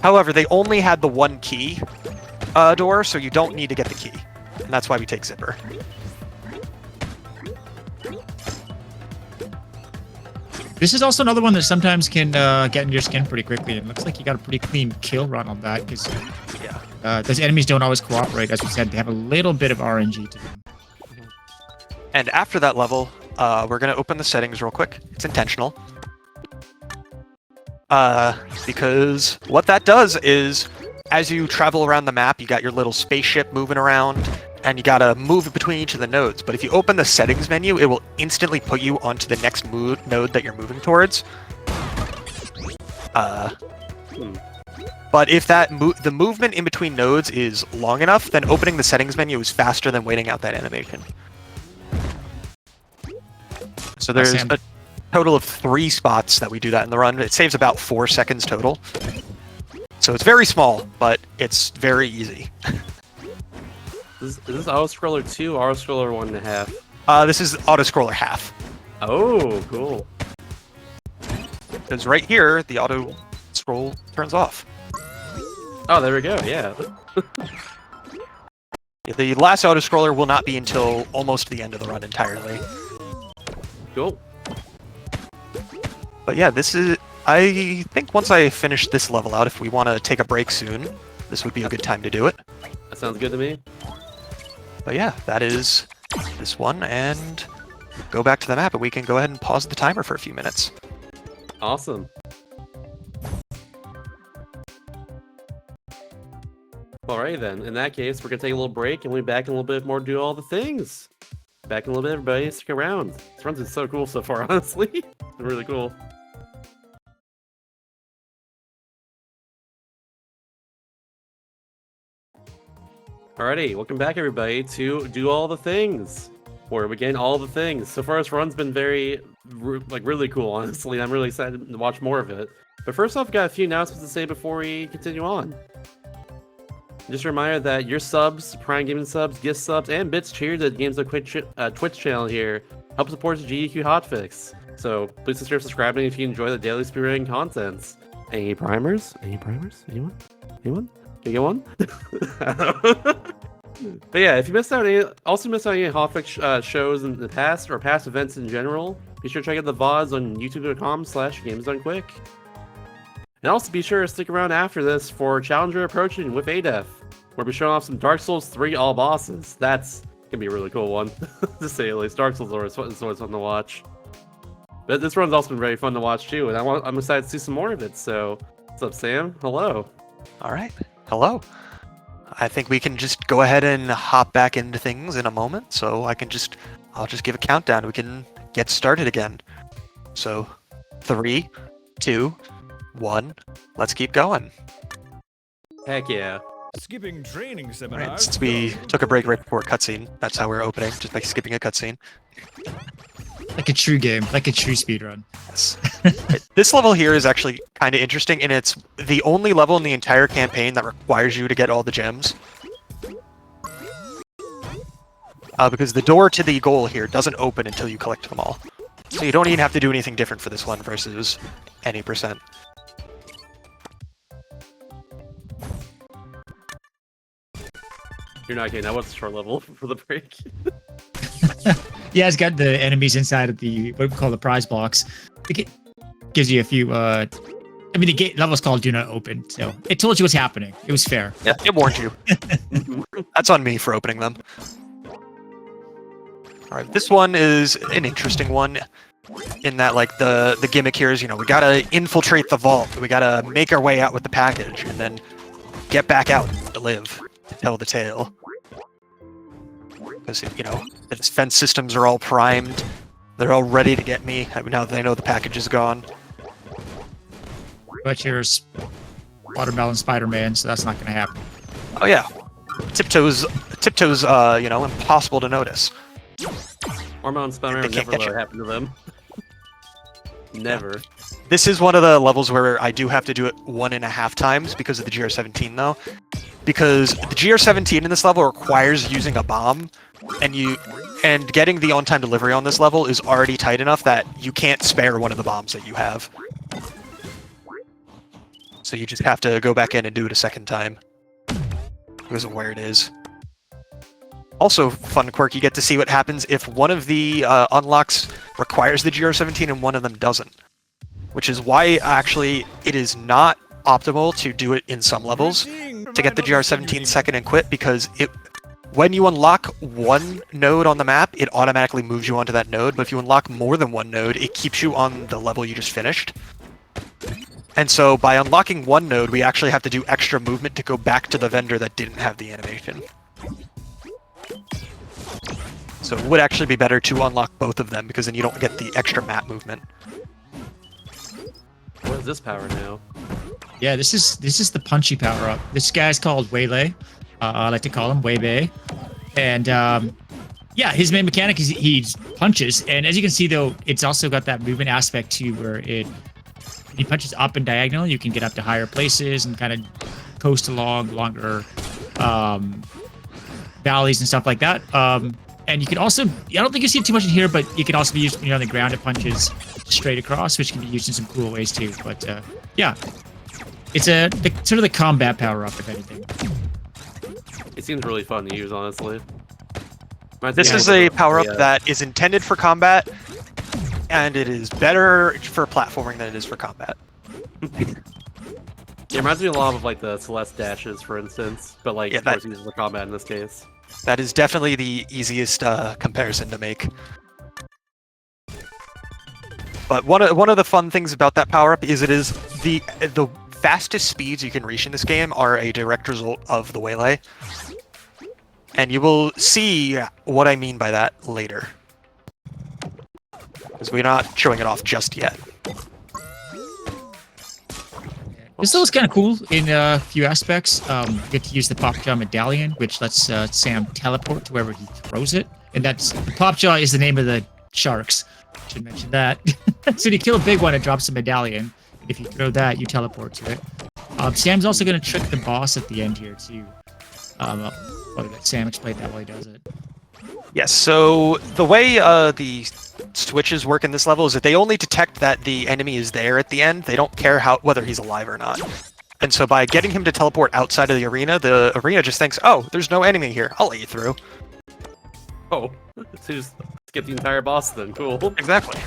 However, they only had the 1 key door, so you don't need to get the key, and that's why we take Zipper. This is also another one that sometimes can get in your skin pretty quickly. It looks like you got a pretty clean kill run on that, because those enemies don't always cooperate. As we said, they have a little bit of RNG to them. And after that level, we're going to open the settings real quick. It's intentional. Because what that does is, as you travel around the map, you got your little spaceship moving around, and you gotta move between each of the nodes. But if you open the settings menu, it will instantly put you onto the next node that you're moving towards. But if the movement in between nodes is long enough, then opening the settings menu is faster than waiting out that animation. So there's a total of 3 spots that we do that in the run. It saves about 4 seconds total. So it's very small, but it's very easy. Is this auto-scroller 2 or auto-scroller 1.5? This is auto-scroller half. Oh, cool. Because right here, the auto-scroll turns off. Oh, there we go, yeah. The last auto-scroller will not be until almost the end of the run entirely. Cool. But yeah, this is... I think once I finish this level out, if we want to take a break soon, this would be a good time to do it. That sounds good to me. But yeah, that is this one, and go back to the map, and we can go ahead and pause the timer for a few minutes. Awesome. Alright then, in that case, we're going to take a little break, and we'll be back in a little bit more Do All the Things. Back in a little bit, everybody. Stick around. This run's been so cool so far, honestly. It's really cool. Alrighty, welcome back everybody to Do All the Things, where we gain all the things. So far this run's been really cool, honestly. I'm really excited to watch more of it. But first off, I've got a few announcements to say before we continue on. Just a reminder that your subs, Prime Gaming subs, gift subs, and bits cheered at Games of Twitch channel here help support the GDQ Hotfix. So please consider subscribing if you enjoy the daily speedrunning contents. Any primers? Any primers? Anyone? Anyone? Can you get one? But yeah, if you missed out any Hotfix shows in the past or past events in general, be sure to check out the VODs on youtube.com/gamesdonequick. And also be sure to stick around after this for Challenger Approaching with ADEF, where we'll be showing off some Dark Souls 3 all bosses. That's gonna be a really cool one, to say the least. Dark Souls is always fun to watch. But this run's also been very fun to watch too, and I'm excited to see some more of it. So, what's up, Sam? Hello. All right. Hello. I think we can just go ahead and hop back into things in a moment. So I'll just give a countdown. We can get started again. So 3, 2, 1. Let's keep going. Heck yeah. Skipping training All seminars. right, since we took a break right before cutscene, that's how we're opening, just by skipping a cutscene. Like a true game, like a true speedrun. Yes. This level here is actually kind of interesting, and it's the only level in the entire campaign that requires you to get all the gems. Because the door to the goal here doesn't open until you collect them all. So you don't even have to do anything different for this one versus any percent. You're not kidding. That was a short level for the break. Yeah, it's got the enemies inside of the what we call the prize box. It gives you a few. I mean, the level's called "Do Not Open," so it told you what's happening. It was fair. Yeah, it warned you. That's on me for opening them. All right, this one is an interesting one, in that like the gimmick here is, we gotta infiltrate the vault. We gotta make our way out with the package, and then get back out to live, to tell the tale. Because, the defense systems are all primed. They're all ready to get me now that they know the package is gone. But you're Watermelon Spider-Man, so that's not going to happen. Oh yeah, tiptoes, impossible to notice. Ormond Spider-Man They can't never let catch it it. happen to them. Never. This is one of the levels where I do have to do it 1.5 times because of the GR17 though. Because the GR17 in this level requires using a bomb, and getting the on-time delivery on this level is already tight enough that you can't spare one of the bombs that you have. So you just have to go back in and do it a second time. Because of where it is. Also, fun quirk, you get to see what happens if one of the unlocks requires the GR17 and one of them doesn't. Which is why, actually, it is not optimal to do it in some levels to get the GR17 second and quit, because when you unlock one node on the map, it automatically moves you onto that node, but if you unlock more than one node, it keeps you on the level you just finished. And so by unlocking one node, we actually have to do extra movement to go back to the vendor that didn't have the animation. So it would actually be better to unlock both of them, because then you don't get the extra map movement. What is this power now? Yeah, this is the punchy power up. This guy's called Waylay. I like to call him Waybay. And yeah, his main mechanic is he punches, and as you can see though, it's also got that movement aspect too, where he punches up and diagonal. You can get up to higher places and kind of coast along longer valleys and stuff like that. And you can also, I don't think you see it too much in here, but you can also be used when you're on the ground. It punches straight across, which can be used in some cool ways too. But yeah, it's sort of the combat power up, if anything. It seems really fun to use, honestly. This is a power up that is intended for combat, and it is better for platforming than it is for combat. It reminds me a lot of like the Celeste dashes, for instance, but like of course used for combat in this case. That is definitely the easiest comparison to make. But one of the fun things about that power up is it is the fastest speeds you can reach in this game are a direct result of the Waylay. And you will see what I mean by that later. Because we're not showing it off just yet. This level's kind of cool in a few aspects. You get to use the Popjaw medallion, which lets Sam teleport to wherever he throws it. And that's the Popjaw is the name of the sharks. Should mention that. So when you kill a big one, it drops a medallion. If you throw that, you teleport to it. Sam's also going to trick the boss at the end here too. Sam explained that while he does it. Yes, so the way the switches work in this level is that they only detect that the enemy is there at the end. They don't care whether he's alive or not. And so by getting him to teleport outside of the arena just thinks, oh, there's no enemy here. I'll let you through. Oh, so just skip the entire boss then. Cool. Exactly.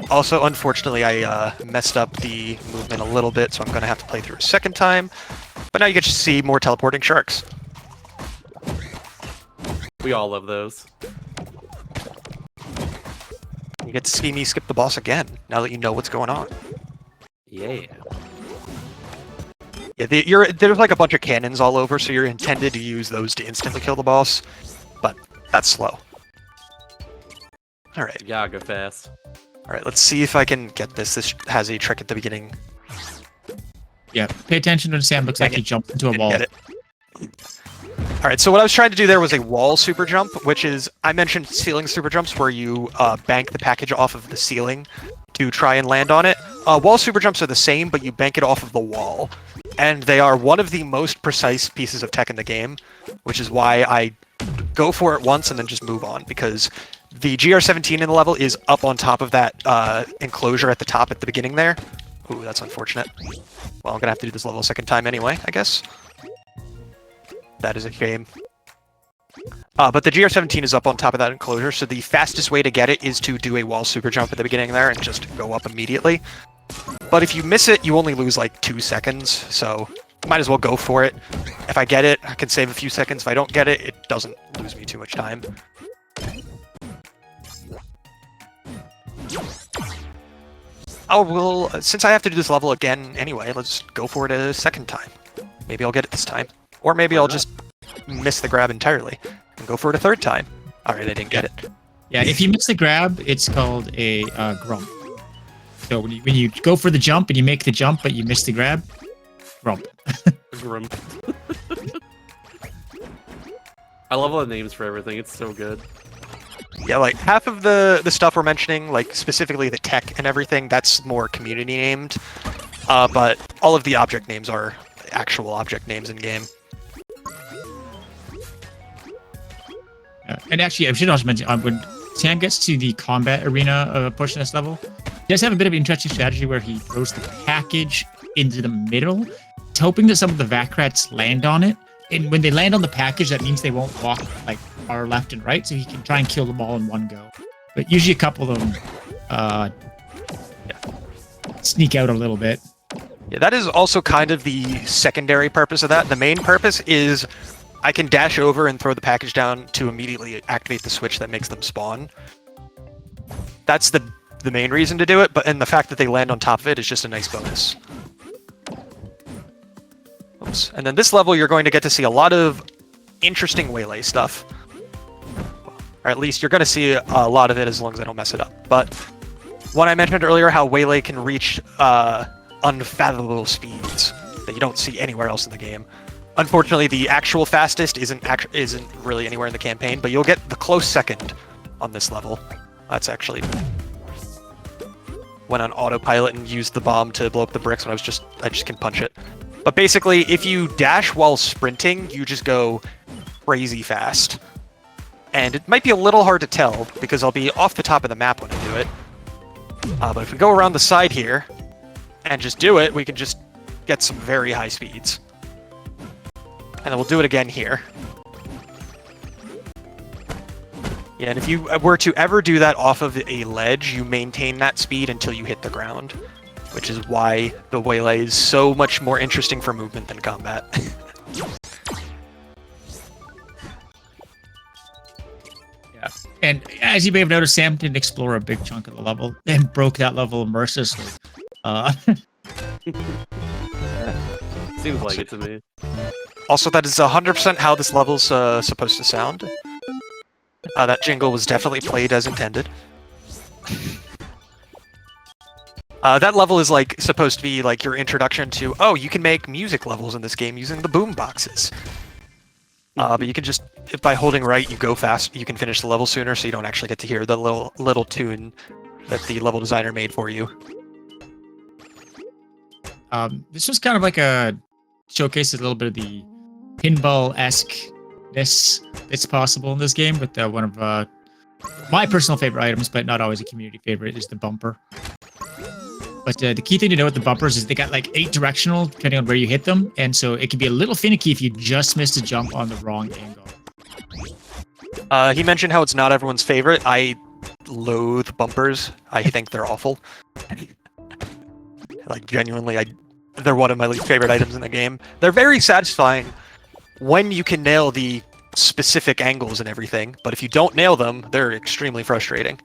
Also, unfortunately, I messed up the movement a little bit, so I'm going to have to play through a second time. But now you get to see more teleporting sharks. We all love those. You get to see me skip the boss again, now that you know what's going on. Yeah. Yeah, there's like a bunch of cannons all over, so you're intended to use those to instantly kill the boss, but that's slow. Alright. You gotta go fast. Alright, let's see if I can get this. This has a trick at the beginning. Yeah, pay attention when Sam looks like he jumped into a wall. Get it. Alright, so what I was trying to do there was a wall super jump, which is, I mentioned ceiling super jumps where you bank the package off of the ceiling to try and land on it. Wall super jumps are the same, but you bank it off of the wall. And they are one of the most precise pieces of tech in the game, which is why I go for it once and then just move on, because the GR17 in the level is up on top of that enclosure at the top at the beginning there. Ooh, that's unfortunate. Well, I'm gonna have to do this level a second time anyway, I guess. That is a shame. But the GR17 is up on top of that enclosure, so the fastest way to get it is to do a wall super jump at the beginning there and just go up immediately. But if you miss it, you only lose like 2 seconds, so might as well go for it. If I get it, I can save a few seconds. If I don't get it, it doesn't lose me too much time. Oh, well, since I have to do this level again anyway, let's go for it a second time. Maybe I'll get it this time. Or maybe I'll just miss the grab entirely and go for it a third time. Alright, I didn't get it. Yeah, if you miss the grab, it's called a grump. So when you go for the jump and you make the jump but you miss the grab, grump. Grump. I love all the names for everything. It's so good. Yeah, like half of the stuff we're mentioning, like specifically the tech and everything, that's more community named. But all of the object names are actual object names in game. And actually, I should also mention, when Sam gets to the combat arena portion of this level, he does have a bit of an interesting strategy where he throws the package into the middle. He's hoping that some of the Vakrats land on it. And when they land on the package, that means they won't walk like far left and right, so he can try and kill them all in one go. But usually a couple of them sneak out a little bit. Yeah, that is also kind of the secondary purpose of that. The main purpose is I can dash over and throw the package down to immediately activate the switch that makes them spawn. That's the main reason to do it, and the fact that they land on top of it is just a nice bonus. Oops. And then this level, you're going to get to see a lot of interesting Waylay stuff. Or at least you're going to see a lot of it as long as I don't mess it up. But when I mentioned earlier how Waylay can reach unfathomable speeds that you don't see anywhere else in the game. Unfortunately, the actual fastest isn't really anywhere in the campaign, but you'll get the close second on this level. That's actually went on autopilot and used the bomb to blow up the bricks when I just can punch it. But basically, if you dash while sprinting, you just go crazy fast. And it might be a little hard to tell because I'll be off the top of the map when I do it. But if we go around the side here and just do it, we can just get some very high speeds. And then we'll do it again here. Yeah, and if you were to ever do that off of a ledge, you maintain that speed until you hit the ground, which is why the Waylay is so much more interesting for movement than combat. Yeah, and as you may have noticed, Sam didn't explore a big chunk of the level and broke that level mercilessly. Seems like it to me. Also, that is 100% how this level's supposed to sound. That jingle was definitely played as intended. That level is like supposed to be like your introduction to, oh, you can make music levels in this game using the boom boxes. But you can just, by holding right, you go fast. You can finish the level sooner, so you don't actually get to hear the little tune that the level designer made for you. This was kind of like a showcase a little bit of the pinball-esque-ness that's possible in this game with one of my personal favorite items, but not always a community favorite, is the bumper. But the key thing to know with the bumpers is they got like 8 directional depending on where you hit them, and so it can be a little finicky if you just missed a jump on the wrong angle. He mentioned how it's not everyone's favorite. I loathe bumpers. I think they're awful. Like, genuinely, they're one of my least favorite items in the game. They're very satisfying when you can nail the specific angles and everything, but if you don't nail them, they're extremely frustrating.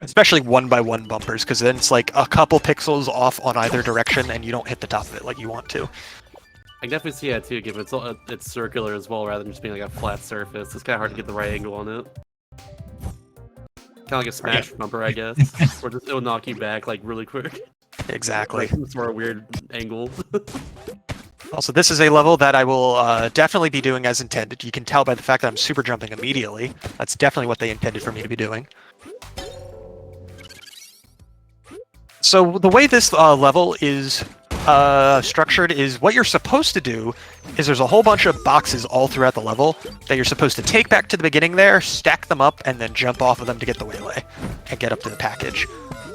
Especially 1x1 bumpers, because then it's like a couple pixels off on either direction and you don't hit the top of it like you want to. I can definitely see that too, given it's circular as well, rather than just being like a flat surface. It's kind of hard to get the right angle on it. Kind of like a smash bumper, I guess. Or just it'll knock you back like really quick. Exactly. Like, it's more a weird angle. Also, this is a level that I will definitely be doing as intended. You can tell by the fact that I'm super jumping immediately. That's definitely what they intended for me to be doing. So the way this level is structured is what you're supposed to do is there's a whole bunch of boxes all throughout the level that you're supposed to take back to the beginning there, stack them up, and then jump off of them to get the Waylay and get up to the package.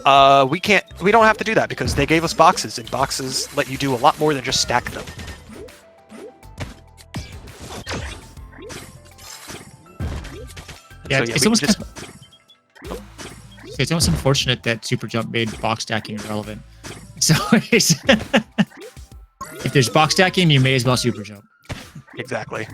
We don't have to do that because they gave us boxes, and boxes let you do a lot more than just stack them. Yeah, So, it's almost it's almost unfortunate that Super Jump made box stacking irrelevant. So if there's box stacking, you may as well Super Jump. Exactly.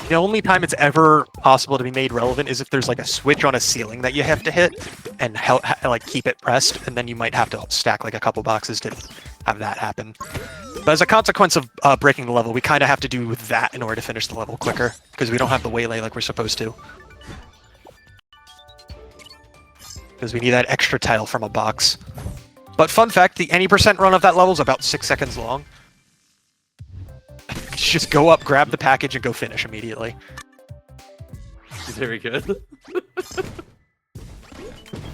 The only time it's ever possible to be made relevant is if there's like a switch on a ceiling that you have to hit and like keep it pressed, and then you might have to stack like a couple boxes to have that happen. But as a consequence of breaking the level, we kind of have to do that in order to finish the level quicker, because we don't have the Waylay like we're supposed to. Because we need that extra tile from a box. But fun fact, the any % run of that level is about 6 seconds long. just go up, grab the package, and go finish immediately. Very good.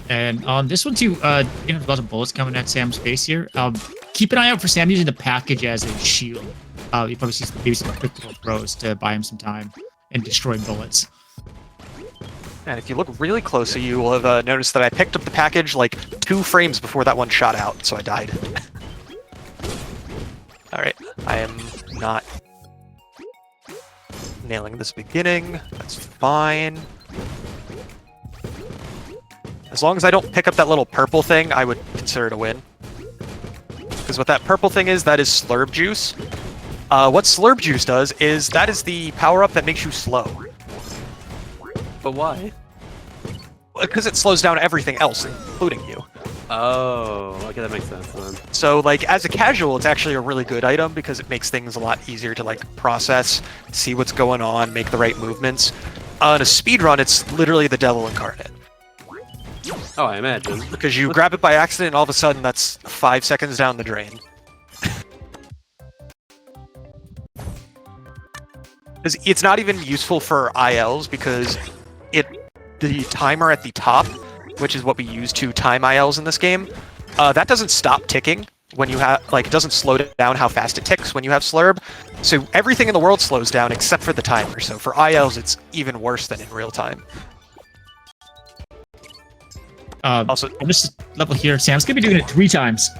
And on this one too, there's lots of bullets coming at Sam's face here. Keep an eye out for Sam using the package as a shield. You probably see maybe some quick little throws to buy him some time and destroy bullets. And if you look really closely, you will have noticed that I picked up the package like 2 frames before that one shot out, so I died. Alright, I am not nailing this beginning. That's fine. As long as I don't pick up that little purple thing, I would consider it a win. Because what that purple thing is, that is slurp juice. What slurp juice does is that is the power-up that makes you slow. But why? Because it slows down everything else, including you. Oh, okay, that makes sense then. So, like, as a casual, it's actually a really good item because it makes things a lot easier to, like, process, see what's going on, make the right movements. In a speedrun, it's literally the devil incarnate. Oh, I imagine. Because you grab it by accident, and all of a sudden, that's 5 seconds down the drain. It's not even useful for ILs because the timer at the top, which is what we use to time ILs in this game, that doesn't stop ticking when you have, like, it doesn't slow down how fast it ticks when you have slurb. So everything in the world slows down except for the timer. So for ILs, it's even worse than in real time. Also, on this level here, Sam's gonna be doing it 3 times.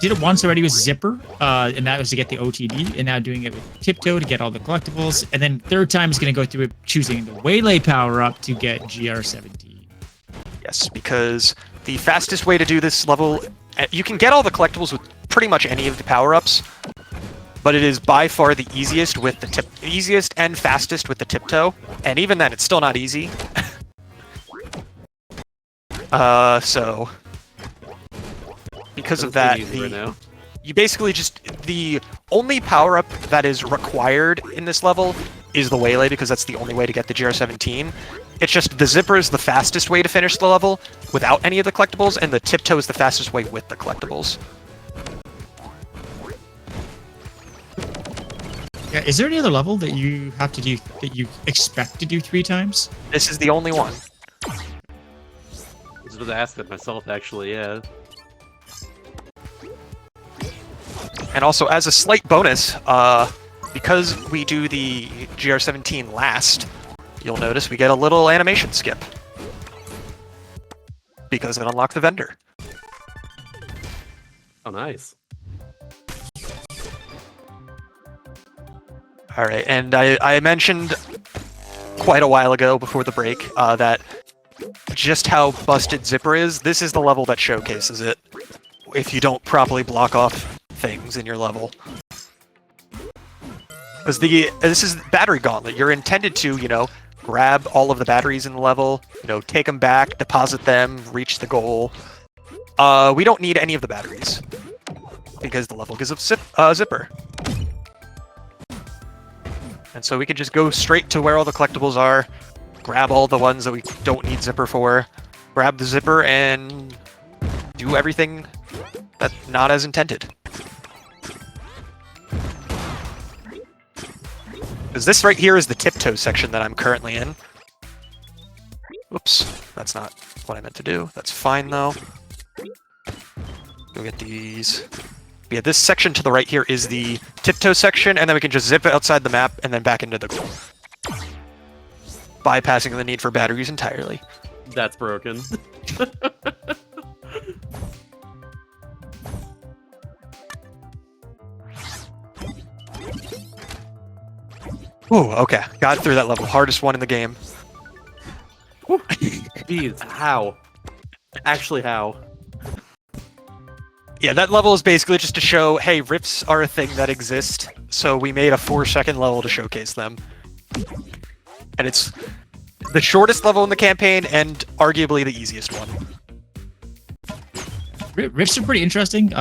Did it once already with Zipper, and that was to get the OTD, and now doing it with Tiptoe to get all the collectibles, and then 3rd time is going to go through it choosing the Waylay power-up to get GR17. yes, because the fastest way to do this level, you can get all the collectibles with pretty much any of the power-ups, but it is by far the easiest with the easiest and fastest with the Tiptoe, and even then, it's still not easy. So because of that, you basically just, the only power-up that is required in this level is the Waylay, because that's the only way to get the GR17. It's just the Zipper is the fastest way to finish the level without any of the collectibles, and the Tiptoe is the fastest way with the collectibles. Yeah, is there any other level that you have to do, that you expect to do 3 times? This is the only one. I was going to ask that myself, actually, yeah. And also, as a slight bonus, because we do the GR17 last, you'll notice we get a little animation skip. Because it unlocked the vendor. Oh, nice. Alright, and I mentioned quite a while ago before the break that just how busted Zipper is. This is the level that showcases it. If you don't properly block off things in your level. Because this is Battery Gauntlet. You're intended to, you know, grab all of the batteries in the level, you know, take them back, deposit them, reach the goal. We don't need any of the batteries. Because the level gives us Zipper. And so we can just go straight to where all the collectibles are, grab all the ones that we don't need Zipper for, grab the Zipper, and do everything that's not as intended. Because this right here is the Tiptoe section that I'm currently in. Whoops, that's not what I meant to do. That's fine, though. Go get these. Yeah, this section to the right here is the Tiptoe section, and then we can just zip it outside the map and then back into the goal. Bypassing the need for batteries entirely. That's broken. Ooh, okay. Got through that level. Hardest one in the game. Jeez, how? Actually, how? Yeah, that level is basically just to show, hey, rips are a thing that exist, so we made a 4-second level to showcase them. And it's the shortest level in the campaign, and arguably the easiest one. Rips are pretty interesting.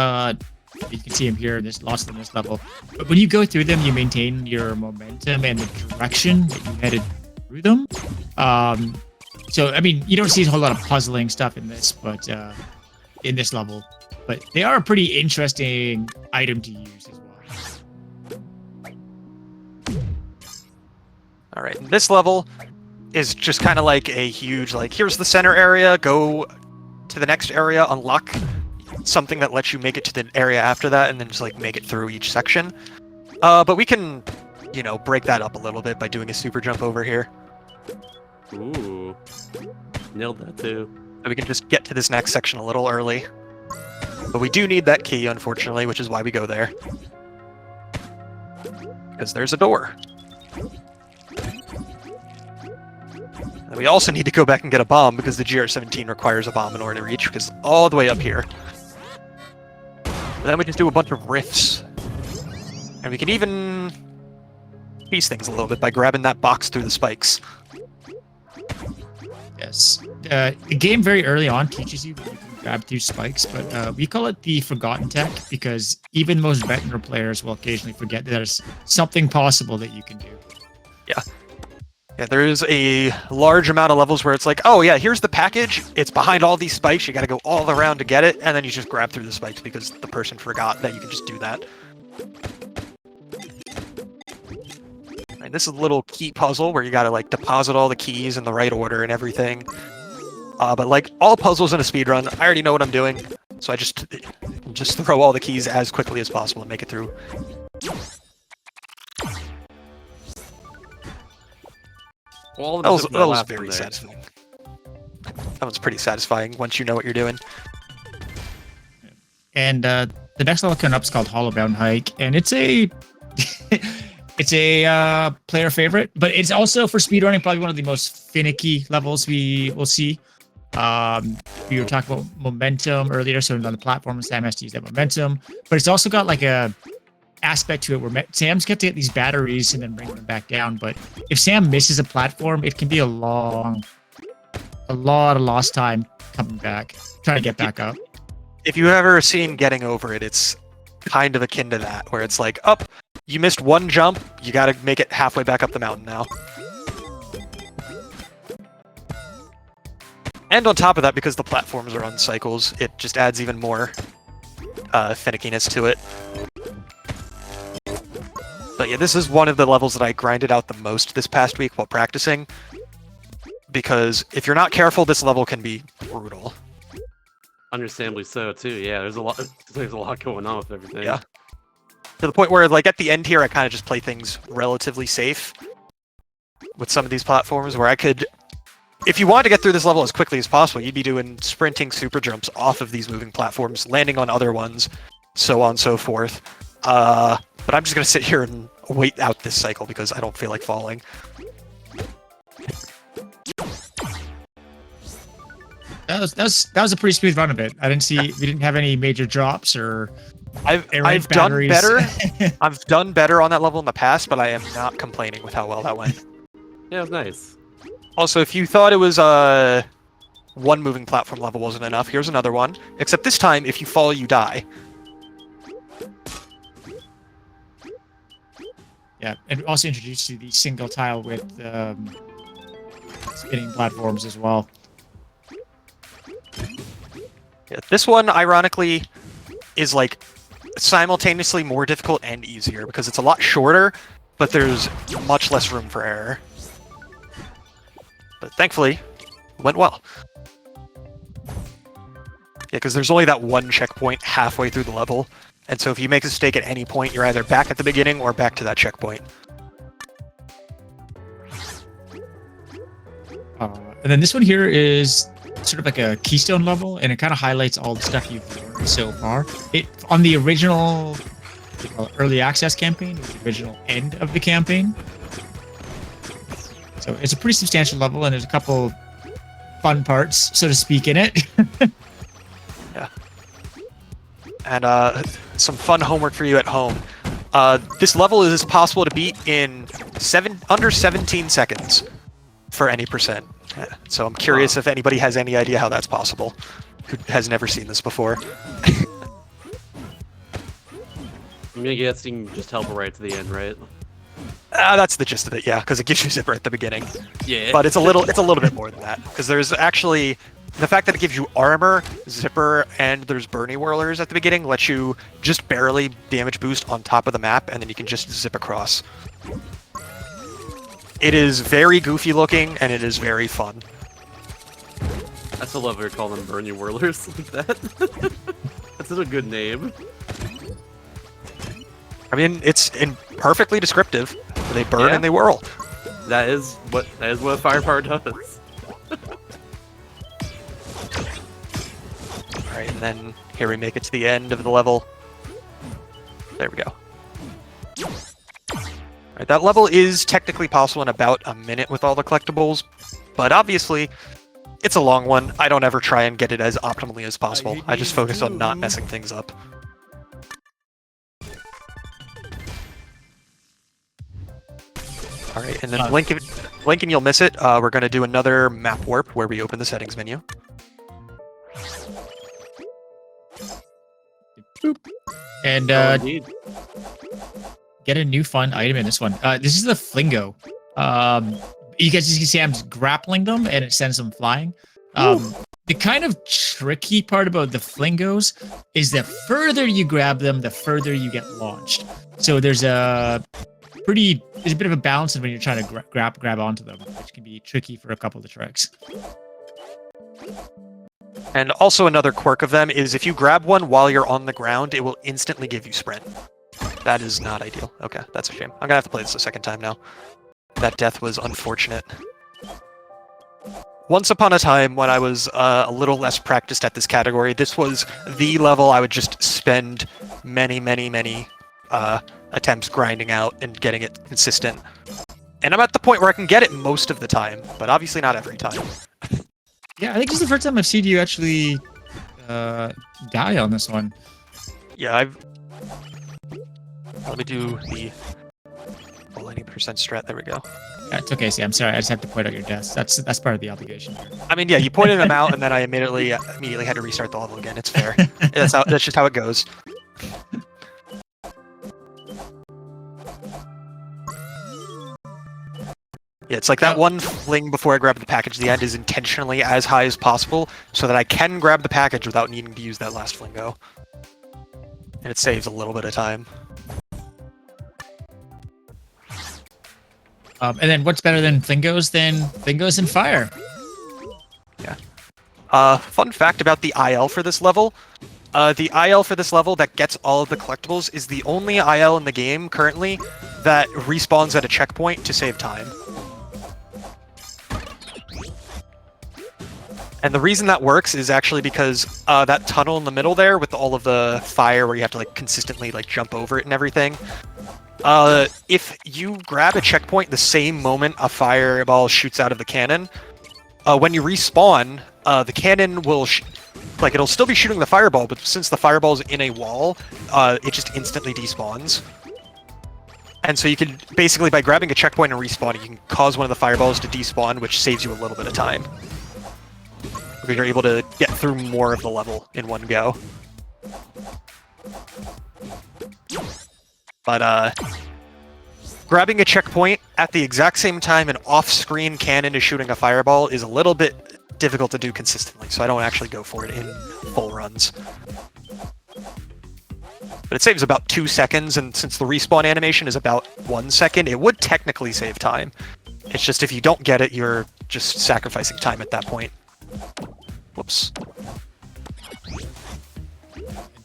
You can see them here. There's lots of them in this level. But when you go through them, you maintain your momentum and the direction that you headed through them. So, I mean, you don't see a whole lot of puzzling stuff in this, but in this level. But they are a pretty interesting item to use as well. All right, this level is just kind of like a huge, like, here's the center area, go to the next area, unlock something that lets you make it to the area after that, and then just, like, make it through each section. But we can, you know, break that up a little bit by doing a super jump over here. Ooh. Nailed that too. So we can just get to this next section a little early. But we do need that key, unfortunately, which is why we go there. Because there's a door. And we also need to go back and get a bomb, because the GR-17 requires a bomb in order to reach, because it's all the way up here. And then we just do a bunch of rifts. And we can even piece things a little bit by grabbing that box through the spikes. Yes. The game very early on teaches you that you can grab through spikes, but we call it the forgotten tech because even the most veteran players will occasionally forget that there's something possible that you can do. Yeah, there's a large amount of levels where it's like, oh yeah, here's the package, it's behind all these spikes, you gotta go all around to get it, and then you just grab through the spikes because the person forgot that you can just do that. And this is a little key puzzle where you gotta like deposit all the keys in the right order and everything. But like all puzzles in a speedrun, I already know what I'm doing, so I just throw all the keys as quickly as possible and make it through. Well, That was very satisfying. That was pretty satisfying once you know what you're doing. And the next level coming up is called Hollowbound Hike, and it's a it's a player favorite, but it's also for speedrunning probably one of the most finicky levels we will see. We were talking about momentum earlier, so on the platform, Sam has to use that momentum, but it's also got like a aspect to it where Sam's got to get these batteries and then bring them back down. But if Sam misses a platform, it can be a lot of lost time coming back, trying to get back up. If you've ever seen Getting Over It, it's kind of akin to that, where it's like, up, you missed one jump, you gotta make it halfway back up the mountain now. And on top of that, because the platforms are on cycles, it just adds even more finickiness to it. But yeah, this is one of the levels that I grinded out the most this past week while practicing. Because if you're not careful, this level can be brutal. Understandably so too. Yeah, there's a lot going on with everything. Yeah. To the point where, like, at the end here, I kind of just play things relatively safe with some of these platforms where I could... If you wanted to get through this level as quickly as possible, you'd be doing sprinting super jumps off of these moving platforms, landing on other ones, so on and so forth. But I'm just going to sit here and wait out this cycle because I don't feel like falling. That was a pretty smooth run of it. I didn't see we didn't have any major drops or I've done better. I've done better on that level in the past, but I am not complaining with how well that went. Yeah, it was nice. Also, if you thought it was one moving platform level wasn't enough, here's another one. Except this time, if you fall, you die. Yeah, and also introduced you the single tile with spinning platforms as well. Yeah, this one, ironically, is like simultaneously more difficult and easier because it's a lot shorter, but there's much less room for error. But thankfully, it went well. Yeah, because there's only that one checkpoint halfway through the level, and so if you make a mistake at any point, you're either back at the beginning or back to that checkpoint. And then this one here is sort of like a keystone level, and it kind of highlights all the stuff you've learned so far. It on the original early access campaign, the original end of the campaign. So it's a pretty substantial level, and there's a couple fun parts, so to speak, in it. Yeah. And some fun homework for you at home. This level is possible to beat in under 17 seconds for any percent. So I'm curious if anybody has any idea how that's possible, who has never seen this before. I'm gonna guess you can just teleport right to the end, right? That's the gist of it, yeah, because it gives you zipper at the beginning. Yeah. But it's a little bit more than that, because there's actually the fact that it gives you armor, zipper, and there's Bernie whirlers at the beginning lets you just barely damage boost on top of the map, and then you can just zip across. It is very goofy looking, and it is very fun. I still love how you call them Burn You Whirlers like that. That's such a good name. I mean, it's perfectly descriptive. They burn and they whirl. That is what a firepower does. Alright, and then here we make it to the end of the level. There we go. Alright, that level is technically possible in about a minute with all the collectibles, but obviously, it's a long one. I don't ever try and get it as optimally as possible. I just focus on not messing things up. Alright, and then blink and you'll miss it. We're going to do another map warp where we open the settings menu. And Indeed. get a new fun item in this one. This is the Flingo. You guys can see I'm grappling them and it sends them flying. The kind of tricky part about the Flingos is the further you grab them, the further you get launched. So there's a bit of a balance when you're trying to grab onto them, which can be tricky for a couple of the tricks. And also another quirk of them is if you grab one while you're on the ground, it will instantly give you sprint. That is not ideal. Okay, that's a shame. I'm gonna have to play this a second time now. That death was unfortunate. Once upon a time, when I was a little less practiced at this category, this was the level I would just spend many attempts grinding out and getting it consistent. And I'm at the point where I can get it most of the time, but obviously not every time. Yeah, I think this is the first time I've seen you actually die on this one. Yeah, let me do the 90% strat. There we go. Yeah, it's okay, see, I'm sorry. I just have to point out your deaths. That's part of the obligation here. I mean, yeah, you pointed them out, and then I immediately had to restart the level again. It's fair. That's just how it goes. Yeah, it's like that one fling before I grab the package. The end is intentionally as high as possible, so that I can grab the package without needing to use that last flingo. And it saves a little bit of time. And then what's better than Flingos than Flingos and Fire? Yeah. Fun fact about the IL for this level. The IL for this level that gets all of the collectibles is the only IL in the game currently that respawns at a checkpoint to save time. And the reason that works is actually because that tunnel in the middle there with all of the fire where you have to like consistently like jump over it and everything. If you grab a checkpoint the same moment a fireball shoots out of the cannon, when you respawn, the cannon will it'll still be shooting the fireball, but since the fireball's in a wall, it just instantly despawns. And so you can basically, by grabbing a checkpoint and respawning, you can cause one of the fireballs to despawn, which saves you a little bit of time. Because you're able to get through more of the level in one go. But grabbing a checkpoint at the exact same time an off-screen cannon is shooting a fireball is a little bit difficult to do consistently, so I don't actually go for it in full runs. But it saves about 2 seconds, and since the respawn animation is about 1 second, it would technically save time. It's just if you don't get it, you're just sacrificing time at that point. Whoops.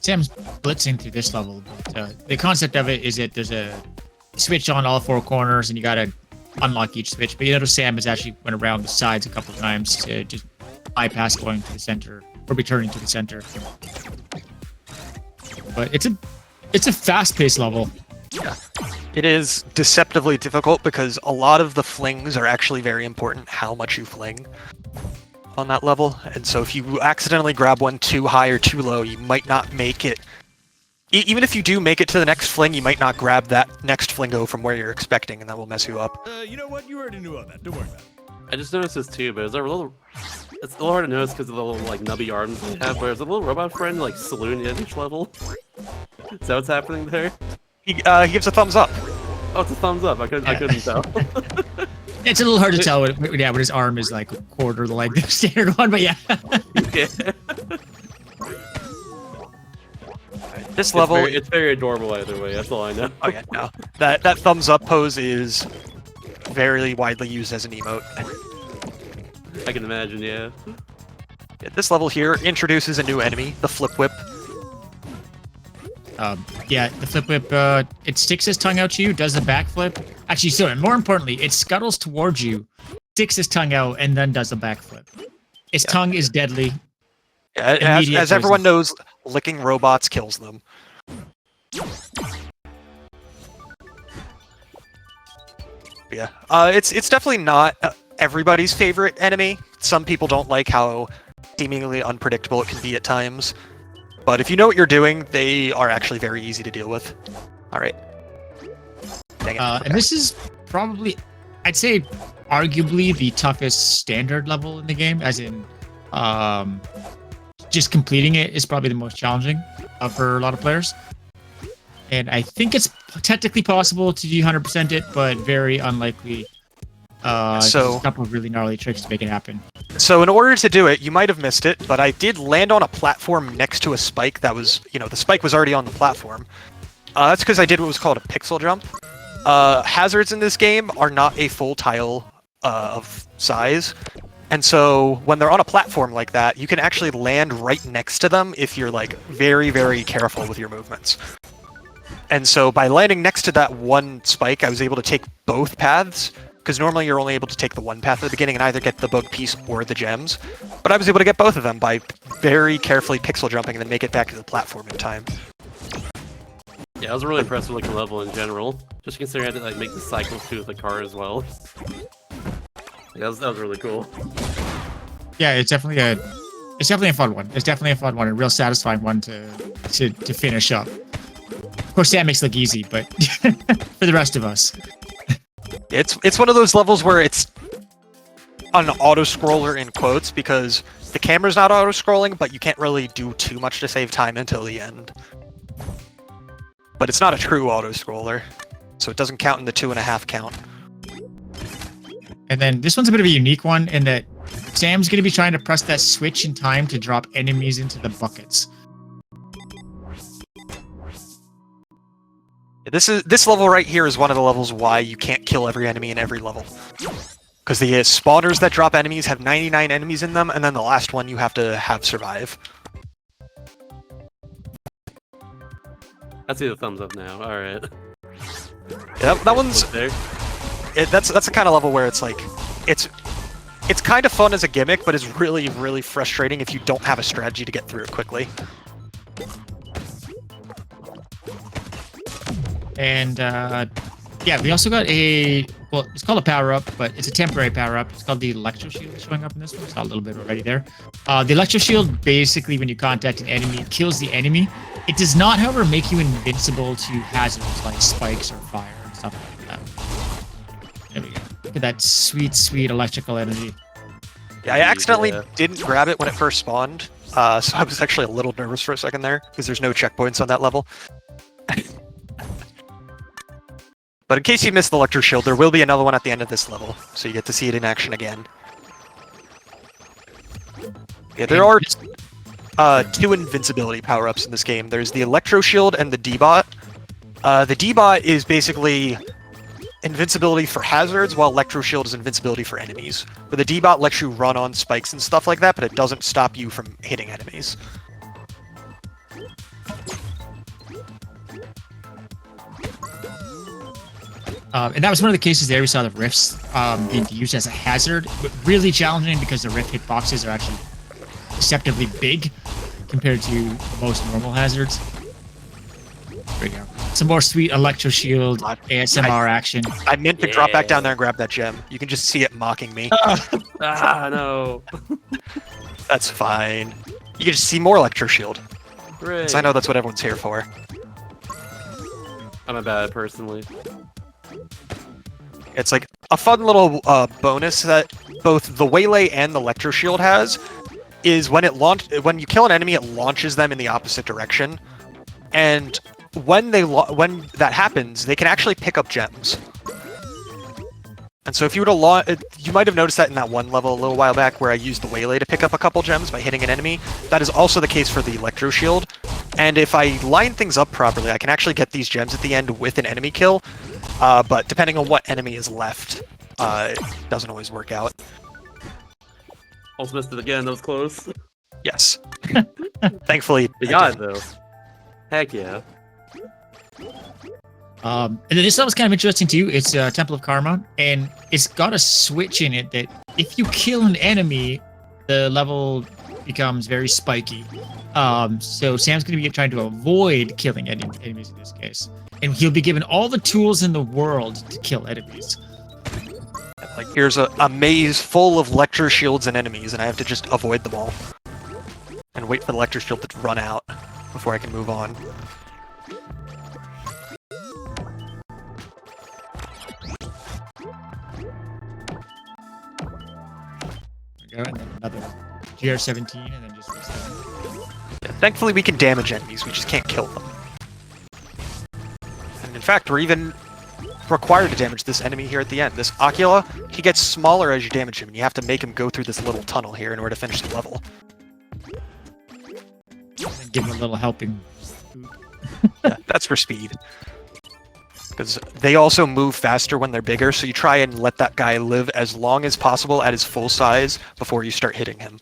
Sam's blitzing through this level, but the concept of it is that there's a switch on all 4 corners, and you gotta unlock each switch. But you notice Sam has actually went around the sides a couple of times to just bypass going to the center or returning to the center. But it's a fast-paced level. Yeah. It is deceptively difficult because a lot of the flings are actually very important how much you fling on that level. And so if you accidentally grab one too high or too low, you might not make it. Even if you do make it to the next fling, you might not grab that next flingo from where you're expecting, and that will mess you up. You know what? You already knew all that. Don't worry about it. I just noticed this too, but it's a little hard to notice because of the little like nubby arms they have. But there's a little robot friend like saloon at each level. Is that what's happening there? He gives a thumbs up. Oh, it's a thumbs up. I couldn't tell. It's a little hard to tell when his arm is like a quarter the length of the standard one, but yeah. Yeah. This level, it's very adorable either way. That's all I know. oh yeah, no. That thumbs up pose is very widely used as an emote. I can imagine, yeah. Yeah, this level here introduces a new enemy, the Flip Whip. Yeah, the flip whip, it sticks his tongue out to you, does a backflip. Actually, so more importantly, it scuttles towards you, sticks his tongue out, and then does a backflip. Its tongue is deadly. Yeah, Immediate as everyone poison. knows, licking robots kills them. Yeah, it's definitely not everybody's favorite enemy. Some people don't like how seemingly unpredictable it can be at times. But if you know what you're doing, they are actually very easy to deal with. All right. Dang it. And this is probably, I'd say, arguably the toughest standard level in the game, as in, just completing it is probably the most challenging for a lot of players. And I think it's technically possible to do 100% it, but very unlikely. There's a couple of really gnarly tricks to make it happen. So in order to do it, you might have missed it, but I did land on a platform next to a spike that was, the spike was already on the platform. That's because I did what was called a pixel jump. Hazards in this game are not a full tile of size. And so when they're on a platform like that, you can actually land right next to them if you're like very, very careful with your movements. And so by landing next to that one spike, I was able to take both paths, because normally you're only able to take the one path at the beginning and either get the bug piece or the gems. But I was able to get both of them by very carefully pixel jumping and then make it back to the platform in time. Yeah, I was really impressed with like the level in general. Just considering I had to like make the cycles too with the car as well. Yeah, that was really cool. Yeah, it's definitely a fun one. It's definitely a fun one, a real satisfying one to finish up. Of course, that makes it look easy, but for the rest of us. It's one of those levels where it's an auto-scroller in quotes, because the camera's not auto-scrolling, but you can't really do too much to save time until the end. But it's not a true auto-scroller, so it doesn't count in the 2.5 count. And then this one's a bit of a unique one in that Sam's going to be trying to press that switch in time to drop enemies into the buckets. This level right here is one of the levels why you can't kill every enemy in every level. Because the spawners that drop enemies have 99 enemies in them, and then the last one you have to have survive. I see the thumbs up now. All right. Yeah, that one's there. That's the kind of level where it's like it's kind of fun as a gimmick, but it's really, really frustrating if you don't have a strategy to get through it quickly. And yeah, we also got it's called a power-up, but it's a temporary power-up. It's called the Electro Shield showing up in this one. It's got a little bit already there. The Electro Shield, basically, when you contact an enemy, kills the enemy. It does not, however, make you invincible to hazards like spikes or fire and stuff like that. There we go. Look at that sweet, sweet electrical energy. Yeah, I accidentally didn't grab it when it first spawned, so I was actually a little nervous for a second there, because there's no checkpoints on that level. But in case you missed the Electro Shield, there will be another one at the end of this level, so you get to see it in action again. Yeah, there are two invincibility power-ups in this game. There's the Electro Shield and the D-Bot. The D-Bot is basically invincibility for hazards, while Electro Shield is invincibility for enemies. Where the D-Bot lets you run on spikes and stuff like that, but it doesn't stop you from hitting enemies. And that was one of the cases there we saw the rifts being used as a hazard, but really challenging because the rift hitboxes are actually deceptively big compared to most normal hazards. There we go. Some more sweet Electro Shield ASMR action. I meant to drop back down there and grab that gem. You can just see it mocking me. No. That's fine. You can just see more Electro Shield. Hooray. Because I know that's what everyone's here for. I'm a bad personally. It's like a fun little bonus that both the Waylay and the Electro Shield has is when when you kill an enemy, it launches them in the opposite direction, and when that happens, they can actually pick up gems. And so if you were to you might have noticed that in that one level a little while back where I used the Waylay to pick up a couple gems by hitting an enemy. That is also the case for the Electro Shield. And if I line things up properly, I can actually get these gems at the end with an enemy kill. But depending on what enemy is left, doesn't always work out. Almost missed it again. That was close. Yes. Thankfully, You I got it didn't. though. Heck yeah. And then this level's kind of interesting too. It's Temple of Karma, and it's got a switch in it that if you kill an enemy, the level becomes very spiky. So Sam's going to be trying to avoid killing enemies in this case, and he'll be given all the tools in the world to kill enemies. Like, here's a maze full of lecture shields and enemies, and I have to just avoid them all. And wait for the lecture shield to run out before I can move on. There we go, and then another GR17, and then just reset. Yeah, thankfully, we can damage enemies, we just can't kill them. And in fact, we're even required to damage this enemy here at the end. This Ocula, he gets smaller as you damage him, and you have to make him go through this little tunnel here in order to finish the level. And give him a little helping. Yeah, that's for speed. Because they also move faster when they're bigger, so you try and let that guy live as long as possible at his full size before you start hitting him.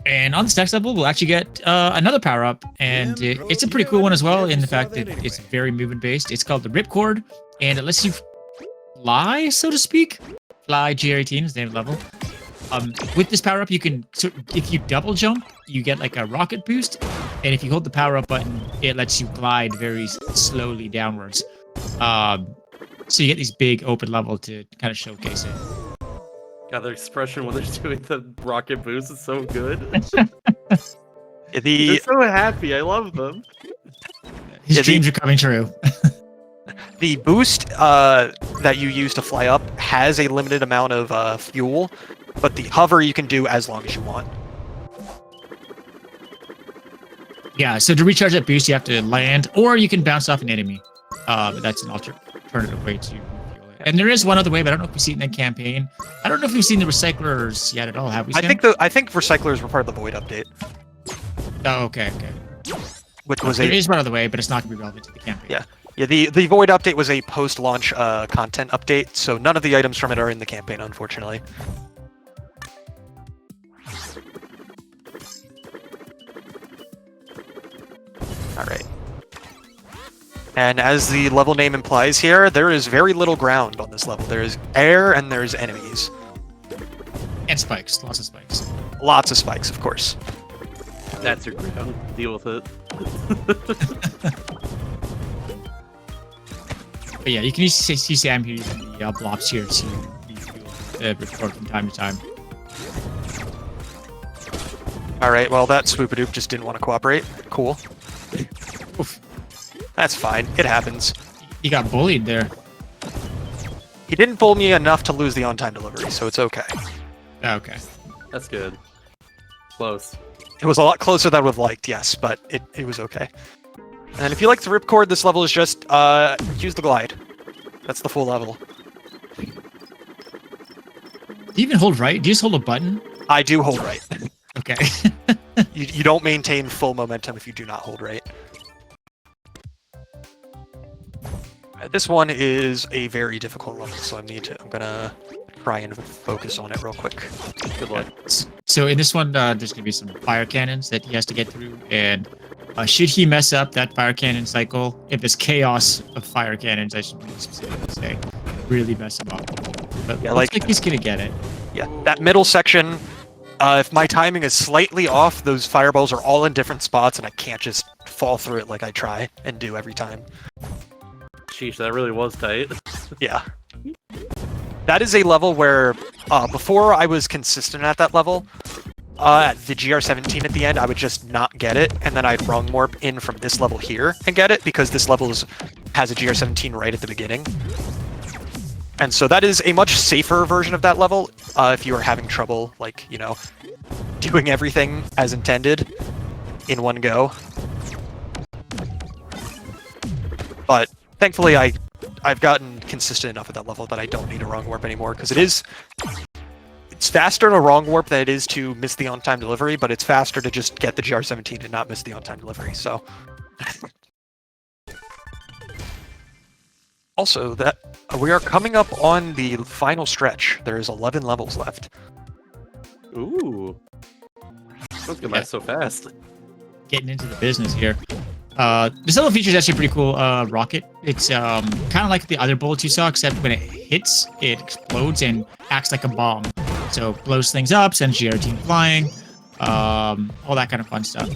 And on this next level, we'll actually get another power-up, and it's a pretty cool one as well in the fact that it's very movement-based. It's called the Ripcord, and it lets you fly, so to speak. Fly GR18 is the name of the level. With this power-up, you can, if you double jump, you get like a rocket boost, and if you hold the power-up button, it lets you glide very slowly downwards. So you get these big open level to kind of showcase it. God, their expression when they're doing the rocket boost is so good. They're The so happy. I love them. His Yeah, dreams are coming true. the boost that you use to fly up has a limited amount of fuel, but the hover you can do as long as you want. Yeah, so to recharge that boost, you have to land, or you can bounce off an enemy. But that's an alternative way to fuel it. And there is one other way, but I don't know if we've seen it in the campaign. I don't know if we've seen the recyclers yet at all. Have we? I Sam? think recyclers were part of the Void update, Oh, okay. which was There a is one other way, but it's not going to be relevant to the campaign. Yeah, the Void update was a post-launch content update, so none of the items from it are in the campaign, unfortunately. Alright. And as the level name implies here, there is very little ground on this level. There is air and there's enemies. And spikes, lots of spikes. Lots of spikes, of course. That's your ground. Deal with it. But yeah, you can see Sam here using the blobs here to record from time to time. Alright, well that Swoopadoop just didn't want to cooperate. Cool. Oof. That's fine. It happens. You got bullied there. He didn't fool me enough to lose the on-time delivery, so it's okay. Okay. That's good. Close. It was a lot closer than I would have liked, yes, but it was okay. And if you like the ripcord, this level is just use the glide. That's the full level. Do you even hold right? Do you just hold a button? I do hold right. Okay. You don't maintain full momentum if you do not hold right. This one is a very difficult level, so I'm gonna try and focus on it real quick. Good luck. So in this one, there's gonna be some fire cannons that he has to get through, and should he mess up that fire cannon cycle, if there's chaos of fire cannons, I should specifically say, really mess him up. But Yeah, looks like- like he's gonna get it. Yeah, that middle section, if my timing is slightly off, those fireballs are all in different spots, and I can't just fall through it like I try and do every time. Sheesh, that really was tight. Yeah. That is a level where, before I was consistent at that level, at the GR17 at the end, I would just not get it, and then I'd rung warp in from this level here and get it, because this level has a GR17 right at the beginning. And so that is a much safer version of that level, if you are having trouble, like, you know, doing everything as intended in one go. But thankfully, I've gotten consistent enough at that level that I don't need a wrong warp anymore, because it's faster in a wrong warp than it is to miss the on-time delivery, but it's faster to just get the GR17 and not miss the on-time delivery, so... Also, that we are coming up on the final stretch. There's 11 levels left. Ooh. Let's go by so fast. Getting into the business here. This level feature is actually pretty cool. Rocket. It's kind of like the other bullets you saw, except when it hits, it explodes and acts like a bomb. So blows things up, sends your team flying, all that kind of fun stuff.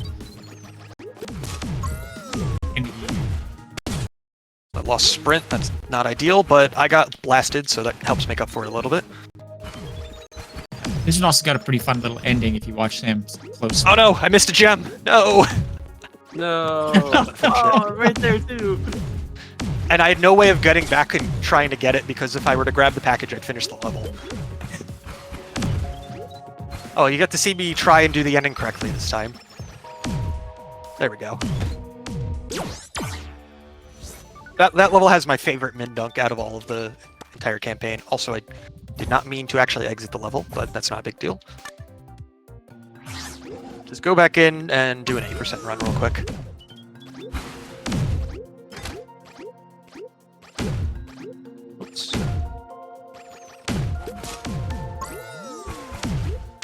And I lost sprint. That's not ideal, but I got blasted, so that helps make up for it a little bit. this one also got a pretty fun little ending if you watch them close. Oh no, I missed a gem. No. No. Oh, right there too. And I had no way of getting back and trying to get it because if I were to grab the package, I'd finish the level. Oh, you get to see me try and do the ending correctly this time. There we go. That level has my favorite min dunk out of all of the entire campaign. Also, I did not mean to actually exit the level, but that's not a big deal. Just go back in and do an 8% run real quick. Oops.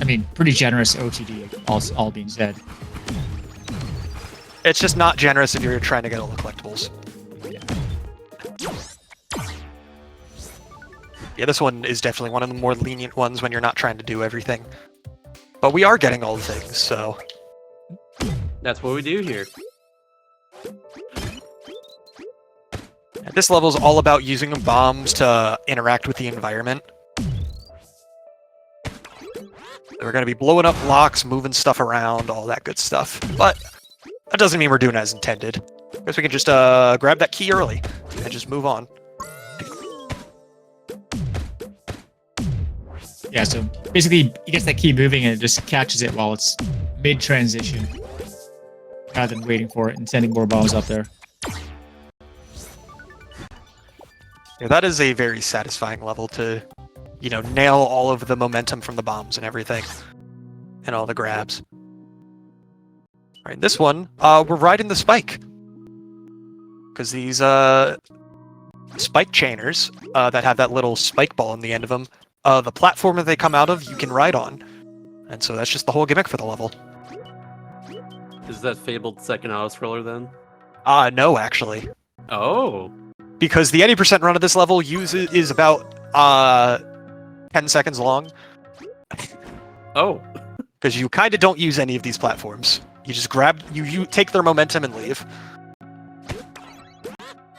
I mean, pretty generous OTD, all being said. It's just not generous if you're trying to get all the collectibles. Yeah, this one is definitely one of the more lenient ones when you're not trying to do everything. But we are getting all the things, so... That's what we do here. And this level is all about using bombs to interact with the environment. We're going to be blowing up blocks, moving stuff around, all that good stuff. But that doesn't mean we're doing it as intended. I guess we can just grab that key early and just move on. Yeah, so basically, he gets that key moving and it just catches it while it's mid-transition, rather than waiting for it and sending more bombs up there. Yeah, that is a very satisfying level to, you know, nail all of the momentum from the bombs and everything, and all the grabs. All right, this one, we're riding the spike, because these spike chainers that have that little spike ball on the end of them. The platform that they come out of, you can ride on. And so that's just the whole gimmick for the level. Is that fabled second auto-scroller then? No, actually. Oh. Because the 80% run of this level is about 10 seconds long. Oh. Because you kind of don't use any of these platforms. You just grab, you take their momentum and leave.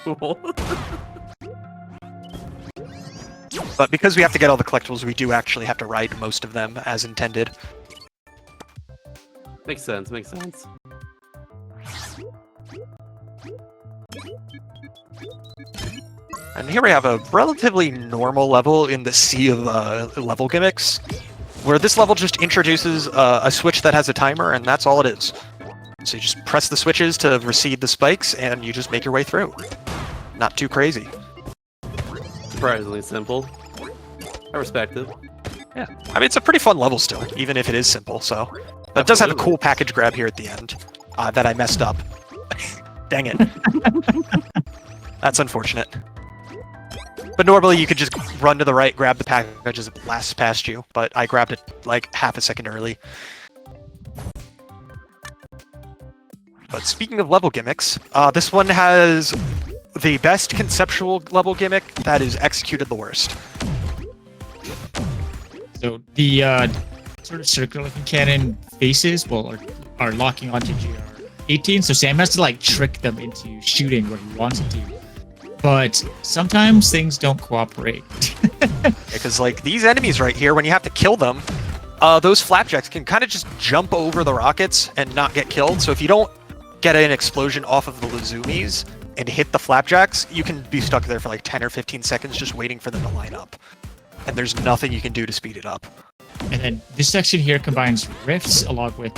Cool. But because we have to get all the collectibles, we do actually have to ride most of them as intended. Makes sense, makes sense. And here we have a relatively normal level in the sea of level gimmicks, where this level just introduces a switch that has a timer, and that's all it is. So you just press the switches to receive the spikes, and you just make your way through. Not too crazy. Surprisingly simple. I respect it. Yeah, I mean, it's a pretty fun level still, even if it is simple, so... But it does have a Absolutely. cool package grab here at the end, that I messed up. Dang it. That's unfortunate. But normally you could just run to the right, grab the package as it blasts past you, but I grabbed it like half a second early. But speaking of level gimmicks, this one has the best conceptual level gimmick that is executed the worst. So the sort of circular-looking cannon faces are locking onto GR18, so Sam has to like trick them into shooting where he wants it to. But sometimes things don't cooperate. Because like these enemies right here, when you have to kill them, those flapjacks can kind of just jump over the rockets and not get killed. So if you don't get an explosion off of the Lazumis and hit the flapjacks, you can be stuck there for like 10 or 15 seconds just waiting for them to line up. And there's nothing you can do to speed it up. And then this section here combines rifts along with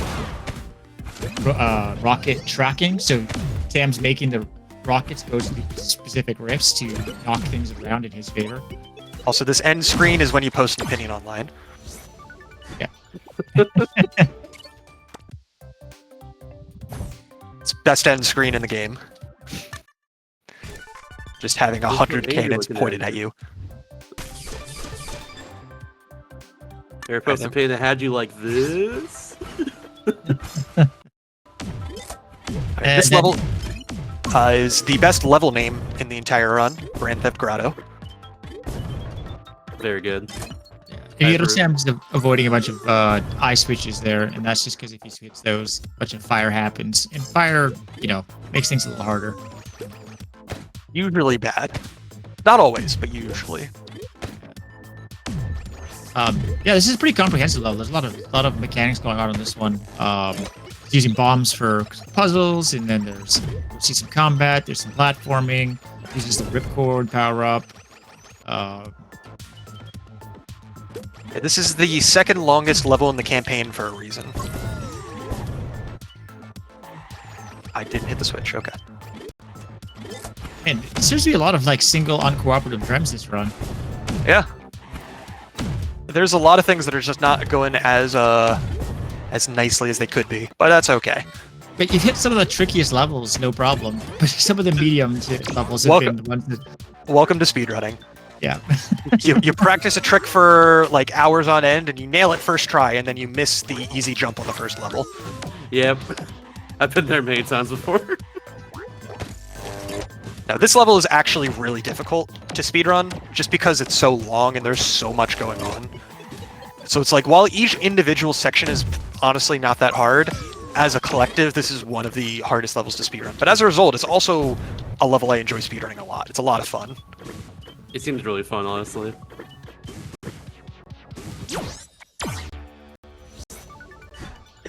rocket tracking. So Sam's making the rockets go to the specific rifts to knock things around in his favor. Also, this end screen is when you post an opinion online. Yeah. It's best end screen in the game. Just having 100 angry cannons looking pointed at at you. They're supposed to paint a had you like this. Alright, this level is the best level name in the entire run, Grand Theft Grotto. Very good. And you notice Sam's avoiding a bunch of eye switches there, and that's just because if he switches those, a bunch of fire happens. And fire, makes things a little harder. Usually bad. Not always, but usually. Yeah, this is a pretty comprehensive level. There's a lot of mechanics going on in this one. It's using bombs for puzzles, and then you'll see some combat. There's some platforming. Uses the ripcord power up. Yeah, this is the second longest level in the campaign for a reason. I didn't hit the switch. Okay. And there seems to be a lot of single uncooperative dreams this run. Yeah. There's a lot of things that are just not going as nicely as they could be, but that's okay. But you've hit some of the trickiest levels, no problem. But some of the medium levels have been the ones that... Welcome to speedrunning. Yeah. you practice a trick for hours on end, and you nail it first try, and then you miss the easy jump on the first level. Yep. I've been there many times before. Now, this level is actually really difficult to speedrun, just because it's so long and there's so much going on. So it's while each individual section is honestly not that hard, as a collective, this is one of the hardest levels to speedrun. But as a result, it's also a level I enjoy speedrunning a lot. It's a lot of fun. It seems really fun, honestly. Yeah,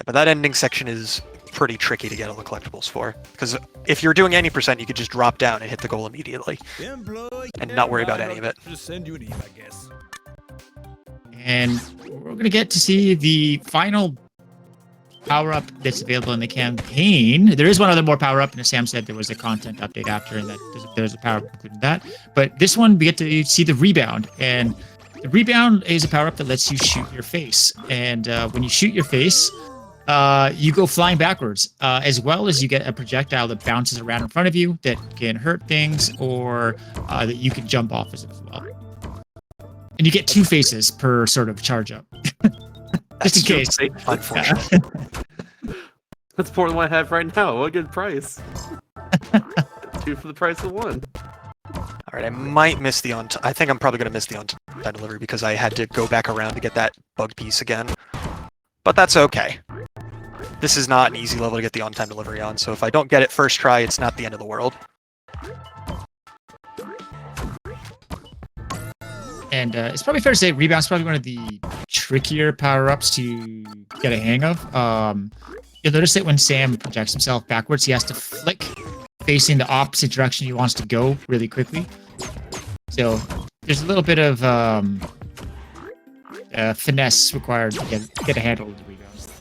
but that ending section is pretty tricky to get all the collectibles for. Because if you're doing any percent, you could just drop down and hit the goal immediately. And not worry about any of it. Just send you an email, I guess. And we're going to get to see the final power-up that's available in the campaign. There is one other more power-up, and as Sam said, there was a content update after, and that there's a power-up including that. But this one, we get to see the rebound. And the rebound is a power-up that lets you shoot your face. And when you shoot your face, you go flying backwards, as well as you get a projectile that bounces around in front of you that can hurt things, or that you can jump off as well. And you get 2 faces per sort of charge up. Just in case. Unfortunately. That's more than what I have right now. What a good price. 2 for the price of 1. Alright, I might miss the on-time. I think I'm probably going to miss the on-time delivery because I had to go back around to get that bug piece again. But that's okay. This is not an easy level to get the on-time delivery on, so if I don't get it first try, it's not the end of the world. And it's probably fair to say Rebound's probably one of the trickier power-ups to get a hang of. You'll notice that when Sam projects himself backwards, he has to flick facing the opposite direction he wants to go really quickly. So there's a little bit of finesse required to get a handle of the Rebound.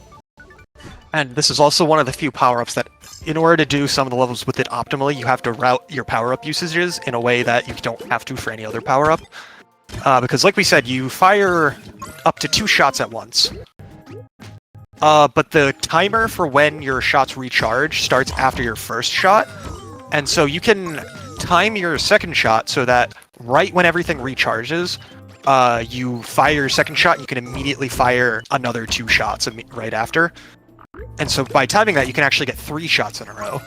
And this is also one of the few power-ups that, in order to do some of the levels with it optimally, you have to route your power-up usages in a way that you don't have to for any other power-up. Because like we said, you fire up to 2 shots at once. But the timer for when your shots recharge starts after your first shot. And so you can time your second shot so that right when everything recharges, you fire your second shot and you can immediately fire another 2 shots right after. And so by timing that, you can actually get 3 shots in a row.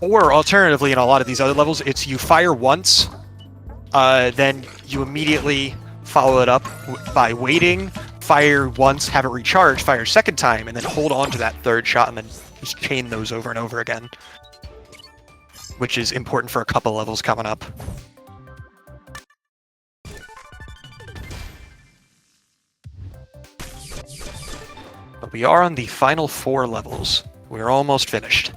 Or alternatively, in a lot of these other levels, it's you fire once, then you immediately follow it up by waiting, fire once, have it recharge, fire a second time, and then hold on to that 3rd shot and then just chain those over and over again. Which is important for a couple levels coming up. But we are on the final 4 levels. We're almost finished.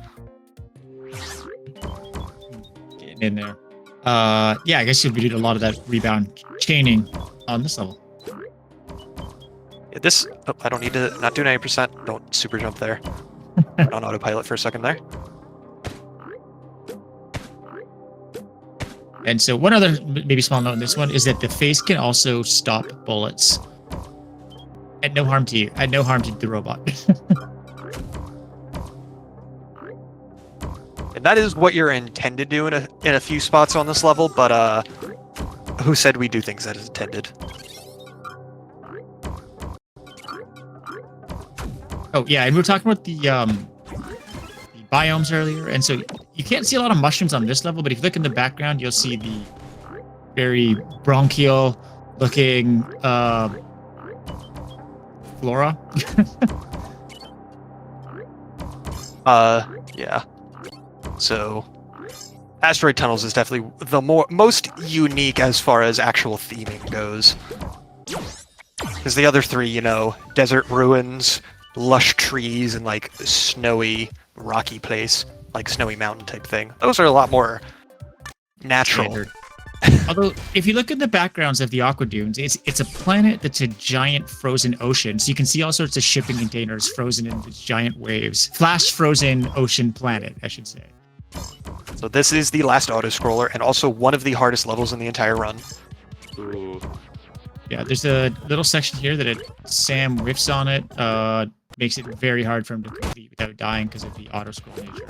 Getting in there. Yeah, I guess you'll be doing a lot of that rebound chaining on this level. Yeah, this... Oh, I don't need to... Not do 90%. Don't super jump there. On autopilot for a second there. And so one other maybe small note in this one is that the face can also stop bullets. At no harm to you. At no harm to the robot. And that is what you're intended to do in a few spots on this level, but who said we do things that is intended? Oh yeah, and we were talking about the biomes earlier, and so you can't see a lot of mushrooms on this level, but if you look in the background, you'll see the very bronchial looking flora. Yeah. So, asteroid tunnels is definitely the most unique as far as actual theming goes. Because the other three, you know, desert ruins, lush trees, and like snowy, rocky place, like snowy mountain type thing. Those are a lot more natural. Standard. Although, if you look at the backgrounds of the Aqua Dunes, it's a planet that's a giant frozen ocean. So you can see all sorts of shipping containers frozen in these giant waves. Flash frozen ocean planet, I should say. So this is the last auto-scroller, and also one of the hardest levels in the entire run. Ooh. Yeah, there's a little section here that Sam whiffs on it. Makes it very hard for him to complete without dying because of the auto-scroll nature.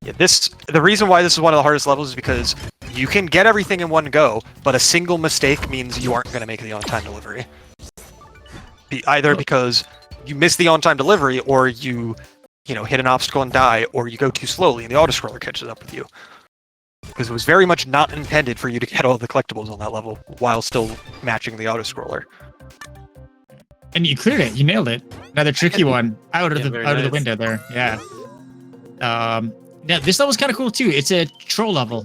Yeah, the reason why this is one of the hardest levels is because you can get everything in one go, but a single mistake means you aren't going to make the on-time delivery. Either because you miss the on-time delivery, or you hit an obstacle and die, or you go too slowly and the auto-scroller catches up with you. Because it was very much not intended for you to get all the collectibles on that level while still matching the auto-scroller. And you cleared it. You nailed it. Another tricky one out of Yeah, the window there. Yeah. Yeah, this level's kind of cool too. It's a troll level.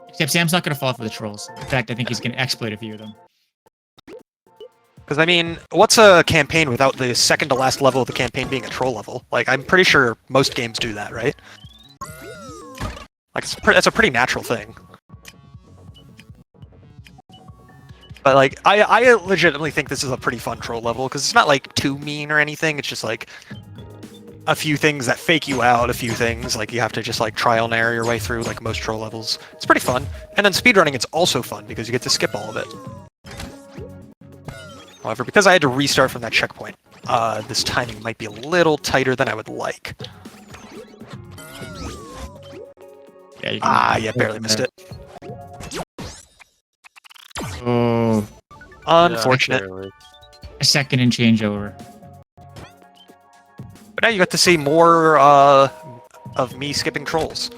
Except Sam's not going to fall for the trolls. In fact, I think he's going to exploit a few of them. Because, I mean, what's a campaign without the second to last level of the campaign being a troll level? Like, I'm pretty sure most games do that, right? Like, that's a pretty natural thing. But, like, I legitimately think this is a pretty fun troll level, because it's not, like, too mean or anything. It's just, like, a few things that fake you out, a few things, like, you have to just, like, trial and error your way through, like, most troll levels. It's pretty fun. And then speedrunning, it's also fun, because you get to skip all of it. However, because I had to restart from that checkpoint, this timing might be a little tighter than I would like. Yeah, Yeah, barely missed it. Oh, Unfortunate. Yeah, barely. a second and changeover. But now you got to see more of me skipping trolls.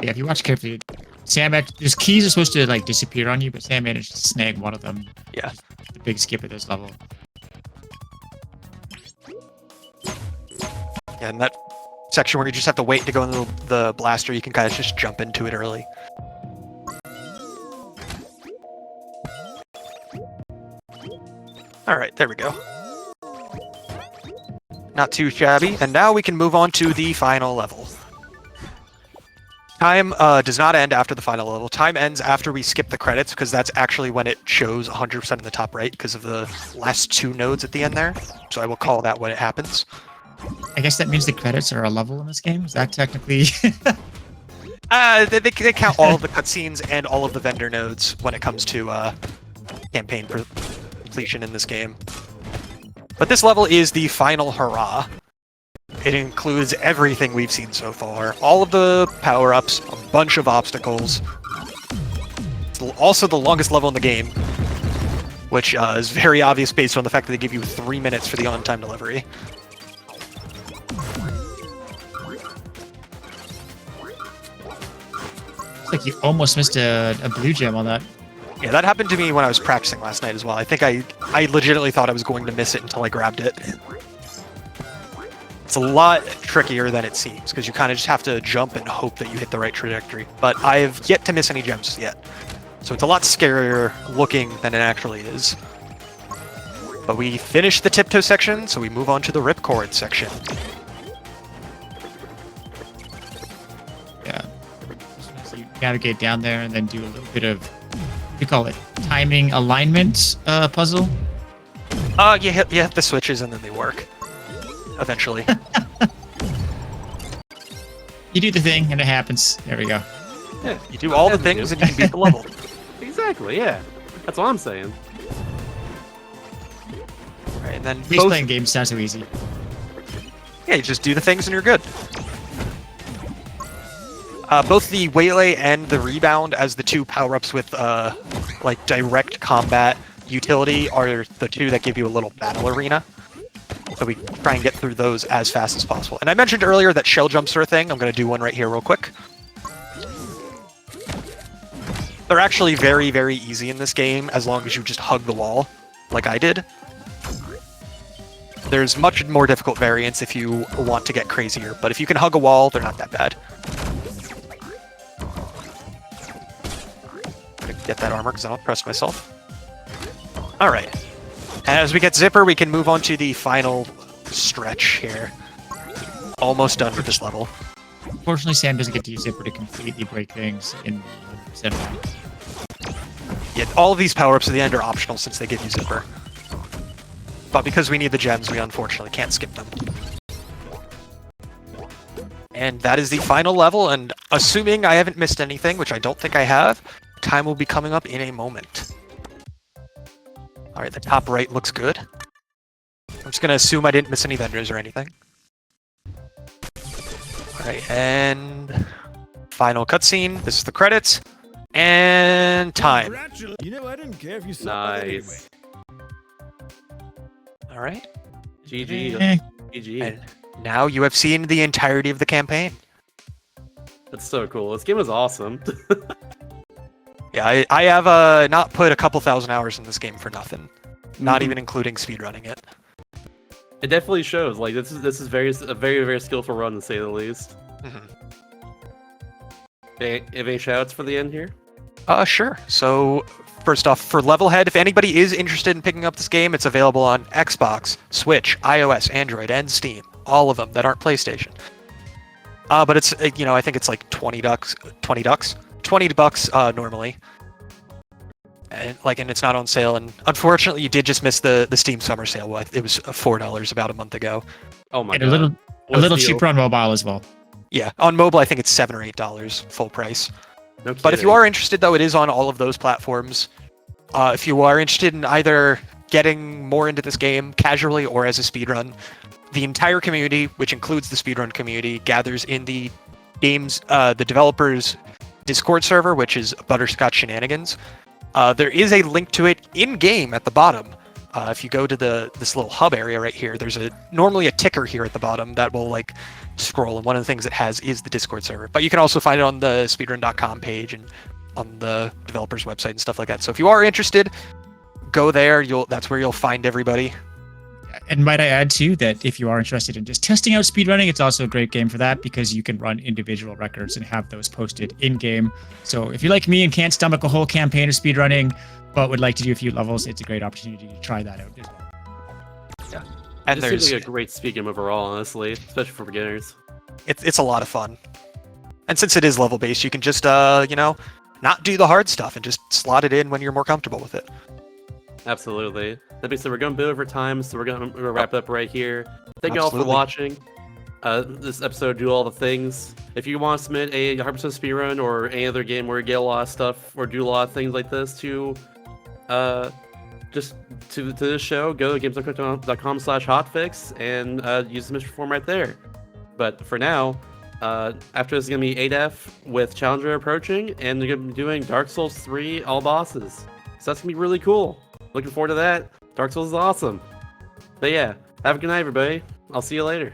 Yeah, if you watch carefully, Sam, there's keys are supposed to like disappear on you, but Sam managed to snag one of them. Yeah. The big skip of this level. Yeah, and that section where you just have to wait to go into the blaster, you can kind of just jump into it early. Alright, there we go. Not too shabby. And now we can move on to the final level. Time does not end after the final level. Time ends after we skip the credits, because that's actually when it shows 100% in the top right, because of the last two nodes at the end there. So I will call that when it happens. I guess that means the credits are a level in this game. Is that technically? They count all of the cutscenes and all of the vendor nodes when it comes to campaign completion in this game. But this level is the final hurrah. It includes everything we've seen so far. All of the power-ups, a bunch of obstacles. It's also the longest level in the game, which is very obvious based on the fact that they give you 3 minutes for the on-time delivery. It's like you almost missed a blue gem on that. Yeah, that happened to me when I was practicing last night as well. I think I legitimately thought I was going to miss it until I grabbed it. It's a lot trickier than it seems, because you kind of just have to jump and hope that you hit the right trajectory. But I've yet to miss any gems yet. So it's a lot scarier looking than it actually is. But we finished the tiptoe section, so we move on to the ripcord section. Yeah. So you navigate down there and then do a little bit of, what do you call it, timing alignment puzzle. You hit the switches and then they work. Eventually. You do the thing and it happens. There we go. Yeah, You do all the things and you can beat the level. exactly. Yeah, that's what I'm saying. right, and then Base both, playing games sounds so easy. yeah, you just do the things and you're good. Both the Waylay and the Rebound as the two power-ups with like direct combat utility are the two that give you a little battle arena. So we try and get through those as fast as possible. And I mentioned earlier that shell jumps are a thing. I'm going to do one right here real quick. They're actually very, very easy in this game as long as you just hug the wall, like I did. There's much more difficult variants if you want to get crazier, but if you can hug a wall, they're not that bad. Get that armor because I don't trust myself. Alright. As we get Zipper, we can move on to the final stretch here. Almost done with this level. Unfortunately, Sam doesn't get to use Zipper to completely break things in 100% round. Yeah, all of these power-ups at the end are optional since they give you Zipper. But because we need the gems, we unfortunately can't skip them. And that is the final level, and assuming I haven't missed anything, which I don't think I have, time will be coming up in a moment. Alright, the top right looks good. I'm just gonna assume I didn't miss any vendors or anything. Alright, and final cutscene. This is the credits. And time. Congratulations. You know, I didn't care if you saw it anyway. Nice. Alright. GG. Eh. GG. And now you have seen the entirety of the campaign. That's so cool. This game is awesome. Yeah, I have not put a couple thousand hours in this game for nothing. Not even including speedrunning it. It definitely shows. Like this is a very skillful run to say the least. Any shoutouts for the end here? Sure. So, first off, for Levelhead, if anybody is interested in picking up this game, it's available on Xbox, Switch, iOS, Android, and Steam. All of them that aren't PlayStation. But it's, you know, I think it's like $20 normally. And it's not on sale. And unfortunately, you did just miss the Steam Summer Sale. It was $4 about a month ago. Oh my And god. a little steal. cheaper on mobile as well. Yeah, on mobile, I think it's $7 or $8 full price. No But if you kidding. are interested, though, it is on all of those platforms. If you are interested in either getting more into this game casually or as a speedrun, the entire community, which includes the speedrun community, gathers in the game's the developers' Discord server, which is Butterscotch Shenanigans. There is a link to it in-game at the bottom. If you go to this little hub area right here, there's normally a ticker here at the bottom that will scroll, and one of the things it has is the Discord server. But you can also find it on the speedrun.com page and on the developer's website and stuff like that. So if you are interested, go there. That's where you'll find everybody. And might I add too that if you are interested in just testing out speedrunning, it's also a great game for that because you can run individual records and have those posted in-game. So if you're like me and can't stomach a whole campaign of speedrunning, but would like to do a few levels, it's a great opportunity to try that out as well. Yeah. And This seems there's like a great speed game overall, honestly, especially for beginners. it's a lot of fun. And since it is level based, you can just not do the hard stuff and just slot it in when you're more comfortable with it. Absolutely. That being said, we're going to be over time, so we're going to wrap up right here. Thank you all for Absolutely. watching this episode. Do all the things. If you want to submit a 100% speedrun or any other game where you get a lot of stuff or do a lot of things like this to this show, go to games.com/hotfix and use the submission form right there. But for now, after this is going to be 8F with Challenger approaching, and they're going to be doing Dark Souls 3 all bosses. So that's going to be really cool. Looking forward to that. Dark Souls is awesome. But yeah, have a good night, everybody. I'll see you later.